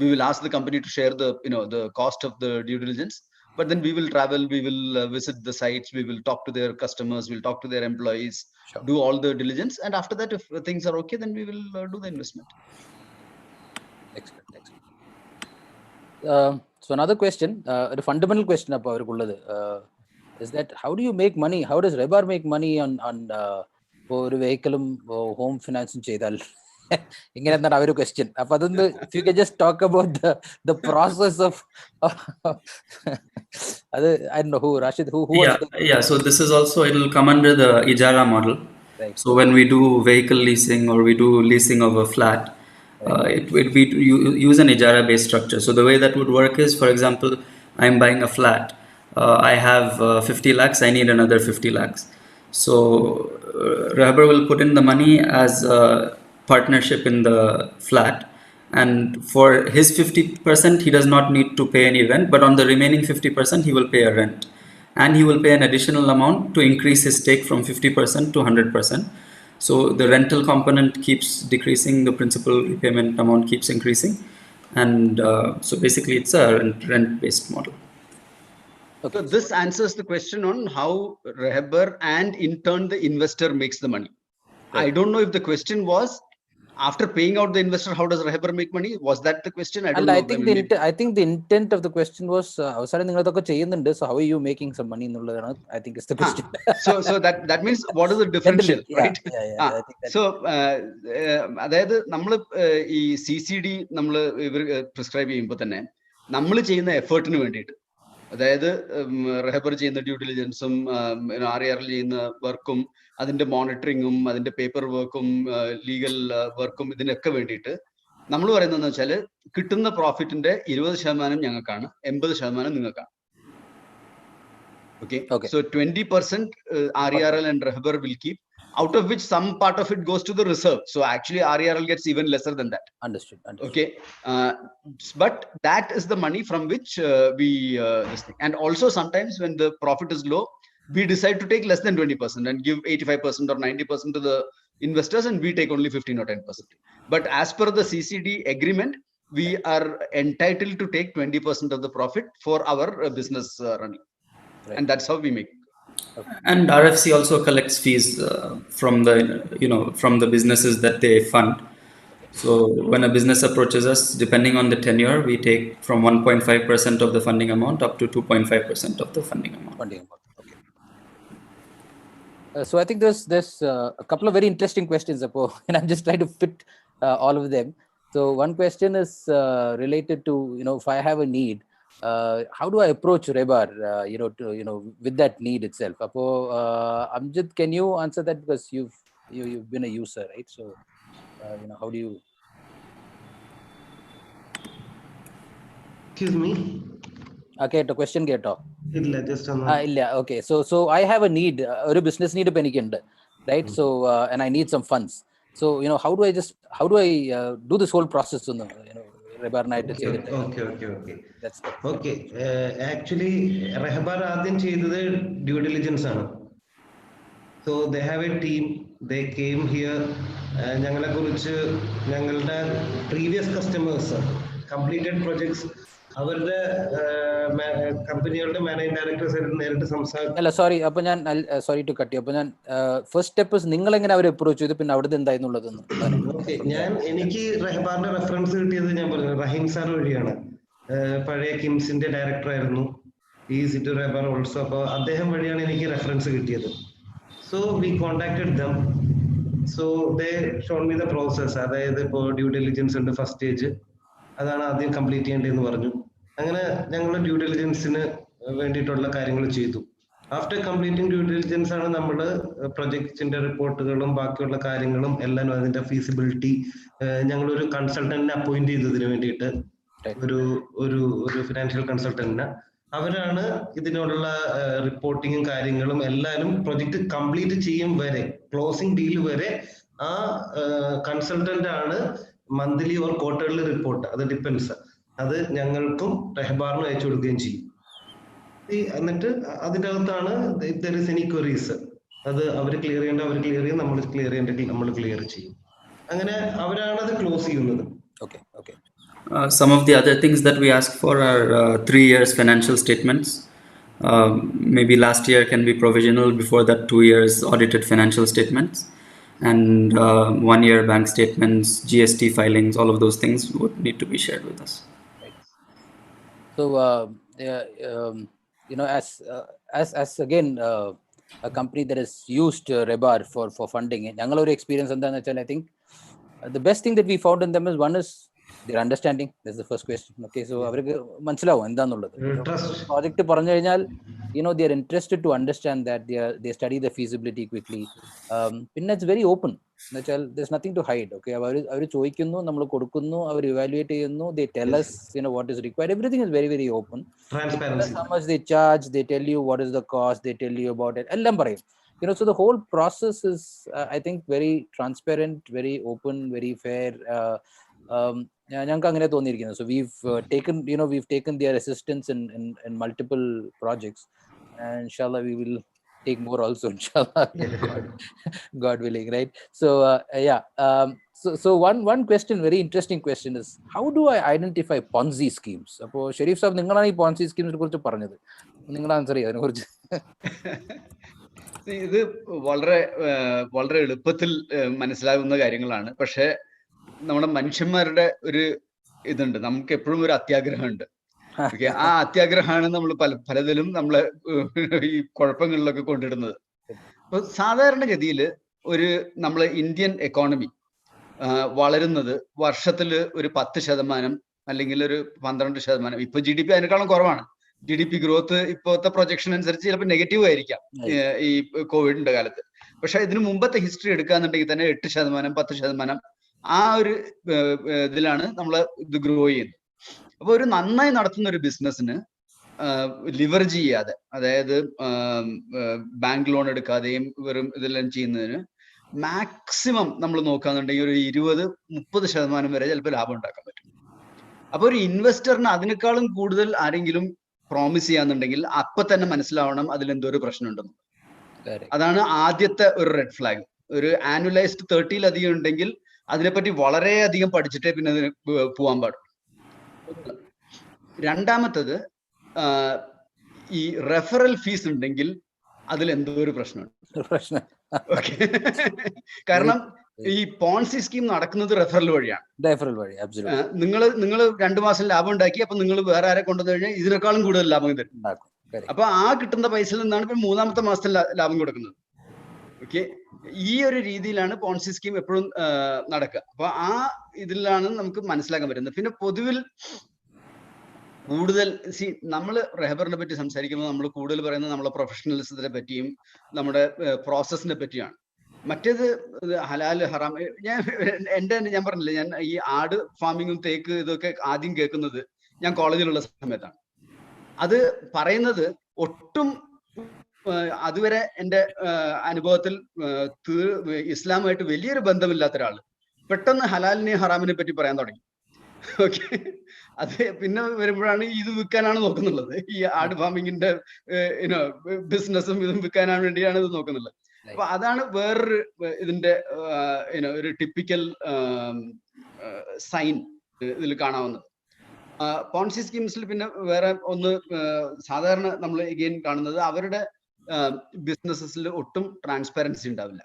We will ask the company to share the cost of the due diligence, but then we will travel, we will visit the sites, we will talk to their customers, we'll talk to their employees, sure, do all the diligence, and after that, if things are okay, then we will do the investment. Excellent. So another question, a fundamental question is that how do you make money? How does Rebar make money on ഒരു വെഹിക്കിളും home ഫിനാൻസും ചെയ്താൽ ഇങ്ങനെ എന്താണ് ആ ഒരു question. അപ്പൊ അതൊന്ന് if you can just talk about the process of അത് I don't know who Rashid who so this is also, it will come under the Ijara model. Right. So when we do vehicle leasing or we do leasing of a flat, we use an Ijara based structure. So the way that would work is, for example, I'm buying a flat, I have 50 lakhs, I need another 50 lakhs. So Rebar will put in the money as a partnership in the flat, and for his 50% he does not need to pay any rent, but on the remaining 50% he will pay a rent, and he will pay an additional amount to increase his stake from 50% to 100%. So the rental component keeps decreasing, the principal repayment amount keeps increasing, and so basically it's a rent based model. Okay. So this answers the question on how Rebar and in turn the investor makes the money. Right. I don't know if the question was, after paying out the investor, how does Rebar make money? Was that the question? I don't know. I think the intent of the question was, so how are you making some money? I think it's the question. So that means what is the differential, right? Yeah, so അതായത് നമ്മൾ ഈ CCD നമ്മൾ prescribe ചെയ്യുമ്പോൾ തന്നെ നമ്മൾ ചെയ്യുന്ന എഫേർട്ടിന് വേണ്ടിയിട്ട്, അതായത് Rebar ചെയ്യുന്ന ഡ്യൂ ഡിലിജൻസും RERL ചെയ്യുന്ന വർക്കും അതിന്റെ മോണിറ്ററിങ്ങും അതിന്റെ പേപ്പർ വർക്കും ലീഗൽ വർക്കും ഇതിനൊക്കെ വേണ്ടിയിട്ട് നമ്മൾ പറയുന്നതെന്ന് വെച്ചാൽ കിട്ടുന്ന പ്രോഫിറ്റിന്റെ 20% ഞങ്ങൾക്കാണ്, 80% നിങ്ങൾക്കാണ്. Okay. Okay. So 20% RERL and Rehbar will keep, out of which some part of it goes to the reserve. So actually RERL gets even lesser than that. Understood. Okay. But that is the money from which we this thing. And also sometimes when the profit is low, we decide to take less than 20% and give 85% or 90% to the investors, and we take only 15 or 10%. But as per the CCD agreement, we are entitled to take 20% of the profit for our business running. Right. And that's how we make. And RFC also collects fees from the from the businesses that they fund. So when a business approaches us, depending on the tenure, we take from 1.5% of the funding amount up to 2.5% of the funding amount. Okay. So I think there's a couple of very interesting questions, Apo, and I'm just trying to fit all of them. So one question is related to, if I have a need, how do I approach Rehbar, with that need itself? Apo, Amjad, can you answer that, because you've been a user, right? So how do you? Excuse me. Okay, the question കേട്ടോ? ഇല്ല, just ഇല്ല. Okay, so I have a need, ഒരു business need ഇപ്പൊ എനിക്കുണ്ട്, right? So and I need some funds. So how do I do this whole process on Rehbarനായിട്ട് ചെയ്തിട്ട്? Okay. Actually Rehbar ആദ്യം ചെയ്തത് due diligence ആണ്. So they have a team. They came here. ഞങ്ങളെ കുറിച്ച്, ഞങ്ങളുടെ previous customers, completed projects, അവരുടെ കമ്പനികളുടെ managing directors നേരിട്ട് സംസാരിച്ചു. അല്ല, സോറി, അപ്പൊ ഞാൻ സോറി ടു കട്ട്. അപ്പൊ ഞാൻ ഫസ്റ്റ് സ്റ്റെപ്പ് നിങ്ങൾ എങ്ങനെ അവരെ അപ്രോച്ച് ചെയ്തു, പിന്നെ അവിടുന്ന് എന്തായിരുന്നുള്ളതെന്ന്? എനിക്ക് റെഹബാറിന്റെ റെഫറൻസ് കിട്ടിയത് ഞാൻ പറഞ്ഞു റഹീം സാർ വഴിയാണ്. പഴയ കിംസിന്റെ ഡയറക്ടർ ആയിരുന്നു, ഈസി ടു റെഹബാർ ഓൾസോ. അപ്പൊ അദ്ദേഹം വഴിയാണ് എനിക്ക് റെഫറൻസ് കിട്ടിയത്. So we contacted dum. So they Sean me the process. അതായത് ഇപ്പോൾ ഡ്യൂ ഡിലിജൻസ് ഉണ്ട്, ഫസ്റ്റ് സ്റ്റേജ്, അതാണ് ആദ്യം കംപ്ലീറ്റ് ചെയ്യേണ്ടതെന്ന് പറഞ്ഞു. അങ്ങനെ ഞങ്ങൾ ഡ്യൂ ഡിലിജൻസിന് വേണ്ടിയിട്ടുള്ള കാര്യങ്ങൾ ചെയ്തു. ആഫ്റ്റർ കംപ്ലീറ്റിംഗ് ഡ്യൂ ഡിലിജൻസ് ആണ് നമ്മൾ പ്രൊജക്ട്സിന്റെ റിപ്പോർട്ടുകളും ബാക്കിയുള്ള കാര്യങ്ങളും എല്ലാം, അതിന്റെ ഫീസിബിലിറ്റി, ഞങ്ങളൊരു കൺസൾട്ടന്റിനെ അപ്പോയിന്റ് ചെയ്തതിന് വേണ്ടിയിട്ട്, ഒരു ഫിനാൻഷ്യൽ കൺസൾട്ടന്റിനെ. അവരാണ് ഇതിനുള്ള റിപ്പോർട്ടിങ്ങും കാര്യങ്ങളും എല്ലാവരും പ്രൊജക്ട് കംപ്ലീറ്റ് ചെയ്യും വരെ, ക്ലോസിംഗ് ഡീൽ വരെ ആ കൺസൾട്ടന്റ് ആണ് മന്ത്ലി ഓർ ക്വാർട്ടർലി റിപ്പോർട്ട്, അത് ഡിപ്പെൻസ്, അത് ഞങ്ങൾക്കും റെഹബാറിനും അയച്ചു കൊടുക്കുകയും ചെയ്യും. എന്നിട്ട് അതിൻ്റെ അകത്താണ് ദർ ഇസ് എനി ക്വറീസ്, അത് അവർ ക്ലിയർ ചെയ്യേണ്ട അവർ ക്ലിയർ ചെയ്യും, നമ്മൾ ക്ലിയർ ചെയ്യേണ്ടെങ്കിൽ നമ്മൾ ക്ലിയർ ചെയ്യും. അങ്ങനെ അവരാണ് അത് ക്ലോസ് ചെയ്യുന്നത്. Some of the other things that we ask for are 3 years financial statements. Maybe last year can be provisional, before that 2 years audited financial statements, and 1 year bank statements, GST filings, all of those things would need to be shared with us. Right. So as again a company that has used Rehbar for funding, ഞങ്ങളൊരു experience എന്താണെന്ന് വെച്ചാൽ, I think the best thing that we found in them is, one is their understanding. That's the first question. Okay, so അവർക്ക് മനസ്സിലാവും എന്താന്നുള്ളത്. Project പറഞ്ഞു കഴിഞ്ഞാൽ, they are interested to understand that they study the feasibility quickly. പിന്നെ it's very open. എന്ന് വെച്ചാൽ there's nothing to hide. Okay, അവർ ചോദിക്കുന്നു, നമ്മൾ കൊടുക്കുന്നു, അവർ evaluate ചെയ്യുന്നു, they tell us what is required. Everything is very, very open. Transparency. How much they charge, they tell you what is the cost, they tell you about it, എല്ലാം പറയും. So the whole process is I think very transparent, very open, very fair. ഞങ്ങൾക്ക് അങ്ങനെ തോന്നിയിരിക്കുന്നത്. So we've taken their assistance in multiple projects, and inshallah we will take more also, inshallah. God willing, right? So so one question, very interesting question, is how do I identify Ponzi schemes? അപ്പോൾ ഷെരീഫ് സാബ്, നിങ്ങളാണ് ഈ Ponzi schemes കുറിച്ച് പറഞ്ഞത്, നിങ്ങൾ answer ചെയ്യുക അതിനെ കുറിച്ച്. ഇത് വളരെ വളരെ എളുപ്പത്തിൽ മനസ്സിലാകുന്ന കാര്യങ്ങളാണ്. പക്ഷെ നമ്മുടെ മനുഷ്യന്മാരുടെ ഒരു ഇതുണ്ട്, നമുക്ക് എപ്പോഴും ഒരു അത്യാഗ്രഹമുണ്ട്. ഓക്കെ, ആ അത്യാഗ്രഹമാണ് നമ്മൾ പലതിലും നമ്മളെ ഈ കുഴപ്പങ്ങളിലൊക്കെ കൊണ്ടിടുന്നത്. അപ്പൊ സാധാരണഗതിയിൽ നമ്മളെ ഇന്ത്യൻ എക്കോണമി വളരുന്നത് വർഷത്തിൽ ഒരു 10% അല്ലെങ്കിൽ ഒരു 12%. ഇപ്പൊ GDP അതിനേക്കാളും കുറവാണ്. GDP ഗ്രോത്ത് ഇപ്പോഴത്തെ പ്രൊജക്ഷൻ അനുസരിച്ച് ചിലപ്പോൾ നെഗറ്റീവ് ആയിരിക്കാം ഈ കോവിഡിന്റെ കാലത്ത്. പക്ഷെ ഇതിനു മുമ്പത്തെ ഹിസ്റ്ററി എടുക്കാന്നുണ്ടെങ്കിൽ തന്നെ 8%, 10% ആ ഒരു ഇതിലാണ് നമ്മൾ ഇത് ഗ്രോ ചെയ്യുന്നത്. അപ്പൊ ഒരു നന്നായി നടത്തുന്ന ഒരു ബിസിനസ്സിന് ലിവറേജ് ചെയ്യാതെ, അതായത് ബാങ്ക് ലോൺ എടുക്കാതെയും വെറും ഇതെല്ലാം ചെയ്യുന്നതിന് മാക്സിമം നമ്മൾ നോക്കാന്നുണ്ടെങ്കിൽ ഒരു 20-30% വരെ ചിലപ്പോൾ ലാഭം ഉണ്ടാക്കാൻ പറ്റും. അപ്പൊ ഒരു ഇൻവെസ്റ്ററിന് അതിനേക്കാളും കൂടുതൽ ആരെങ്കിലും പ്രോമിസ് ചെയ്യാന്നുണ്ടെങ്കിൽ അപ്പൊ തന്നെ മനസ്സിലാവണം അതിലെന്തോ ഒരു പ്രശ്നമുണ്ടെന്ന്. അതാണ് ആദ്യത്തെ ഒരു റെഡ് ഫ്ലാഗ്. ഒരു ആനുവലൈസ്ഡ് 30-ലധികം ഉണ്ടെങ്കിൽ അതിനെപ്പറ്റി വളരെയധികം പഠിച്ചിട്ടേ പിന്നെ അതിന് പോകാൻ പാടും. രണ്ടാമത്തത്, ഈ റെഫറൽ ഫീസ് ഉണ്ടെങ്കിൽ അതിൽ എന്തോ ഒരു പ്രശ്നമുണ്ട്. ഓക്കെ, കാരണം ഈ പോൺസി സ്കീം നടക്കുന്നത് റെഫറൽ വഴിയാണ്. നിങ്ങൾ 2 മാസം ലാഭം ഉണ്ടാക്കി, അപ്പൊ നിങ്ങൾ വേറെ ആരെ കൊണ്ടുവന്നു കഴിഞ്ഞാൽ ഇതിനേക്കാളും കൂടുതൽ ലാഭം തരും. അപ്പൊ ആ കിട്ടുന്ന പൈസയിൽ നിന്നാണ് ഇപ്പൊ 3-ാമത്തെ മാസത്തിൽ ലാഭം കൊടുക്കുന്നത്. ഓക്കെ, ഈ ഒരു രീതിയിലാണ് പോൺസി സ്കീം എപ്പോഴും നടക്കുക. അപ്പൊ ആ ഇതിലാണ് നമുക്ക് മനസ്സിലാക്കാൻ പറ്റുന്നത്. പിന്നെ പൊതുവിൽ കൂടുതൽ നമ്മൾ റെഹബറിനെ പറ്റി സംസാരിക്കുമ്പോൾ നമ്മൾ കൂടുതൽ പറയുന്നത് നമ്മളെ പ്രൊഫഷണലിസത്തിനെ പറ്റിയും നമ്മുടെ പ്രോസസ്സിനെ പറ്റിയാണ്. മറ്റേത് ഹലാൽ ഹറാം, ഞാൻ പറഞ്ഞില്ലേ, ഞാൻ ഈ ആട് ഫാമിങ്ങും തേക്ക് ഇതൊക്കെ ആദ്യം കേൾക്കുന്നത് ഞാൻ കോളേജിലുള്ള സമയത്താണ്. അത് പറയുന്നത് ഒട്ടും അതുവരെ എൻ്റെ അനുഭവത്തിൽ ഇസ്ലാമായിട്ട് വലിയൊരു ബന്ധമില്ലാത്ത ഒരാൾ പെട്ടെന്ന് ഹലാലിനെയും ഹറാമിനെ പറ്റി പറയാൻ തുടങ്ങി. ഓക്കെ, അത് പിന്നെ വരുമ്പോഴാണ് ഇത് വിൽക്കാനാണ് നോക്കുന്നുള്ളത്. ഈ ആട് ഫാമിങ്ങിന്റെ ബിസിനസ്സും ഇതും വിൽക്കാനാണ് വേണ്ടിയാണ് ഇത് നോക്കുന്നുള്ളത്. അപ്പൊ അതാണ് വേറൊരു ഇതിന്റെ ഒരു ടിപ്പിക്കൽ സൈൻ ഇതിൽ കാണാവുന്നത്. പോൺസി സ്കീംസിൽ പിന്നെ വേറെ ഒന്ന് സാധാരണ നമ്മൾ എഗെയിൻ കാണുന്നത് അവരുടെ ബിസിനസ്സിൽ ഒട്ടും ട്രാൻസ്പെറൻസി ഉണ്ടാവില്ല.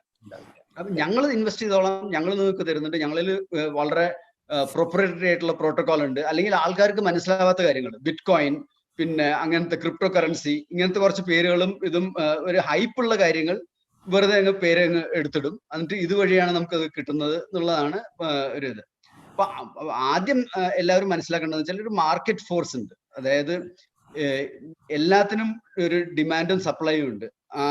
അപ്പൊ ഞങ്ങൾ ഇൻവെസ്റ്റ് ചെയ്തോളാം, ഞങ്ങൾ നിങ്ങൾക്ക് തരുന്നുണ്ട്, ഞങ്ങളിൽ വളരെ പ്രൊപ്പറേറ്ററി ആയിട്ടുള്ള പ്രോട്ടോകോൾ ഉണ്ട്, അല്ലെങ്കിൽ ആൾക്കാർക്ക് മനസ്സിലാവാത്ത കാര്യങ്ങൾ, ബിറ്റ് കോയിൻ, പിന്നെ അങ്ങനത്തെ ക്രിപ്റ്റോ കറൻസി, ഇങ്ങനത്തെ കുറച്ച് പേരുകളും ഇതും ഒരു ഹൈപ്പുള്ള കാര്യങ്ങൾ വെറുതെ അങ്ങ് പേര് അങ്ങ് എടുത്തിടും. എന്നിട്ട് ഇതുവഴിയാണ് നമുക്കത് കിട്ടുന്നത് എന്നുള്ളതാണ് ഒരു ഇത്. അപ്പൊ ആദ്യം എല്ലാവരും മനസ്സിലാക്കേണ്ടതെന്ന് വെച്ചാൽ ഒരു മാർക്കറ്റ് ഫോഴ്സ് ഉണ്ട്. അതായത് എല്ലാത്തിനും ഒരു ഡിമാൻഡും സപ്ലൈയും ഉണ്ട്. ആ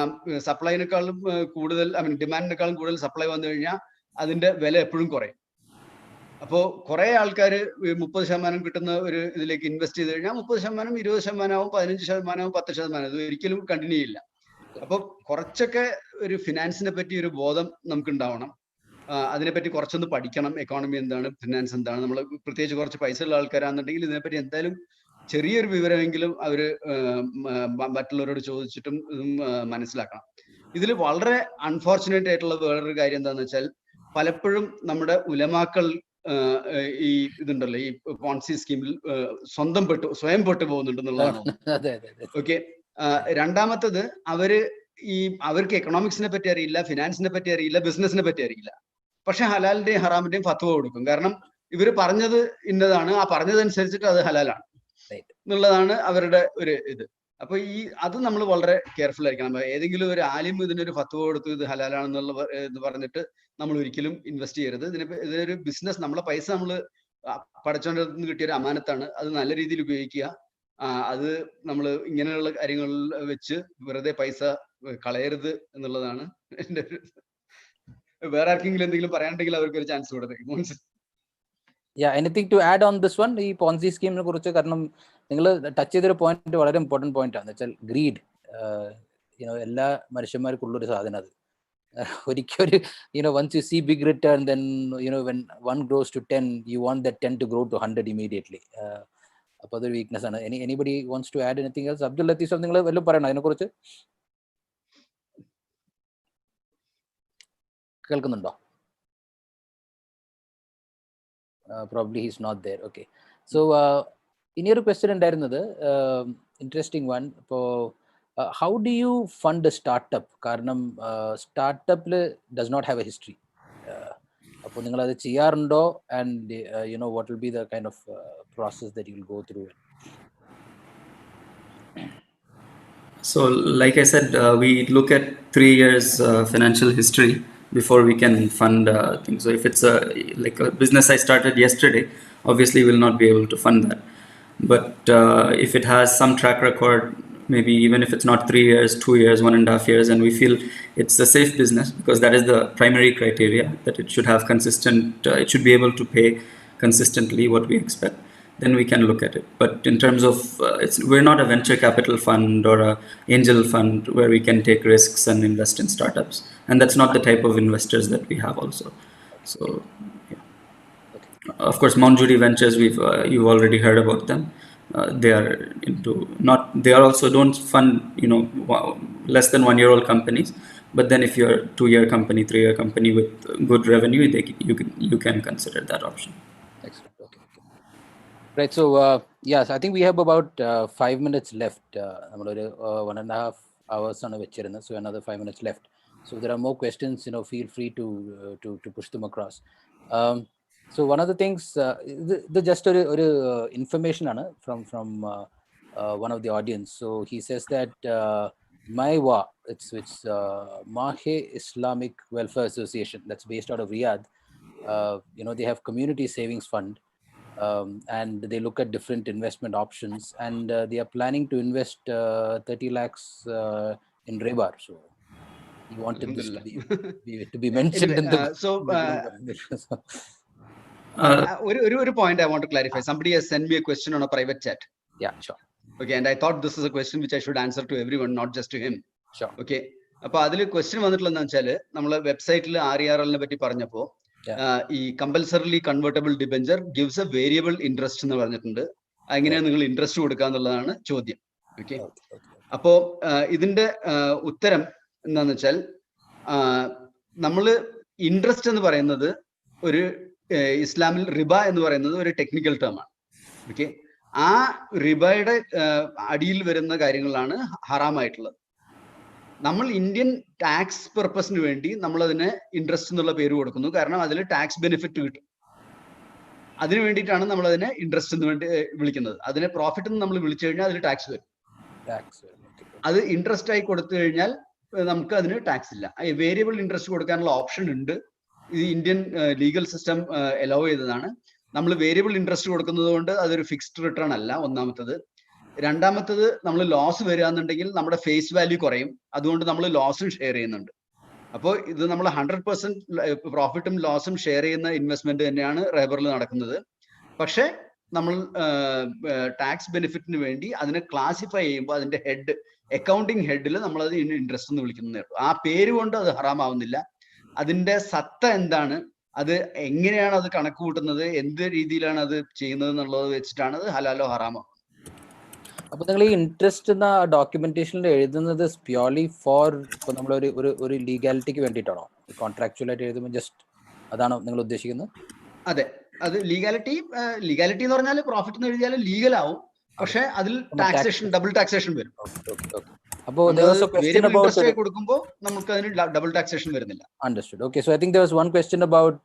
സപ്ലൈനേക്കാളും കൂടുതൽ ഡിമാൻഡിനേക്കാളും കൂടുതൽ സപ്ലൈ വന്നു കഴിഞ്ഞാൽ അതിന്റെ വില എപ്പോഴും കുറയും. അപ്പോൾ കുറെ ആൾക്കാർ 30% കിട്ടുന്ന ഒരു ഇതിലേക്ക് ഇൻവെസ്റ്റ് ചെയ്ത് കഴിഞ്ഞാൽ 30%, 20% ആവും, 15%, 10%. ഇത് ഒരിക്കലും കണ്ടിന്യൂ ചെയ്യില്ല. അപ്പൊ കുറച്ചൊക്കെ ഒരു ഫിനാൻസിനെ പറ്റി ഒരു ബോധം നമുക്ക് ഉണ്ടാവണം. അതിനെപ്പറ്റി കുറച്ചൊന്ന് പഠിക്കണം. എക്കോണമി എന്താണ്, ഫിനാൻസ് എന്താണ്. നമ്മൾ പ്രത്യേകിച്ച് കുറച്ച് പൈസ ഉള്ള ആൾക്കാരാണെന്നുണ്ടെങ്കിൽ ഇതിനെപ്പറ്റി എന്തായാലും ചെറിയൊരു വിവരമെങ്കിലും അവര് മറ്റുള്ളവരോട് ചോദിച്ചിട്ടും ഇതും മനസ്സിലാക്കണം. ഇതിൽ വളരെ അൺഫോർച്ചുനേറ്റ് ആയിട്ടുള്ള വേറൊരു കാര്യം എന്താണെന്ന് വെച്ചാൽ, പലപ്പോഴും നമ്മുടെ ഉലമാക്കൾ ഈ ഇതുണ്ടല്ലോ, ഈ പോൺസി സ്കീമിൽ സ്വയം പെട്ടു പോകുന്നുണ്ടെന്നുള്ളതാണ്. ഓക്കെ, രണ്ടാമത്തത് അവർക്ക് എക്കണോമിക്സിനെ പറ്റി അറിയില്ല, ഫിനാൻസിനെ പറ്റി അറിയില്ല, ബിസിനസിനെ പറ്റി അറിയില്ല. പക്ഷെ ഹലാലിന്റെയും ഹറാമിന്റെയും ഫത്വ കൊടുക്കും. കാരണം ഇവര് പറഞ്ഞത് ഇന്നതാണ്, ആ പറഞ്ഞതനുസരിച്ചിട്ട് അത് ഹലാലാണ് എന്നുള്ളതാണ് അവരുടെ ഒരു ഇത്. അപ്പൊ അത് നമ്മൾ വളരെ കെയർഫുൾ ആയിരിക്കണം. ഏതെങ്കിലും ഒരു ആലിം ഇതിനൊരു ഫത്വ കൊടുത്തു ഇത് ഹലാലാണെന്നുള്ള ഇത് പറഞ്ഞിട്ട് നമ്മൾ ഒരിക്കലും ഇൻവെസ്റ്റ് ചെയ്യരുത്. ഇതൊരു ബിസിനസ്, നമ്മളെ പൈസ നമ്മൾ പഠിച്ചോണ്ട് നിന്ന് കിട്ടിയൊരു അമാനത്താണ്. അത് നല്ല രീതിയിൽ ഉപയോഗിക്കുക. അത് നമ്മൾ ഇങ്ങനെയുള്ള കാര്യങ്ങളിൽ വെച്ച് വെറുതെ പൈസ കളയരുത് എന്നുള്ളതാണ് എൻ്റെ ഒരു. വേറെ ആർക്കെങ്കിലും എന്തെങ്കിലും പറയാനുണ്ടെങ്കിൽ അവർക്ക് ഒരു ചാൻസ് കൊടുത്തേ. Anything to add on this one, ഈ പോൺസി സ്കീമിനെ കുറിച്ച്. കാരണം നിങ്ങൾ ടച്ച് ചെയ്തൊരു പോയിന്റ് വളരെ ഇമ്പോർട്ടൻറ്റ് പോയിന്റ് ആണ്. വെച്ചാൽ ഗ്രീഡ്, എല്ലാ മനുഷ്യന്മാർക്കുള്ളൊരു സാധനം അത്. ഒരിക്കലും once you see big return, then when 1 grows to 10, you want that 10 to grow to 100 immediately. അപ്പോൾ അതൊരു വീക്ക്നെസ് ആണ്. Anybody wants to add anything else? Abdul Latheef Sahab, നിങ്ങൾ വല്ലതും പറയണോ അതിനെക്കുറിച്ച്? കേൾക്കുന്നുണ്ടോ? Probably he's not there. Okay, so ഇനിയൊരു ക്വസ്റ്റ്യൻ ഉണ്ടായിരുന്നത്, ഇൻട്രസ്റ്റിംഗ് വൺ. ഇപ്പോൾ how do you fund a startup? കാരണം സ്റ്റാർട്ടപ്പിൽ does not have a history. അപ്പോൾ നിങ്ങൾ അത് ചെയ്യാറുണ്ടോ? And what will be the kind of process that you will go through? So like I said, we look at 3 years financial history before we can fund things. So if it's like a business I started yesterday, obviously we will not be able to fund that. But if it has some track record, maybe even if it's not 3 years, 2 years, 1.5 years, and we feel it's a safe business, because that is the primary criteria, that it should have consistent, it should be able to pay consistently what we expect, then we can look at it. But in terms of, we're not a venture capital fund or a angel fund where we can take risks and invest in startups. And that's not the type of investors that we have also. So, yeah. Of course, Mount Judy Ventures, you've already heard about them. They are they are also don't fund, less than 1 year old companies. But then if you're a 2-year company, 3-year company with good revenue, you can consider that option. Excellent. Okay. Right. So, yes, I think we have about 5 minutes left. 1.5 hours on a vechirunnu, so another 5 minutes left. So if there are more questions, feel free to push them across. So one of the things, just information from one of the audience. So he says that MAIWA, it's Mahe Islamic Welfare Association, that's based out of Riyadh. They have community savings fund, and they look at different investment options, and they are planning to invest 30 lakhs in Rebar. So he wanted this to be mentioned in the. So ഒരു point I want to clarify. Somebody has sent me a question on a private chat. Yeah, sure. Okay, and I thought this is a question which I should answer to everyone, not just to him. Sure. Okay. അപ്പൊ അതിൽ question വന്നിട്ടുള്ളതെന്ന് വെച്ചാൽ നമ്മളെ വെബ്സൈറ്റിൽ RERL പറ്റി പറഞ്ഞപ്പോ ഈ compulsorily convertible debenture gives A variable interest എന്ന് പറഞ്ഞിട്ടുണ്ട്. എങ്ങനെയാണ് നിങ്ങൾ ഇൻട്രസ്റ്റ് കൊടുക്കുക എന്നുള്ളതാണ് ചോദ്യം. ഓക്കെ, അപ്പോ ഇതിന്റെ ഉത്തരം എന്താന്ന് വെച്ചാൽ, നമ്മള് ഇൻട്രസ്റ്റ് എന്ന് പറയുന്നത് ഒരു ഇസ്ലാമിൽ റിബ എന്ന് പറയുന്നത് ഒരു ടെക്നിക്കൽ ടേം ആണ്. ഓക്കെ, ആ റിബയുടെ അടിയിൽ വരുന്ന കാര്യങ്ങളാണ് ഹറാമായിട്ടുള്ളത്. നമ്മൾ ഇന്ത്യൻ ടാക്സ് പെർപ്പസിന് വേണ്ടി നമ്മൾ അതിന് ഇൻട്രസ്റ്റ് എന്നുള്ള പേര് കൊടുക്കുന്നു, കാരണം അതിൽ ടാക്സ് ബെനിഫിറ്റ് കിട്ടും. അതിനു വേണ്ടിയിട്ടാണ് നമ്മൾ അതിനെ ഇൻട്രസ്റ്റ് എന്ന് വേണ്ടി വിളിക്കുന്നത്. അതിനെ പ്രോഫിറ്റ് എന്ന് നമ്മൾ വിളിച്ചു കഴിഞ്ഞാൽ അതിൽ ടാക്സ് വരും. അത് ഇൻട്രസ്റ്റ് ആയി കൊടുത്തു കഴിഞ്ഞാൽ നമുക്ക് അതിന് ടാക്സ് ഇല്ല. വേരിയബിൾ ഇൻട്രസ്റ്റ് കൊടുക്കാനുള്ള ഓപ്ഷൻ ഉണ്ട്. ഇത് ഇന്ത്യൻ ലീഗൽ സിസ്റ്റം അലോ ചെയ്തതാണ്. നമ്മൾ വേരിയബിൾ ഇൻട്രസ്റ്റ് കൊടുക്കുന്നത് കൊണ്ട് അതൊരു ഫിക്സ്ഡ് റിട്ടേൺ അല്ല, ഒന്നാമത്തത്. രണ്ടാമത്തത്, നമ്മൾ ലോസ് വരികയാണെന്നുണ്ടെങ്കിൽ നമ്മുടെ ഫേസ് വാല്യൂ കുറയും, അതുകൊണ്ട് നമ്മൾ ലോസും ഷെയർ ചെയ്യുന്നുണ്ട്. അപ്പോൾ ഇത് നമ്മൾ 100% പ്രോഫിറ്റും ലോസും ഷെയർ ചെയ്യുന്ന ഇൻവെസ്റ്റ്മെന്റ് തന്നെയാണ് റേബറിൽ നടക്കുന്നത്. പക്ഷെ നമ്മൾ ടാക്സ് ബെനിഫിറ്റിന് വേണ്ടി അതിനെ ക്ലാസിഫൈ ചെയ്യുമ്പോൾ അതിന്റെ ഹെഡ്, അക്കൗണ്ടിങ് ഹെഡിൽ നമ്മളത് ഇൻട്രസ്റ്റ് എന്ന് വിളിക്കുന്നതേ ഉള്ളൂ. ആ പേര് കൊണ്ട് അത് ഹറാമാവുന്നില്ല. അതിന്റെ സത്ത എന്താണ്, അത് എങ്ങനെയാണ് അത് കണക്ക് കൂട്ടുന്നത്, എന്ത് രീതിയിലാണ് അത് ചെയ്യുന്നത് എന്നുള്ളത് വെച്ചിട്ടാണ് അത് ഹലാലോ ഹറാമോ. അപ്പൊ നിങ്ങൾ ഈ ഇൻട്രസ്റ്റ് എന്ന ഡോക്യുമെന്റേഷനിൽ എഴുതുന്നത് പ്യോർലി ഫോർ ഇപ്പൊ നമ്മൾ ഒരു ലീഗാലിറ്റിക്ക് വേണ്ടിയിട്ടാണോ? കോൺട്രാക്ച്വൽ ആയിട്ട് എഴുതുമ്പോൾ ജസ്റ്റ് അതാണോ നിങ്ങൾ ഉദ്ദേശിക്കുന്നത്? അതെ, അത് ലീഗാലിറ്റി എന്ന് പറഞ്ഞാൽ പ്രോഫിറ്റ് എന്ന് എഴുതിയാൽ ലീഗൽ ആവും, പക്ഷെ അതിൽ ടാക്സേഷൻ, ഡബിൾ ടാക്സേഷൻ വരും. അപ്പോൾ കൊടുക്കുമ്പോൾ നമുക്ക് അതിന് ഡബിൾ ടാക്സേഷൻ വരുന്നില്ല. Understood. Okay, so I think there was one question about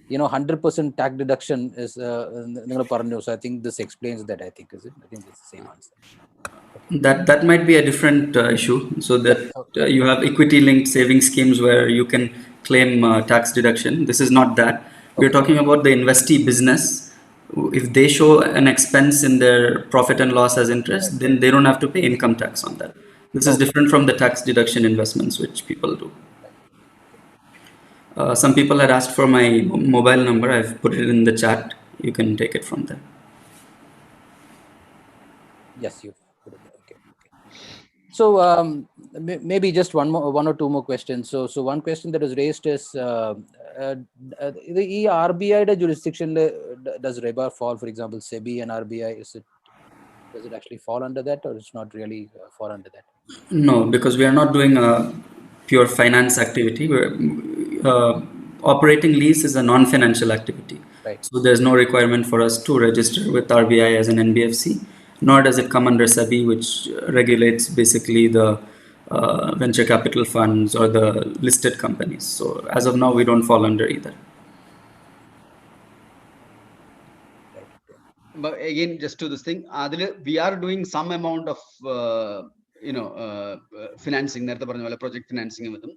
100% tax deduction is ningal paranju, so I think this explains that. I think it's the same answer. That might be a different issue. So that you have equity linked saving schemes where you can claim tax deduction. This is not that. We're talking about the investee business. If they show an expense in their profit and loss as interest, then they don't have to pay income tax on that. This is different from the tax deduction investments which people do. Some people had asked for my mobile number. I've put it in the chat. You can take it from there. Yes, you put it there. Okay. So maybe just one or two more questions. So one question that was raised is the RBI jurisdiction, does Rebar fall? For example, SEBI and RBI, does it actually fall under that, or it's not really fall under that? No, because we are not doing a pure finance activity. Operating lease is a non-financial activity. Right. So there's no requirement for us to register with RBI as an NBFC, nor does it come under SEBI, which regulates basically the venture capital funds or the listed companies. So as of now, we don't fall under either. But again, just to this thing, we are doing some amount of financing, നേരത്തെ പറഞ്ഞ പോലെ project financing വരും.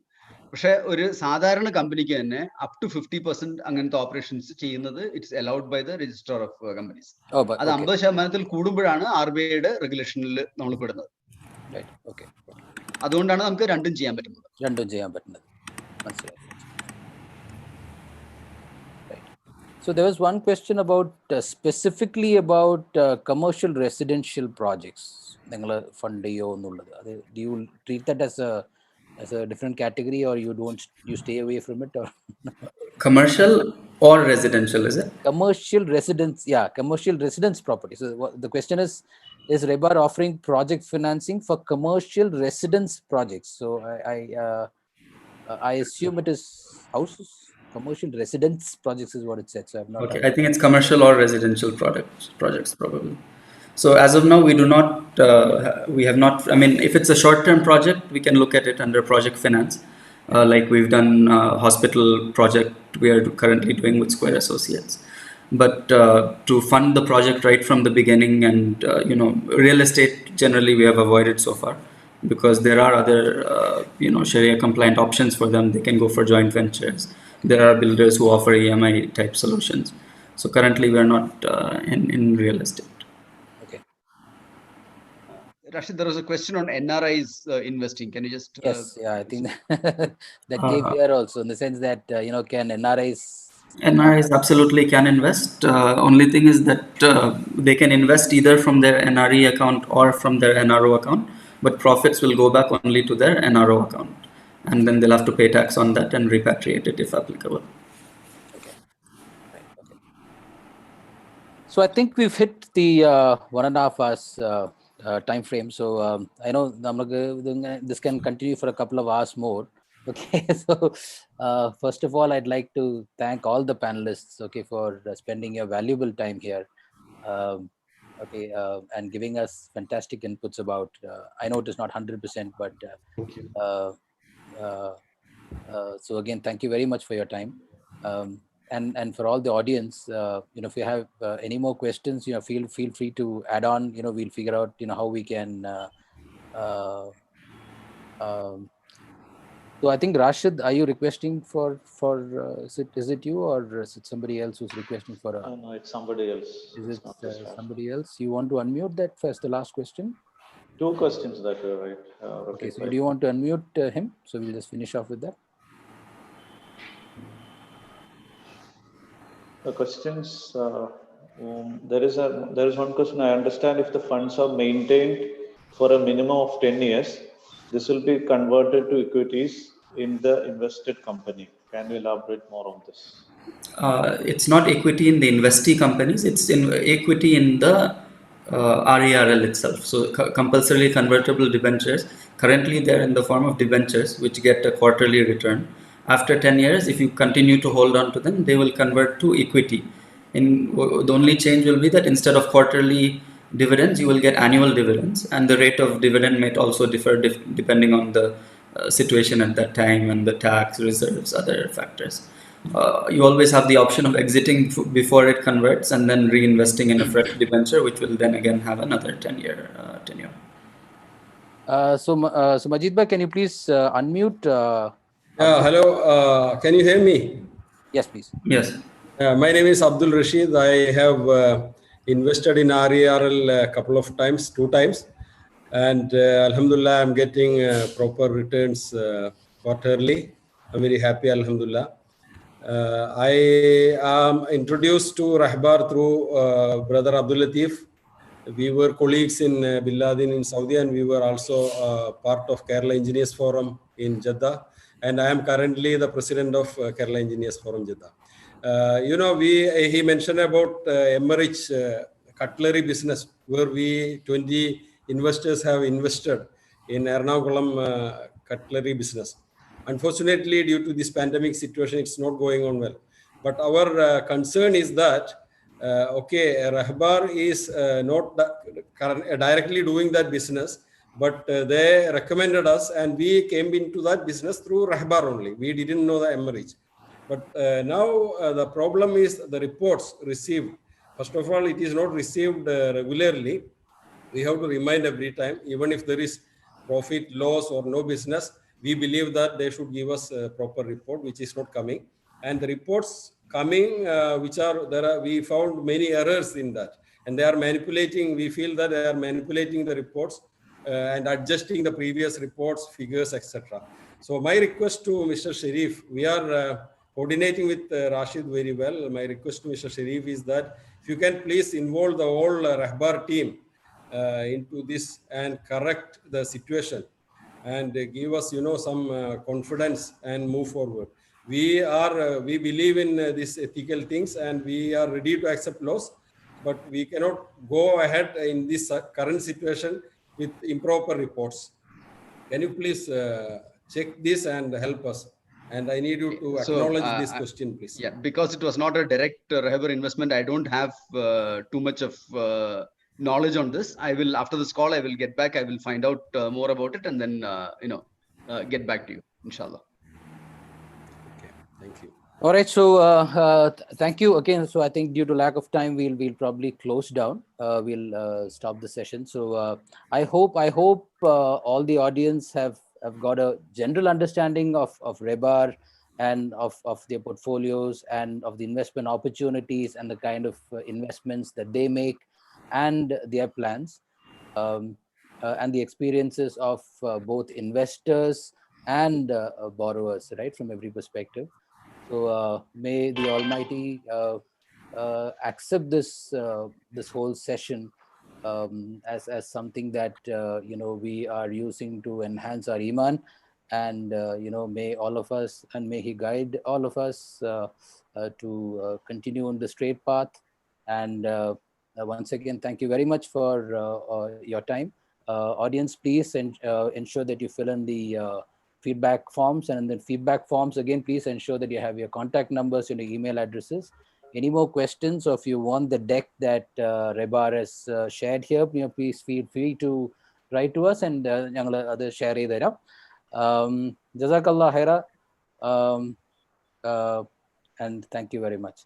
പക്ഷെ ഒരു സാധാരണ കമ്പനിക്ക് തന്നെ up to 50% അങ്ങനത്തെ ഓപ്പറേഷൻസ് ചെയ്യുന്നത് it's allowed by the register of companies. അത് 50% കൂടുമ്പോഴാണ് RBIയുടെ റെഗുലേഷനിൽ നമ്മൾ പെടുന്നത്. അതുകൊണ്ടാണ് നമുക്ക് രണ്ടും ചെയ്യാൻ പറ്റുന്നത്. മനസ്സിലായി. So there was one question about specifically about commercial residential projects. Do you treat that as a different category, or you stay away from it? Or Commercial or residential, is it? Commercial residence property. So the question is Rebar offering project financing for commercial residence projects? So I assume it is houses. Commercial residence projects is what it said. So I've not. Okay, I think it's commercial or residential projects probably. So as of now, we have not, I mean, if it's a short-term project, we can look at it under project finance. Like we've done hospital project we are currently doing with Square Associates. But to fund the project right from the beginning, and real estate generally we have avoided so far, because there are other Sharia compliant options for them. They can go for joint ventures. There are builders who offer EMI type solutions. So currently we are not in real estate. Rashid, there was a question on NRIs investing. Can you just? Yes, I think that came here also, in the sense that can NRIs absolutely can invest. Only thing is that they can invest either from their NRE account or from their NRO account, but profits will go back only to their NRO account, and then they'll have to pay tax on that and repatriate it if applicable. Okay. Right. Okay. So I think we've hit the 1.5 hours time frame. So I know this can continue for a couple of hours more. Okay, so first of all, I'd like to thank all the panelists, for spending your valuable time here, and giving us fantastic inputs about. I know it is not 100%, but Thank you. So again, thank you very much for your time, and for all the audience. If you have any more questions, feel free to add on. We'll figure out how we can. So I think Rashid, are you requesting for is it you, or is it somebody else who's requesting for No, it's somebody else. Is It's it not this somebody else? You want to unmute that first, the last question? 2 questions that were right. Okay, so do you want to unmute him? So we'll just finish off with that. The questions, there is one question. I understand if the funds are maintained for a minimum of 10 years, this will be converted to equities in the invested company. Can you elaborate more on this? It's not equity in the investee companies. It's in equity in the RERL itself. So compulsorily convertible debentures. Currently, they're in the form of debentures, which get a quarterly return. After 10 years, if you continue to hold on to them, they will convert to equity. The only change will be that instead of quarterly dividends, you will get annual dividends, and the rate of dividend might also differ depending on the situation at that time, and the tax reserves, other factors. You always have the option of exiting before it converts and then reinvesting in a fresh debenture, which will then again have another 10-year tenure. So Majid Bhai, can you please unmute? Hello, can you hear me? Yes, please. Yes. My name is Abdul Rashid. I have invested in RERL a couple of times, 2 times. And Alhamdulillah, I'm getting proper returns quarterly. I'm very happy, Alhamdulillah. I am introduced to Rahbar through Brother Abdul Latif. We were colleagues in Bin Laden in Saudi, and we were also part of Kerala Engineers Forum in Jeddah. And I am currently the president of Kerala Engineers Forum Jeddah. He mentioned about Emmerich cutlery business, where 20 investors have invested in Ernakulam cutlery business. Unfortunately, due to this pandemic situation, it's not going on well. But our concern is that, Rahbar is not directly doing that business, but they recommended us, and we came into that business through Rahbar only. We didn't know the Emmerich. But now the problem is the reports received. First of all, it is not received regularly. We have to remind every time, even if there is profit, loss, or no business, we believe that they should give us a proper report, which is not coming. And the reports coming, we found many errors in that. And they are manipulating, we feel that they are manipulating the reports and adjusting the previous reports, figures, etc. So my request to Mr. Sharif, we are coordinating with Rashid very well. My request to Mr. Sharif is that if you can please involve the whole Rahbar team into this and correct the situation and give us, some confidence and move forward. We believe in these ethical things and we are ready to accept loss, but we cannot go ahead in this current situation with improper reports. Can you please check this and help us? And I need you to acknowledge this question, please. Yeah, because it was not a direct Rahbar investment, I don't have too much of knowledge on this. I will, after this call, I will get back. I will find out more about it and then, get back to you, inshallah. Okay, thank you. All right, so thank you again. So I think due to lack of time, we'll probably close down. We'll stop the session. So I hope all the audience have got a general understanding of Rahbar and of their portfolios and of the investment opportunities and the kind of investments that they make and their plans and the experiences of both investors and borrowers, right, from every perspective. So may the Almighty accept this whole session as something that we are using to enhance our iman, and may all of us, and may He guide all of us to continue on the straight path. And once again, thank you very much for your time. Audience, please ensure that you fill in the feedback forms, and then feedback forms again, please ensure that you have your contact numbers and your email addresses. Any more questions, or if you want the deck that Rahbar has shared here, please feel free to write to us, and other share it. Jazakallah khaira, and thank you very much.